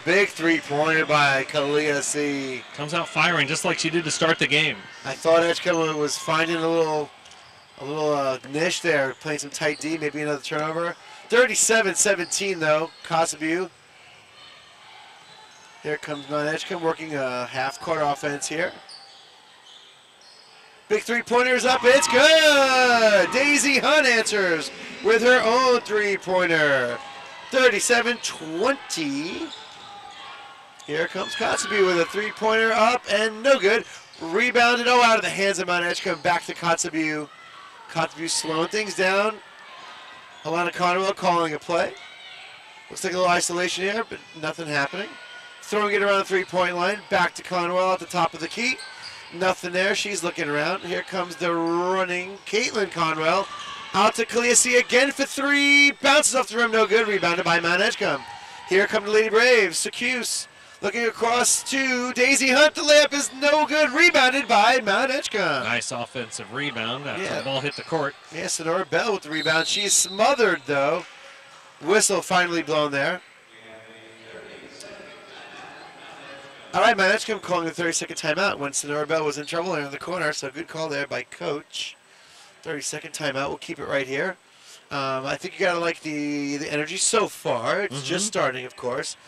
big three-pointer by Kalia C. Comes out firing just like she did to start the game. I thought Edgecumbe was finding a little niche there, playing some tight D, maybe another turnover. 37-17 though, Kotzebue. Here comes Mt.Edgecumbe working a half-court offense here. Big three-pointer's up, it's good! Daisy Hunt answers with her own three-pointer. 37-20. Here comes Kotzebue with a three-pointer up and no good. Rebounded, out of the hands of Mt.Edgecumbe, back to Kotzebue. Kotzebue slowing things down. Alana Conwell calling a play. Looks like a little isolation here, but nothing happening. Throwing it around the three-point line. Back to Conwell at the top of the key. Nothing there. She's looking around. Here comes the running Caitlin Conwell. Out to Kaliasi again for three. Bounces off the rim. No good. Rebounded by Mt.Edgecumbe. Here come the Lady Braves. Secuse looking across to Daisy Hunt. The layup is no good. Rebounded by Mt.Edgecumbe. Nice offensive rebound after the ball hit the court. Yeah, Sonora Bell with the rebound. She's smothered, though. Whistle finally blown there. All right, Mt.Edgecumbe calling the 30-second timeout when Sonora Bell was in trouble there in the corner, so good call there by Coach. 30-second timeout. We'll keep it right here. I think you got to like the energy so far. It's just starting, of course.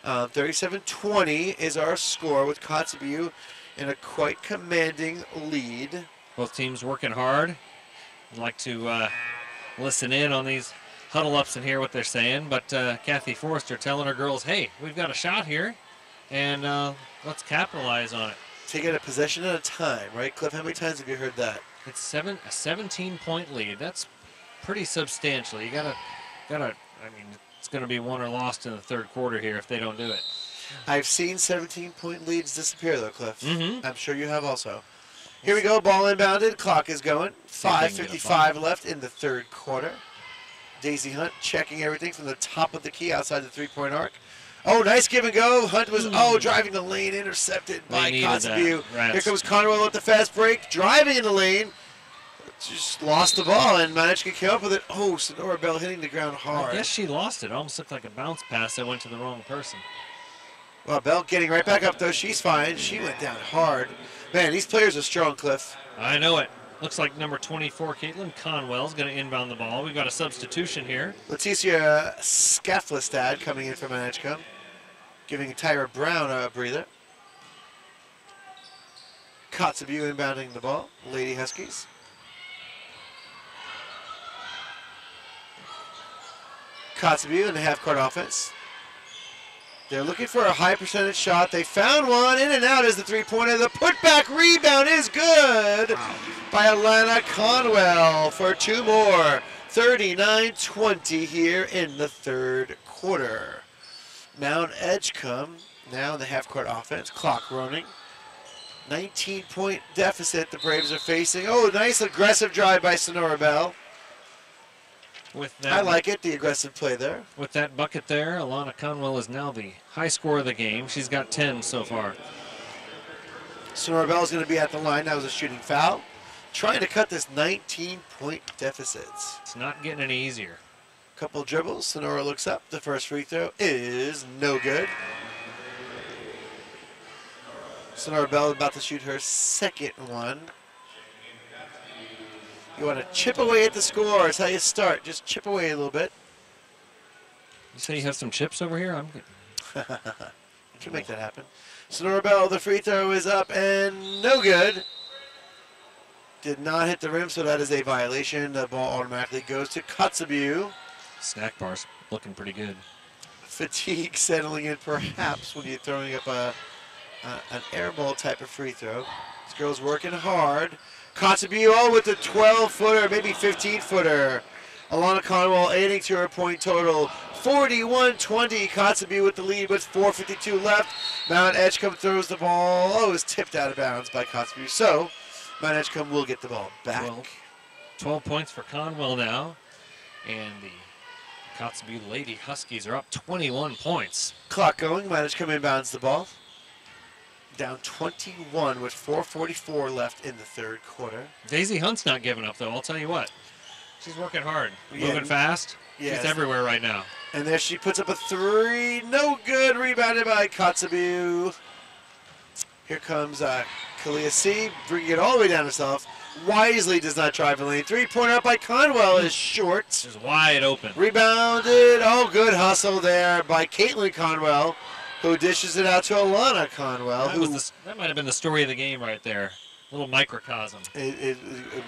37-20 is our score with Kotzebue in a quite commanding lead. Both teams working hard. I'd like to listen in on these huddle-ups and hear what they're saying, but Kathy Forrester telling her girls, hey, we've got a shot here, and let's capitalize on it. Take it a possession at a time, right? Cliff, how many times have you heard that? It's a 17-point lead. That's pretty substantial. You gotta. I mean, it's going to be won or lost in the third quarter here if they don't do it. I've seen 17-point leads disappear, though, Cliff. I'm sure you have also. Here we go. Ball inbounded. Clock is going. 5:55 left in the third quarter. Daisy Hunt checking everything from the top of the key outside the three-point arc. Oh, nice give and go. Hunt was, driving the lane, intercepted by Kotzebue. Here comes Conwell with the fast break, driving in the lane. Just lost the ball, and Mt.Edgecumbe came up with it. Oh, Sonora Bell hitting the ground hard. I guess she lost it. Almost looked like a bounce pass that went to the wrong person. Well, Bell getting right back up, though. She's fine. She went down hard. Man, these players are strong, Cliff. I know it. Looks like number 24, Caitlin Conwell, is going to inbound the ball. We've got a substitution here. Leticia Skaflestad coming in from Mt.Edgecumbe, giving Tyra Brown a breather. Kotzebue inbounding the ball. Lady Huskies. Kotzebue in the half-court offense. They're looking for a high percentage shot. They found one. In and out is the three-pointer. The putback rebound is good by Alana Conwell for two more. 39-20 here in the third quarter. Mt.Edgecumbe now in the half-court offense. Clock running. 19-point deficit the Braves are facing. Oh, nice aggressive drive by Sonora Bell. With that, I like it, the aggressive play there. With that bucket there, Alana Conwell is now the high scorer of the game. She's got 10 so far. Sonora Bell is going to be at the line. That was a shooting foul. Trying to cut this 19-point deficit. It's not getting any easier. Couple dribbles. Sonora looks up. The first free throw is no good. Sonora Bell about to shoot her second one. You want to chip away at the score. It's how you start. Just chip away a little bit. You say you have some chips over here? I'm good. Can make that happen. Sonora Bell, the free throw is up and no good. Did not hit the rim, so that is a violation. The ball automatically goes to Kotzebue. Snack bar's looking pretty good. Fatigue settling in perhaps when you're throwing up an air ball type of free throw. This girl's working hard. Kotzebue with the 12-footer, maybe 15-footer. Alana Conwell adding to her point total. 41-20. Kotzebue with the lead with 4:52 left. Mt.Edgecumbe throws the ball. Oh, it was tipped out of bounds by Kotzebue. So Mt.Edgecumbe will get the ball back. 12 points for Conwell now. And the Kotzebue Lady Huskies are up 21 points. Clock going. Mt.Edgecumbe inbounds the ball. Down 21 with 4:44 left in the third quarter. Daisy Hunt's not giving up, though, I'll tell you what. She's working hard, Yeah. moving fast. Yes. She's everywhere right now. And there she puts up a 3. No good. Rebounded by Kotzebue. Here comes Kalia C. Bringing it all the way down herself. Wisely does not drive the lane. 3-pointer up by Conwell is short. She's wide open. Rebounded. Oh, good hustle there by Caitlin Conwell, who dishes it out to Alana Conwell. That might have been the story of the game right there. Little microcosm.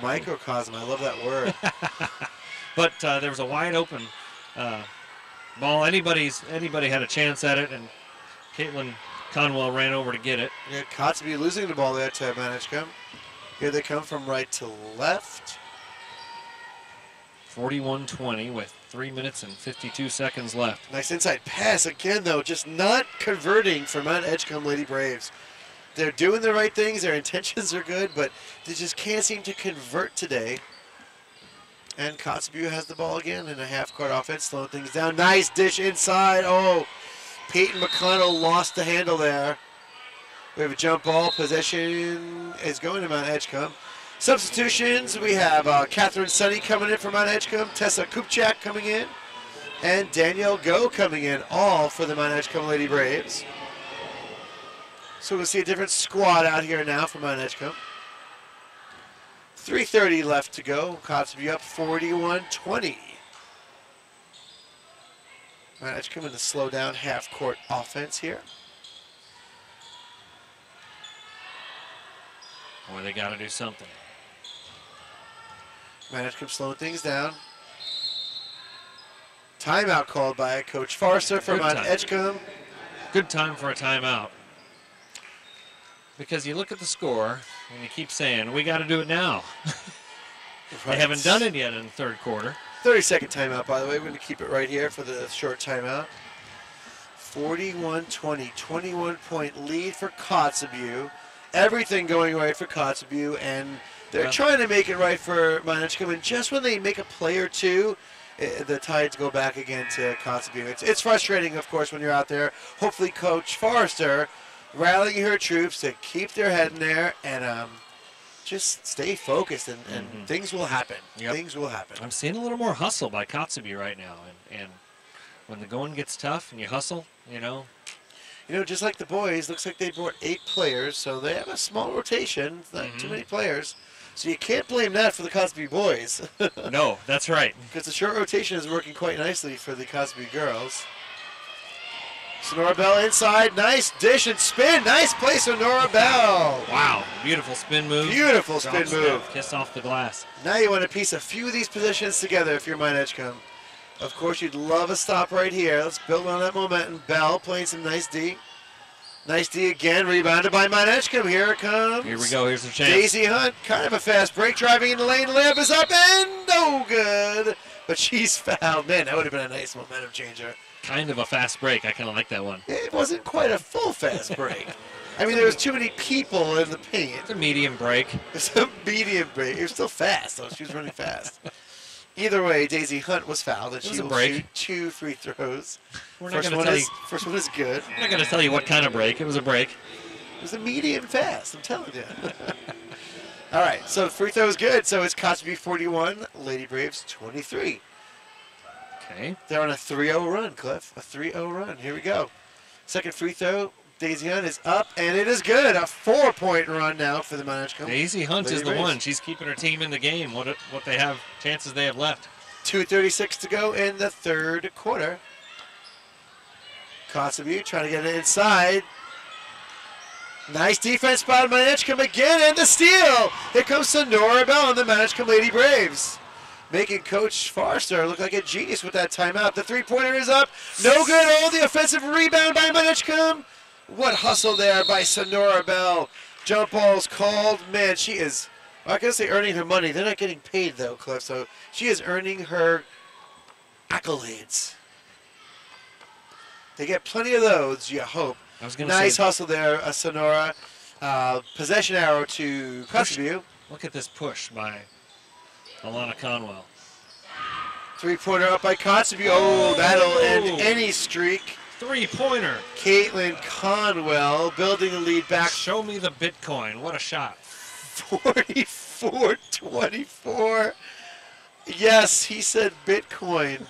Microcosm. I love that word. But there was a wide open ball. Anybody had a chance at it, and Caitlin Conwell ran over to get it. Yeah, Kotzebue losing the ball there to Mt.Edgecumbe. Here they come from right to left. 41-20 with 3 minutes and 52 seconds left. Nice inside pass again, though. Just not converting for Mt.Edgecumbe Lady Braves. They're doing the right things. Their intentions are good, but they just can't seem to convert today. And Kotzebue has the ball again in a half-court offense, slowing things down. Nice dish inside. Oh, Peyton McConnell lost the handle there. We have a jump ball. Possession is going to Mt.Edgecumbe. Substitutions, we have Catherine Sunny coming in for Mt.Edgecumbe, Tessa Kupchak coming in, and Danielle Go coming in, all for the Mt.Edgecumbe Lady Braves. So we'll see a different squad out here now for Mt.Edgecumbe. 3:30 left to go. Kotzebue up 41-20. Mt.Edgecumbe in the slow down half-court offense here. Boy, they got to do something. Mt.Edgecumbe slowing things down. Timeout called by Coach Farser for Mt.Edgecumbe. Good time for a timeout. Because you look at the score and you keep saying, we got to do it now. They haven't done it yet in the third quarter. 30-second timeout, by the way. We're going to keep it right here for the short timeout. 41-20, 21-point lead for Kotzebue. Everything going right for Kotzebue, and they're trying to make it right for Mt.Edgecumbe. And just when they make a play or two, the Tides go back again to Kotzebue. It's frustrating, of course, when you're out there. Hopefully, Coach Forrester rallying her troops to keep their head in there and just stay focused, and things will happen. Yep. Things will happen. I'm seeing a little more hustle by Kotzebue right now, and when the going gets tough and you hustle, you know. You know, just like the boys, looks like they brought 8 players, so they have a small rotation, not too many players. So you can't blame that for the Kotzebue boys. No, that's right. Because the short rotation is working quite nicely for the Kotzebue girls. Sonora Bell inside, nice dish and spin, nice play, Sonora Bell. Wow, beautiful spin move. Beautiful spin move. Kiss off the glass. Now you want to piece a few of these positions together if you're Mt.Edgecumbe. Of course, you'd love a stop right here. Let's build on that momentum. Bell playing some nice D. Nice D again, rebounded by Mt.Edgecumbe. Here it comes. Here we go, here's the chance. Daisy Hunt, kind of a fast break, driving in the lane. Layup is up and no good. But she's fouled. Man, that would have been a nice momentum changer. Kind of a fast break. I kind of like that one. It wasn't quite a full fast break. I mean, there was too many people in the paint. It's a medium break. It's a medium break. It was still fast, though. She was running fast. Either way, Daisy Hunt was fouled, and she will shoot 2 free throws. First one is good. I'm not going to tell you what kind of break. It was a break. It was a medium fast, I'm telling you. All right, so the free throw is good. So it's Kotzebue 41, Lady Braves 23. Okay. They're on a 3-0 run, Cliff. A 3-0 run. Here we go. Second free throw. Daisy Hunt is up, and it is good. A 4-point run now for the Mt.Edgecumbe. Daisy Hunt Lady is the Braves. one. She's keeping her team in the game. What they have, chances they have left. 2:36 to go in the third quarter. Kotzebue trying to get it inside. Nice defense by Mt.Edgecumbe again, and the steal. Here comes Sonora Bell and the Mt.Edgecumbe Lady Braves, making Coach Forrester look like a genius with that timeout. The three-pointer is up. No good. Oh, the offensive rebound by Mt.Edgecumbe. What hustle there by Sonora Bell. Jump ball's called. Man, she is, I'm not going to say earning her money. They're not getting paid, though, Cliff. So she is earning her accolades. They get plenty of those, you hope. I was gonna nice say, hustle there, Sonora. Possession arrow to Kotzebue. Look at this push by Alana Conwell. Three-pointer up by Kotzebue. Oh, that'll end any streak. Three-pointer. Caitlin Conwell building the lead back. Show me the Bitcoin. What a shot. 44-24. Yes, he said Bitcoin.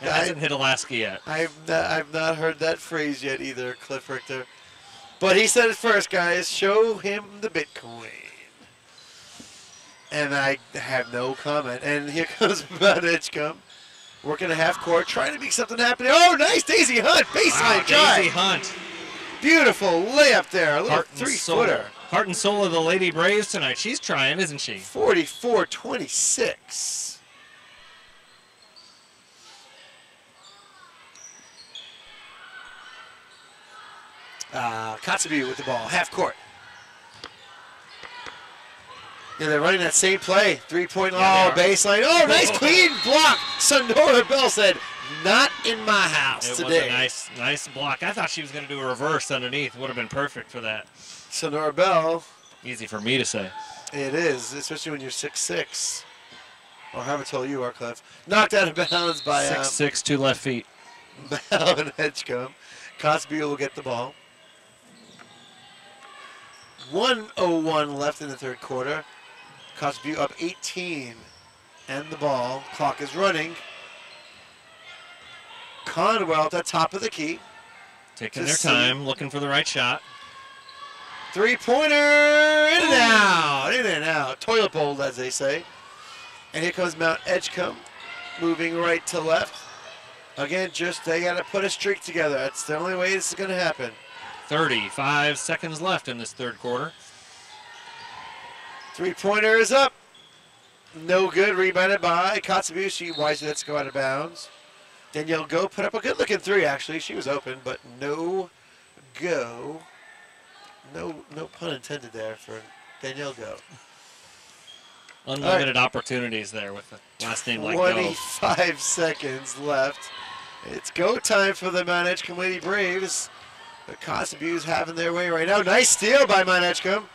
It hasn't hit Alaska yet. I've not heard that phrase yet either, Cliff Richter. But he said it first, guys. Show him the Bitcoin. And I have no comment. And here comes Mt.Edgecumbe, working a half court, trying to make something happen. Oh, nice Daisy Hunt, baseline drive. Daisy Hunt. Beautiful layup there, a little three-footer. Heart and soul of the Lady Braves tonight. She's trying, isn't she? 44-26. Kotzebue with the ball, half court. Yeah, they're running that same play. Three-point baseline. Oh, nice clean block. Sonora Bell said, not in my house today. It was a nice block. I thought she was going to do a reverse underneath. Would have been perfect for that. Sonora Bell. Easy for me to say. It is, especially when you're 6'6". Or however tall you are, Cliff. Knocked out of bounds by 6'6", 2 left feet. Mt.Edgecumbe. Kotzebue will get the ball. 1:01 left in the third quarter. Kotzebue up 18. And the ball. Clock is running. Conwell at the top of the key. Taking their time, looking for the right shot. Three-pointer, in and out, in and out. Toilet bowl, as they say. And here comes Mt.Edgecumbe, moving right to left. Again, they got to put a streak together. That's the only way this is going to happen. 35 seconds left in this third quarter. Three-pointer is up. No good, rebounded by Kotzebue. She wisely lets go out of bounds. Danielle Go put up a good-looking three, actually. She was open, but no go. No pun intended there for Danielle Go. Unlimited opportunities there with the last name like Go. 25 seconds left. It's go time for the Mt.Edgecumbe Lady Braves. The Kotzebue's having their way right now. Nice steal by Mt.Edgecumbe.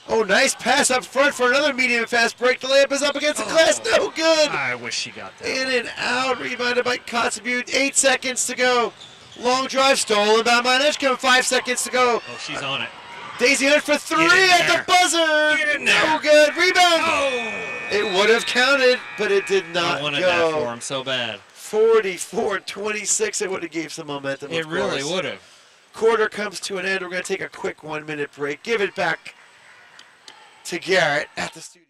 Oh, nice pass up front for another medium fast break. The layup is up against the glass. No good. I wish she got that. In and out. Rebounded by Kotzebue. 8 seconds to go. Long drive stolen by Mt.Edgecumbe. 5 seconds to go. Oh, she's on it. Daisy Hunt for three at the buzzer. Get in there. No good. Rebound. Oh. It would have counted, but it did not I wanted go. that for him so bad. 44-26. It would have gave some momentum. It really would have. Quarter comes to an end. We're going to take a quick 1-minute break. Give it back to Garrett at the studio.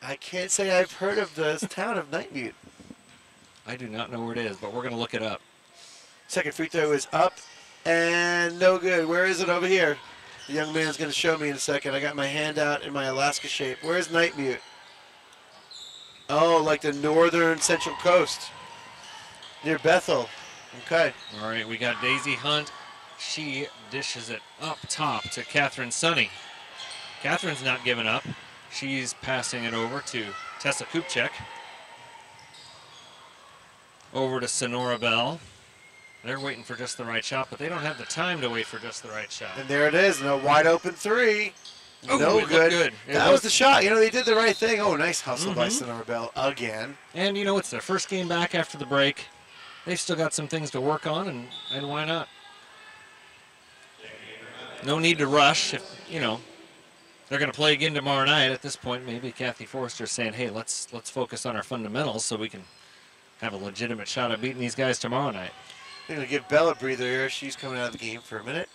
I can't say I've heard of the town of Nightmute. I do not know where it is, but we're going to look it up. Second free throw is up and no good. Where is it over here? The young man's going to show me in a second. I got my hand out in my Alaska shape. Where's Nightmute? Oh, like the northern central coast. Near Bethel. Okay. All right, we got Daisy Hunt. She dishes it up top to Catherine Sunny. Catherine's not giving up. She's passing it over to Tessa Kupchak. Over to Sonora Bell. They're waiting for just the right shot, but they don't have the time to wait for just the right shot. And there it is. No wide open three. Oh, no it good. Good. That was the shot. You know, they did the right thing. Oh, nice hustle by Sonora Bell again. And, you know, it's their first game back after the break. They've still got some things to work on, and why not? No need to rush. If, you know, they're going to play again tomorrow night. At this point, maybe Kathy Forster's saying, hey, let's focus on our fundamentals so we can have a legitimate shot at beating these guys tomorrow night. They're going to give Bell a breather here. She's coming out of the game for a minute.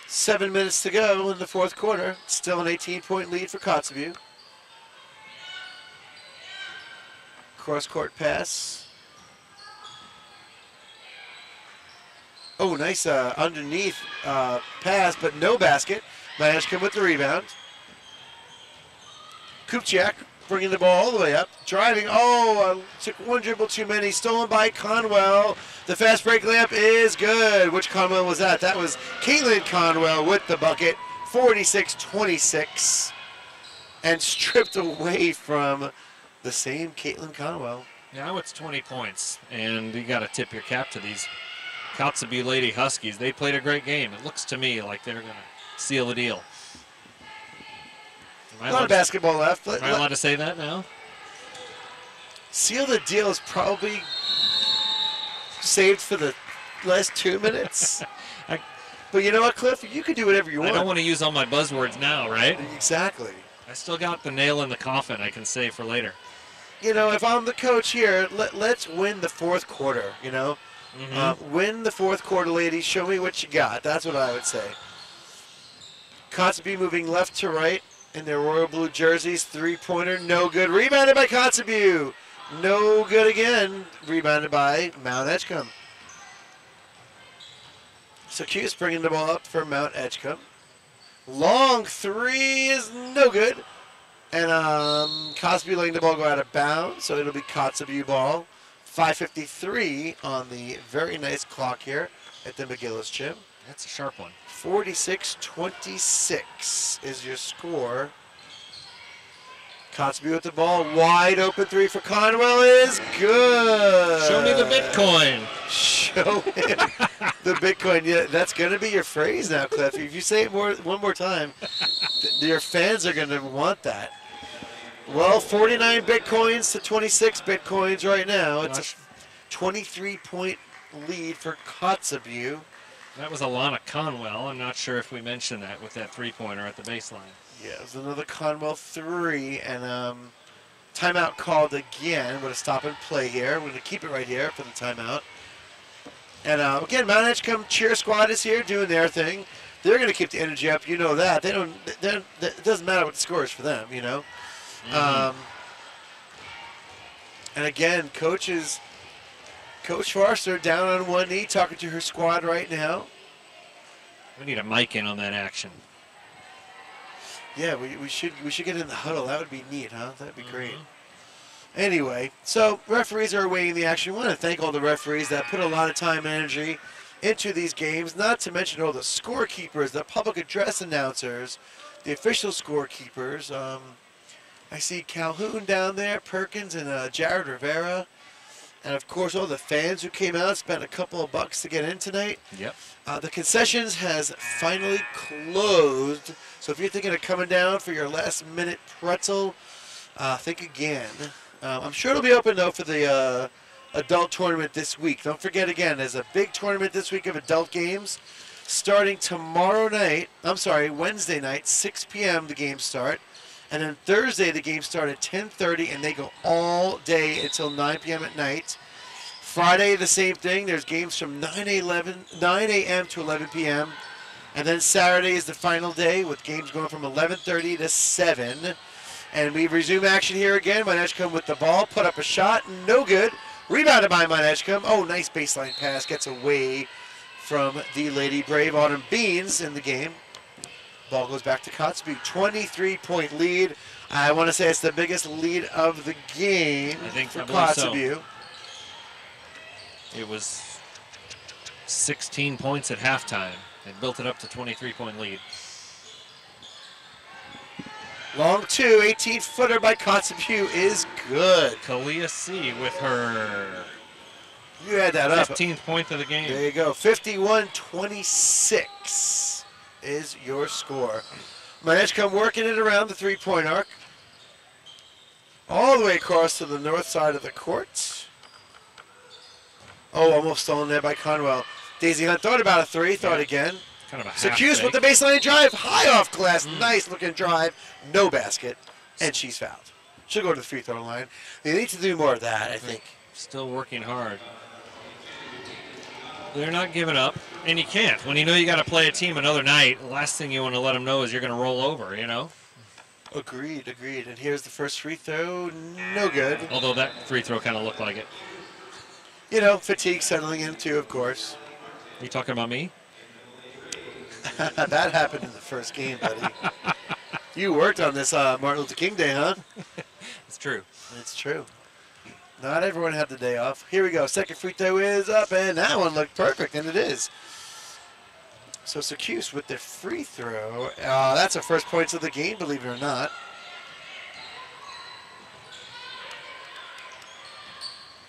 7 minutes to go in the fourth quarter. Still an 18-point lead for Kotzebue. Cross-court pass. Oh, nice underneath pass, but no basket. Mt.Edgecumbe with the rebound. Kupchak bringing the ball all the way up. Driving. Oh, took one dribble too many. Stolen by Conwell. The fast break layup is good. Which Conwell was that? That was Caitlin Conwell with the bucket. 46-26. And stripped away from the same Caitlin Conwell. Now it's 20 points, and you got to tip your cap to these Kotzebue Lady Huskies. They played a great game. It looks to me like they're going to seal the deal. A lot of basketball left. Am I allowed to say that now? Seal the deal is probably saved for the last 2 minutes. But you know what, Cliff? You can do whatever you want. I don't want to use all my buzzwords now, right? Exactly. I still got the nail in the coffin I can save for later. You know, if I'm the coach here, let's win the fourth quarter, you know? Win the fourth quarter, ladies. Show me what you got. That's what I would say. Kotzebue moving left to right in their royal blue jerseys. Three-pointer, no good. Rebounded by Kotzebue. No good again. Rebounded by Mt.Edgecumbe. So Q's bringing the ball up for Mt.Edgecumbe. Long three is no good. And Kotzebue letting the ball go out of bounds, so it'll be Kotzebue ball. 5:53 on the very nice clock here at the McGillis Gym. That's a sharp one. 46-26 is your score. Kotzebue with the ball. Wide open three for Conwell is good. Show me the Bitcoin. Show him the Bitcoin. Yeah, that's going to be your phrase now, Cliff. If you say it one more time, your fans are going to want that. Well, 49 Bitcoins to 26 Bitcoins right now. It's a 23-point lead for Kotzebue. That was Alana Conwell. I'm not sure if we mentioned that with that three-pointer at the baseline. Yeah, it was another Conwell three, and timeout called again. We're going to stop and play here. We're going to keep it right here for the timeout. And again, Mt.Edgecumbe cheer squad is here doing their thing. They're going to keep the energy up. You know that. It doesn't matter what the score is for them, you know. And again, Coach Forster down on one knee talking to her squad right now. We need a mic in on that action. Yeah, we should get in the huddle. That would be neat, huh? That'd be great. Anyway, so referees are awaiting the action. We want to thank all the referees that put a lot of time and energy into these games, not to mention all the scorekeepers, the public address announcers, the official scorekeepers. I see Calhoun down there, Perkins, and Jared Rivera. And, of course, all the fans who came out, spent a couple of bucks to get in tonight. Yep. The concessions has finally closed. So if you're thinking of coming down for your last-minute pretzel, think again. I'm sure it'll be open, though, for the adult tournament this week. Don't forget, again, there's a big tournament this week of adult games. Starting tomorrow night, Wednesday night, 6 p.m. the games start. And then Thursday, the games start at 10:30, and they go all day until 9 p.m. at night. Friday, the same thing. There's games from 9 a.m. to 11 p.m. And then Saturday is the final day with games going from 11:30 to 7. And we resume action here again. Mt.Edgecumbe with the ball, put up a shot, no good. Rebounded by Mt.Edgecumbe. Oh, nice baseline pass, gets away from the Lady Brave. Autumn Beans in the game. Ball goes back to Kotzebue. 23-point lead. I want to say it's the biggest lead of the game for Kotzebue. So. It was 16 points at halftime. They built it up to 23-point lead. Long two, 18-footer by Kotzebue is good. Kalia C with her You had that up. 15th point of the game. There you go. 51-26 is your score. Mt.Edgecumbe working it around the three-point arc. All the way across to the north side of the court. Oh, almost stolen there by Conwell. Daisy Hunt thought about a three, thought again. Kind of a Secuse with the baseline drive. High off glass. Nice looking drive. No basket. And she's fouled. She'll go to the free throw line. They need to do more of that, I think. Still working hard. They're not giving up, and you can't. When you know you got to play a team another night, the last thing you want to let them know is you're going to roll over, you know? Agreed, agreed. And here's the first free throw. No good. Although that free throw kind of looked like it. You know, fatigue settling in too, of course. Are you talking about me? That happened in the first game, buddy. You worked on this Martin Luther King Day, huh? It's true. It's true. Not everyone had the day off. Here we go. Second free throw is up, and that one looked perfect, and it is. So Secuse with the free throw. That's her first points of the game, believe it or not.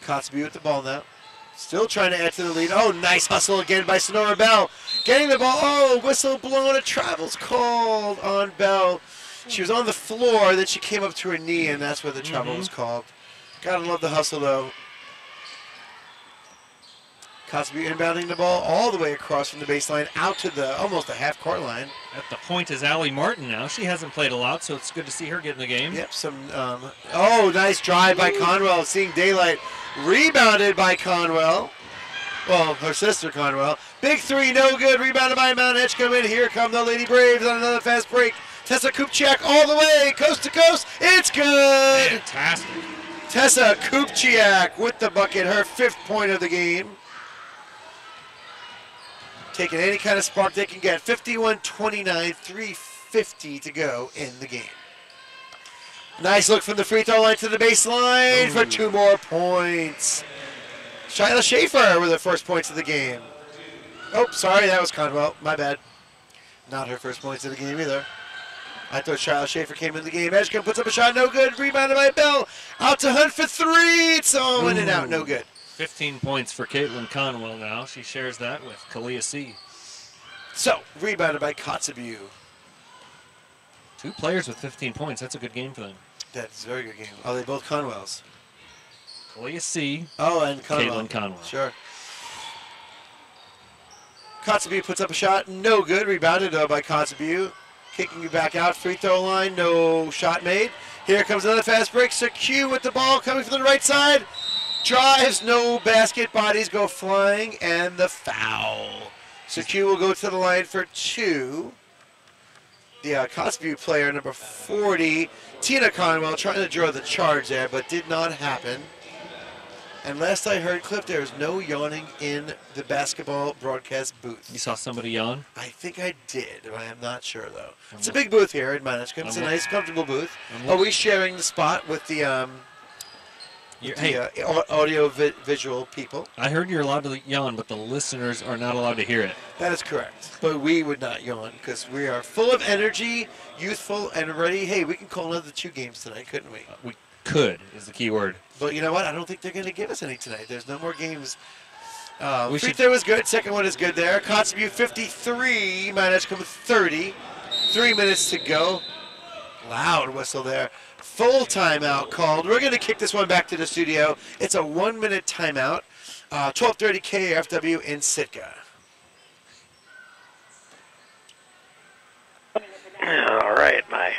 Kotzebue with the ball now. Still trying to add to the lead. Oh, nice hustle again by Sonora Bell. Getting the ball. Oh, whistle blown. A travel's called on Bell. She was on the floor, then she came up to her knee, and that's where the travel was called. Gotta love the hustle, though. Kotzebue inbounding the ball all the way across from the baseline out to the almost the half-court line. At the point is Allie Martin now. She hasn't played a lot, so it's good to see her get in the game. Yep, oh, nice drive by Conwell, seeing daylight. Rebounded by Conwell. Well, her sister Conwell. Big three, no good. Rebounded by Mt.Edgecumbe. And here come the Lady Braves on another fast break. Tessa Kupchiak all the way, coast to coast. It's good. Fantastic. Tessa Kupchiak with the bucket, her 5th point of the game. Taking any kind of spark they can get. 51-29, 3:50 to go in the game. Nice look from the free throw line to the baseline for 2 more points. Shyla Schaefer with her first points of the game. Oh, sorry, that was Conwell. My bad. Not her first points of the game either. I thought Shyla Schaefer came in the game. Edgecumbe puts up a shot, no good. Rebounded by Bell. Out to Hunt for 3. It's all in and out, no good. 15 points for Caitlin Conwell now. She shares that with Kalia C. So, rebounded by Kotzebue. 2 players with 15 points. That's a good game for them. That's a very good game. Are they both Conwells? Kalia C. Oh, and Conwell. Caitlin Conwell. Sure. Kotzebue puts up a shot, no good. Rebounded by Kotzebue. Kicking you back out, free throw line, no shot made. Here comes another fast break. Secue with the ball coming from the right side. Drives, no basket, bodies go flying, and the foul. Secue will go to the line for 2. The Kotzebue player, number 40, Tina Conwell, trying to draw the charge there, but did not happen. And last I heard, Cliff, there is no yawning in the basketball broadcast booth. You saw somebody yawn? I think I did, but I am not sure, though. It's a big booth here in Mt.Edgecumbe. It's a nice, comfortable booth. Are we sharing the spot with the audio-visual people? I heard you're allowed to yawn, but the listeners are not allowed to hear it. That is correct. But we would not yawn because we are full of energy, youthful, and ready. Hey, we can call another 2 games tonight, couldn't we? We could is the key word. But you know what? I don't think they're going to give us any tonight. There's no more games. Free throw was good. Second one is good there. Kotzebue 53, Mt.Edgecumbe 30. 3 minutes to go. Loud whistle there. Full timeout called. We're going to kick this one back to the studio. It's a 1-minute timeout. 12:30 KFW in Sitka. All right, my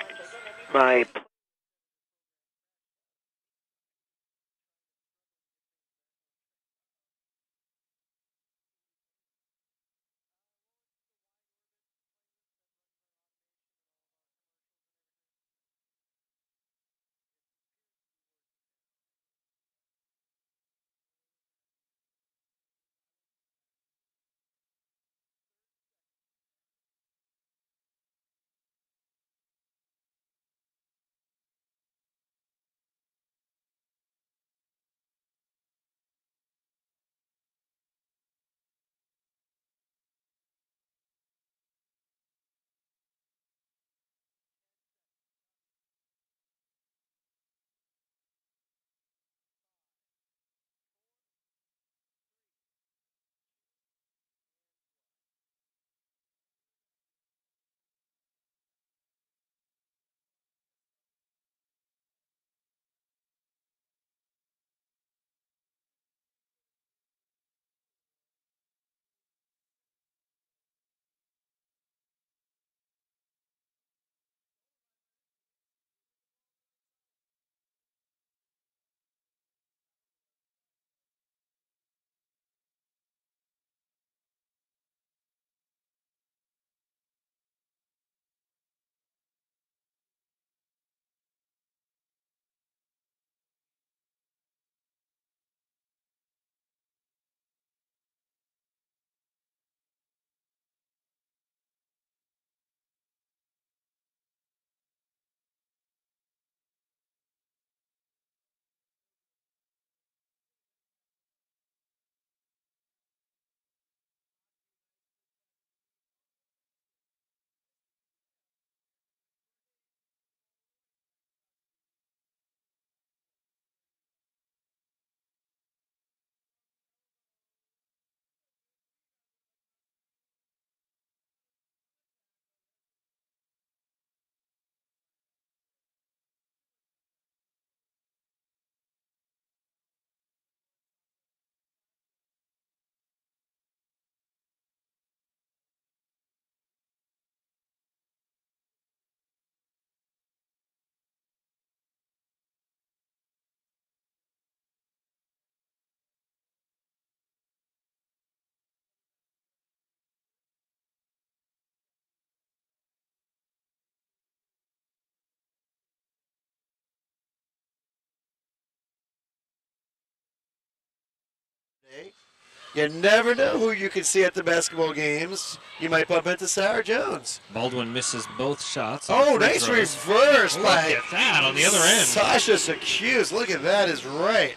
You never know who you can see at the basketball games. You might bump into Sarah Jones. Baldwin misses both shots. Oh, nice reverse Look by at that on the other end. Sasha Secuse. Look at that is right.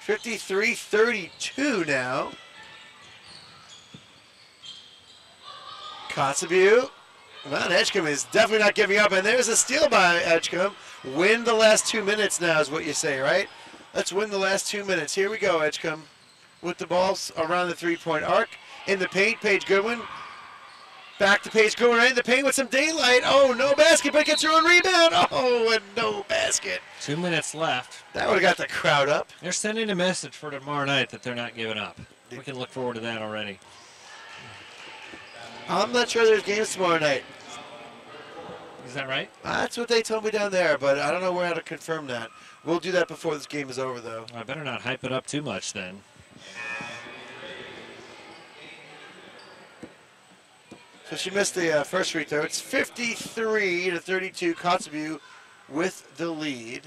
53-32 now. Kotzebue. Mt.Edgecumbe is definitely not giving up, and there's a steal by Edgecumbe. Win the last 2 minutes now is what you say, right? Let's win the last 2 minutes. Here we go, Edgecumbe. With the balls around the three-point arc. In the paint, Paige Goodwin. Back to Paige Goodwin right in the paint with some daylight. Oh, no basket, but gets her own rebound. Oh, and no basket. 2 minutes left. That would have got the crowd up. They're sending a message for tomorrow night that they're not giving up. We can look forward to that already. I'm not sure there's games tomorrow night. Is that right? That's what they told me down there, but I don't know where to confirm that. We'll do that before this game is over, though. I better not hype it up too much then. So she missed the first free throw. It's 53-32. Kotzebue with the lead.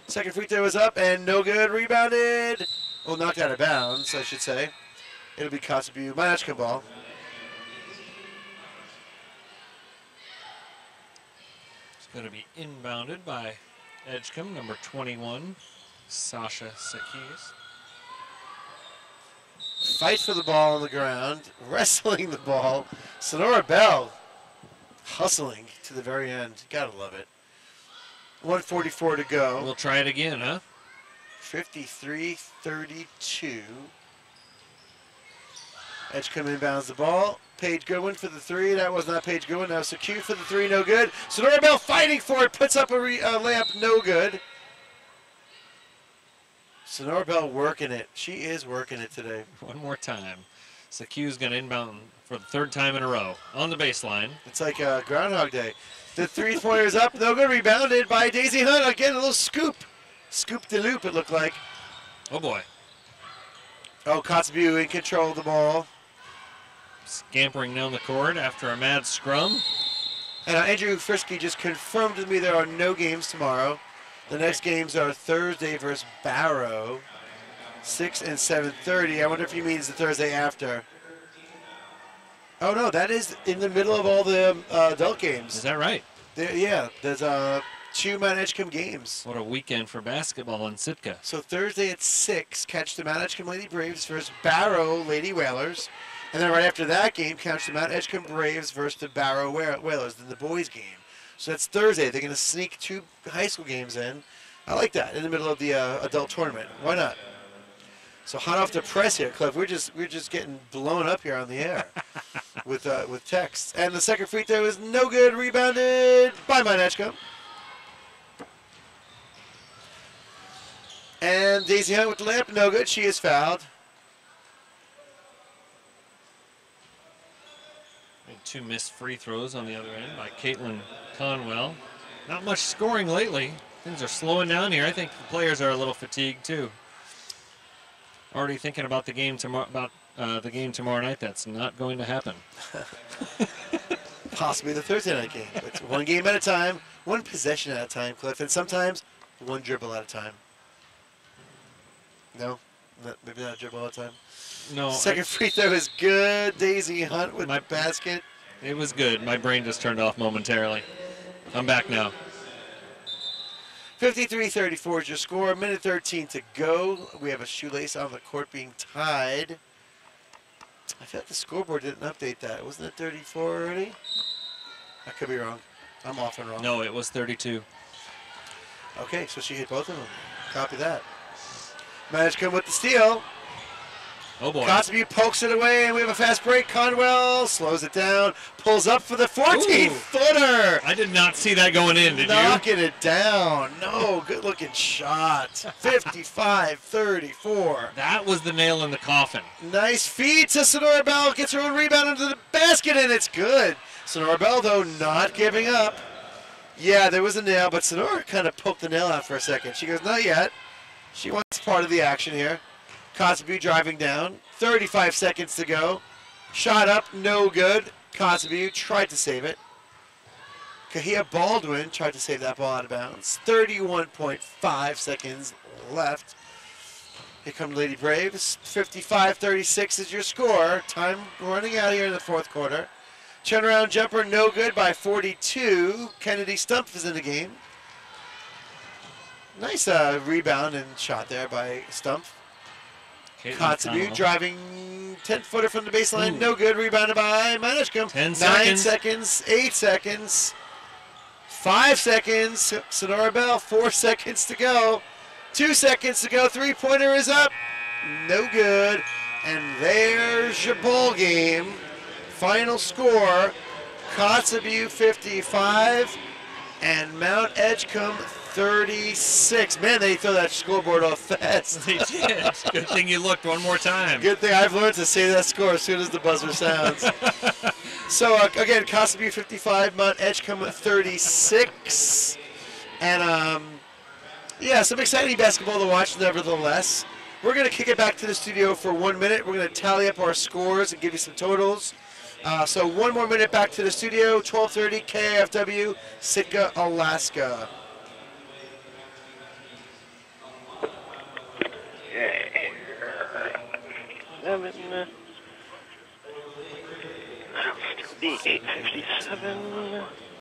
Second free throw is up and no good. Rebounded. Well, knocked out of bounds, I should say. It'll be Kotzebue. Mt.Edgecumbe ball. It's going to be inbounded by Edgecumbe, number 21, Sasha Secuse. Fight for the ball on the ground. Wrestling the ball. Sonora Bell hustling to the very end. Gotta love it. 1:44 to go. We'll try it again, huh? 53-32. Edgecumbe inbounds the ball. Paige Goodwin for the three. That was not Paige Goodwin. That was Secure for the three. No good. Sonora Bell fighting for it. Puts up a layup. No good. Sonora Bell working it. She is working it today. One more time. Secue's going to inbound for the third time in a row on the baseline. It's like Groundhog Day. The three-pointer's up. No good. Rebounded by Daisy Hunt. Again, a little scoop. Scoop de loop, it looked like. Oh, boy. Oh, Kotzebue in control of the ball. Scampering down the court after a mad scrum. And Andrew Frisky just confirmed to me there are no games tomorrow. The next games are Thursday versus Barrow, 6 and 7:30. I wonder if he means the Thursday after. Oh, no, that is in the middle of all the adult games. Is that right? Yeah, there's 2 Mt.Edgecumbe games. What a weekend for basketball in Sitka. So Thursday at 6, catch the Mt.Edgecumbe Lady Braves versus Barrow Lady Whalers. And then right after that game, catch the Mt.Edgecumbe Braves versus the Barrow Whalers, then the boys game. So that's Thursday. They're going to sneak 2 high school games in. I like that in the middle of the adult tournament. Why not? So hot off the press here, Cliff. We're just getting blown up here on the air with texts. And the second free throw is no good. Rebounded by Mt.Edgecumbe. And Daisy Hunt with the layup, no good. She is fouled. And 2 missed free throws on the other end by Caitlin Conwell. Not much scoring lately. Things are slowing down here. I think the players are a little fatigued too. Already thinking about the game tomorrow. The game tomorrow night. That's not going to happen. Possibly the Thursday night game. It's one game at a time, one possession at a time, Cliff, and sometimes one dribble at a time. No, maybe not a dribble at a time. No. Second free throw is good. Daisy Hunt with my basket. It was good. My brain just turned off momentarily. I'm back now. 53-34 is your score. A minute 13 to go. We have a shoelace on the court being tied. I feel like the scoreboard didn't update that. Wasn't it 34 already? I could be wrong. I'm often wrong. No, it was 32. Okay, so she hit both of them. Copy that. Mt.Edgecumbe with the steal. Oh, boy. Kotzebue pokes it away, and we have a fast break. Conwell slows it down, pulls up for the 14-footer. I did not see that going in, did you? Knocking it down. No, good-looking shot. 55-34. That was the nail in the coffin. Nice feed to Sonora Bell. Gets her own rebound into the basket, and it's good. Sonora Bell, though, not giving up. Yeah, there was a nail, but Sonora kind of poked the nail out for a second. She goes, not yet. She wants part of the action here. Kotzebue driving down. 35 seconds to go. Shot up, no good. Kotzebue tried to save it. Kahia Baldwin tried to save that ball out of bounds. 31.5 seconds left. Here come Lady Braves. 55-36 is your score. Time running out here in the fourth quarter. Turnaround jumper no good by 42. Kennedy Stumpf is in the game. Nice rebound and shot there by Stumpf. Kotzebue driving 10-footer from the baseline. No good. Rebounded by Mt.Edgecumbe. 10 9 seconds. seconds. 8 seconds. 5 seconds. Sonora Bell. 4 seconds to go. 2 seconds to go. Three-pointer is up. No good. And there's your ball game. Final score, Kotzebue 55 and Mt.Edgecumbe 36. Man, they throw that scoreboard off fast. They did. Good thing you looked one more time. Good thing I've learned to say that score as soon as the buzzer sounds. So, again, Kotzebue 55, Mt.Edgecumbe 36. And, yeah, some exciting basketball to watch nevertheless. We're going to kick it back to the studio for 1 minute. We're going to tally up our scores and give you some totals. So 1 more minute back to the studio, 12:30 KFW, Sitka, Alaska. That'll still be 8:57.